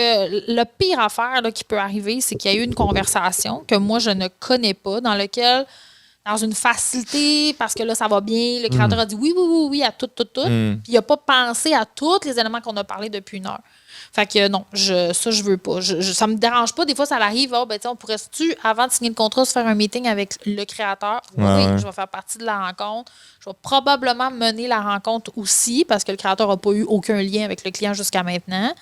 le pire affaire là, qui peut arriver, c'est qu'il y a eu une conversation que moi, je ne connais pas, dans laquelle, dans une facilité, parce que là, ça va bien, le créateur a dit oui à tout. Puis il n'a pas pensé à tous les éléments qu'on a parlé depuis 1 heure. Fait que non, je veux pas. Ça me dérange pas. Des fois, ça arrive. On pourrait-tu, avant de signer le contrat, se faire un meeting avec le créateur? Oui, je vais faire partie de la rencontre. Je vais probablement mener la rencontre aussi parce que le créateur n'a pas eu aucun lien avec le client jusqu'à maintenant.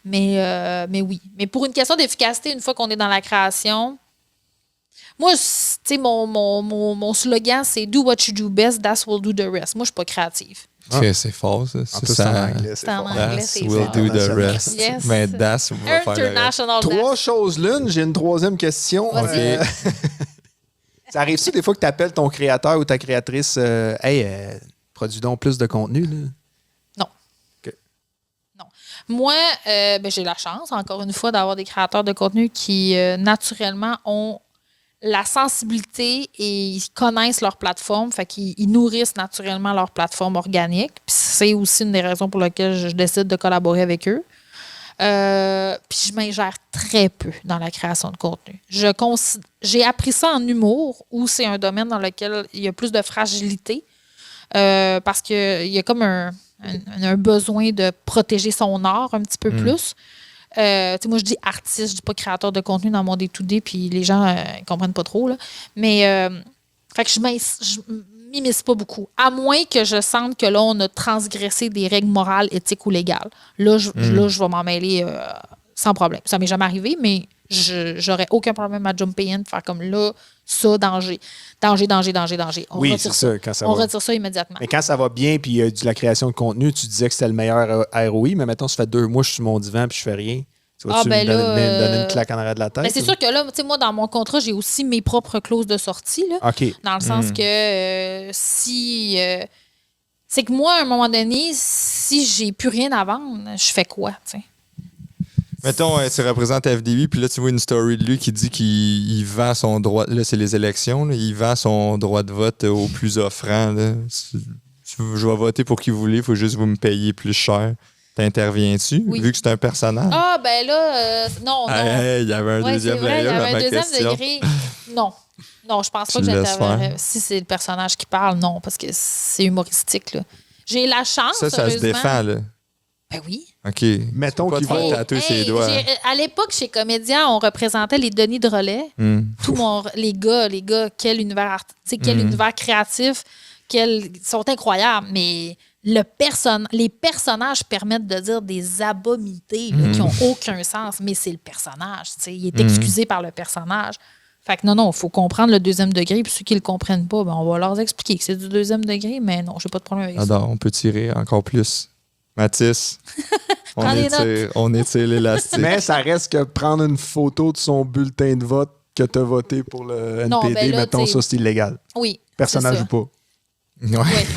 Mais oui. Mais pour une question d'efficacité, une fois qu'on est dans la création, moi, tu sais, mon slogan, c'est « Do what you do best, that will do the rest ». Moi, je suis pas créative. C'est fort, ça. C'est en anglais. C'est en anglais, c'est will fort. do the rest. Yes. Mais das va faire le reste. International Trois desk. choses l'une. J'ai une troisième question. Ça arrive-tu des fois que tu appelles ton créateur ou ta créatrice « Hey, produis donc plus de contenu. » Non. OK. Non. Moi, j'ai la chance, encore une fois, d'avoir des créateurs de contenu qui, naturellement, ont la sensibilité et ils connaissent leur plateforme, fait qu'ils nourrissent naturellement leur plateforme organique. Puis c'est aussi une des raisons pour lesquelles je décide de collaborer avec eux. Puis je m'ingère très peu dans la création de contenu. J'ai appris ça en humour, où c'est un domaine dans lequel il y a plus de fragilité, parce qu'il y a comme un besoin de protéger son art un petit peu plus. Moi, je dis artiste, je dis pas créateur de contenu dans mon day-to-day, puis les gens ne comprennent pas trop. Là. Mais fait que je m'immisce pas beaucoup. À moins que je sente que là, on a transgressé des règles morales, éthiques ou légales. Là, je vais m'en mêler sans problème. Ça m'est jamais arrivé, mais j'aurais aucun problème à jumper in, faire comme là, ça, danger. Danger. On retire c'est ça. Quand ça va. retire ça immédiatement. Mais quand ça va bien puis il y a de la création de contenu, tu disais que c'était le meilleur ROI, mais mettons, ça fait 2 mois que je suis sur mon divan puis je fais rien. Tu vas-tu me donner une claque en arrière de la tête? Ben, c'est sûr que là, moi, dans mon contrat, j'ai aussi mes propres clauses de sortie. Là, OK. dans le sens que si... c'est que moi, à un moment donné, si j'ai plus rien à vendre, je fais quoi, tu sais? Mettons, tu représentes FDB, puis là, tu vois une story de lui qui dit qu'il vend son droit. Là, c'est les élections. Là, il vend son droit de vote au plus offrant. Là. Je vais voter pour qui vous voulez, il faut juste vous me payer plus cher. T'interviens-tu, vu que c'est un personnage? Ah, ben là, non. Il y avait un deuxième degré. Il y avait un deuxième degré. Non. Non, je pense pas que j'interviendrais. Si c'est le personnage qui parle, non, parce que c'est humoristique. Là. J'ai la chance, ça se défend, là. Ben oui. OK. Mettons qu'il va tatouer ses doigts. À l'époque, chez Comédia, on représentait les Denis de Relais. Les gars, quel univers univers créatif, ils sont incroyables, mais les personnages permettent de dire des abominations qui n'ont aucun sens, mais c'est le personnage. Il est excusé par le personnage. Fait que non, il faut comprendre le deuxième degré. Puis ceux qui ne le comprennent pas, ben, on va leur expliquer que c'est du deuxième degré, mais non, j'ai pas de problème avec ça. On peut tirer encore plus. Mathis, on étire l'élastique. Mais ça reste que prendre une photo de son bulletin de vote que tu as voté pour le NPD, mettons, ça, c'est illégal. Oui. Personnage ou pas. Ouais.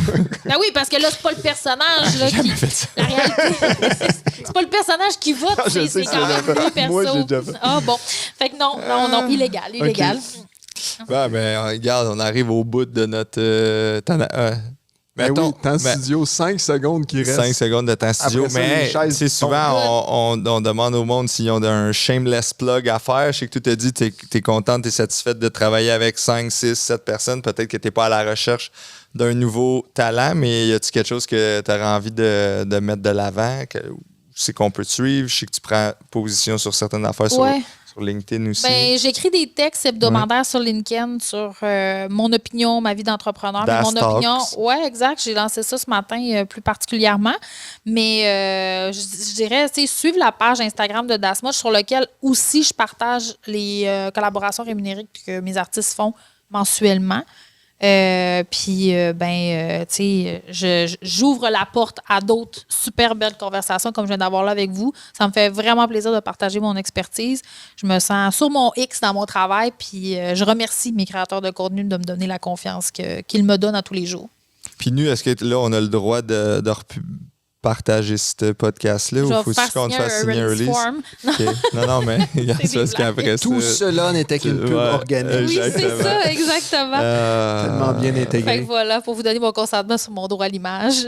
Ben oui, parce que là, c'est pas le personnage là, qui. La réalité, c'est pas le personnage qui vote, c'est quand même deux personnes. Moi, j'ai déjà fait. Ah bon. Fait que non, illégal. Okay. Ben, regarde, on arrive au bout de notre. Mettons, temps studio, 5 secondes qui restent. 5 secondes de temps studio. Ça, mais souvent, on demande au monde s'ils ont un shameless plug à faire. Je sais que tu t'as dit que tu es contente, tu es satisfaite de travailler avec 5, 6, 7 personnes. Peut-être que tu n'es pas à la recherche d'un nouveau talent, mais y a-tu quelque chose que tu aurais envie de mettre de l'avant? C'est qu'on peut te suivre. Je sais que tu prends position sur certaines affaires sur LinkedIn aussi. Ben, j'écris des textes hebdomadaires sur LinkedIn sur mon opinion, ma vie d'entrepreneur. Mais mon opinion, exact. J'ai lancé ça ce matin plus particulièrement. Mais je dirais, suivre la page Instagram de Das Much sur laquelle aussi je partage les collaborations rémunérées que mes artistes font mensuellement. J'ouvre la porte à d'autres super belles conversations comme je viens d'avoir là avec vous. Ça me fait vraiment plaisir de partager mon expertise. Je me sens sur mon X dans mon travail, puis je remercie mes créateurs de contenu de me donner la confiance qu'ils me donnent à tous les jours. Puis nous, est-ce que là, on a le droit de partager ce podcast-là ou faut qu'on te fasse signer un release? Okay. Non, mais c'est parce qu'après tout cela n'était qu'une pub organique. Oui, c'est ça, exactement. Tellement bien intégré. Fait que voilà, pour vous donner mon consentement sur mon droit à l'image.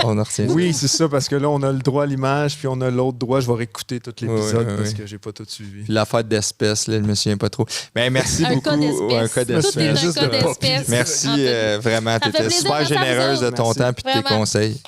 On en retient. Oui, c'est ça, parce que là, on a le droit à l'image, puis on a l'autre droit. Je vais réécouter tout l'épisode parce que j'ai pas tout suivi. Puis l'affaire d'espèces, là, je me souviens pas trop. Mais merci beaucoup. Un cas d'espèce. Merci vraiment, tu étais super généreuse de ton temps et de tes conseils.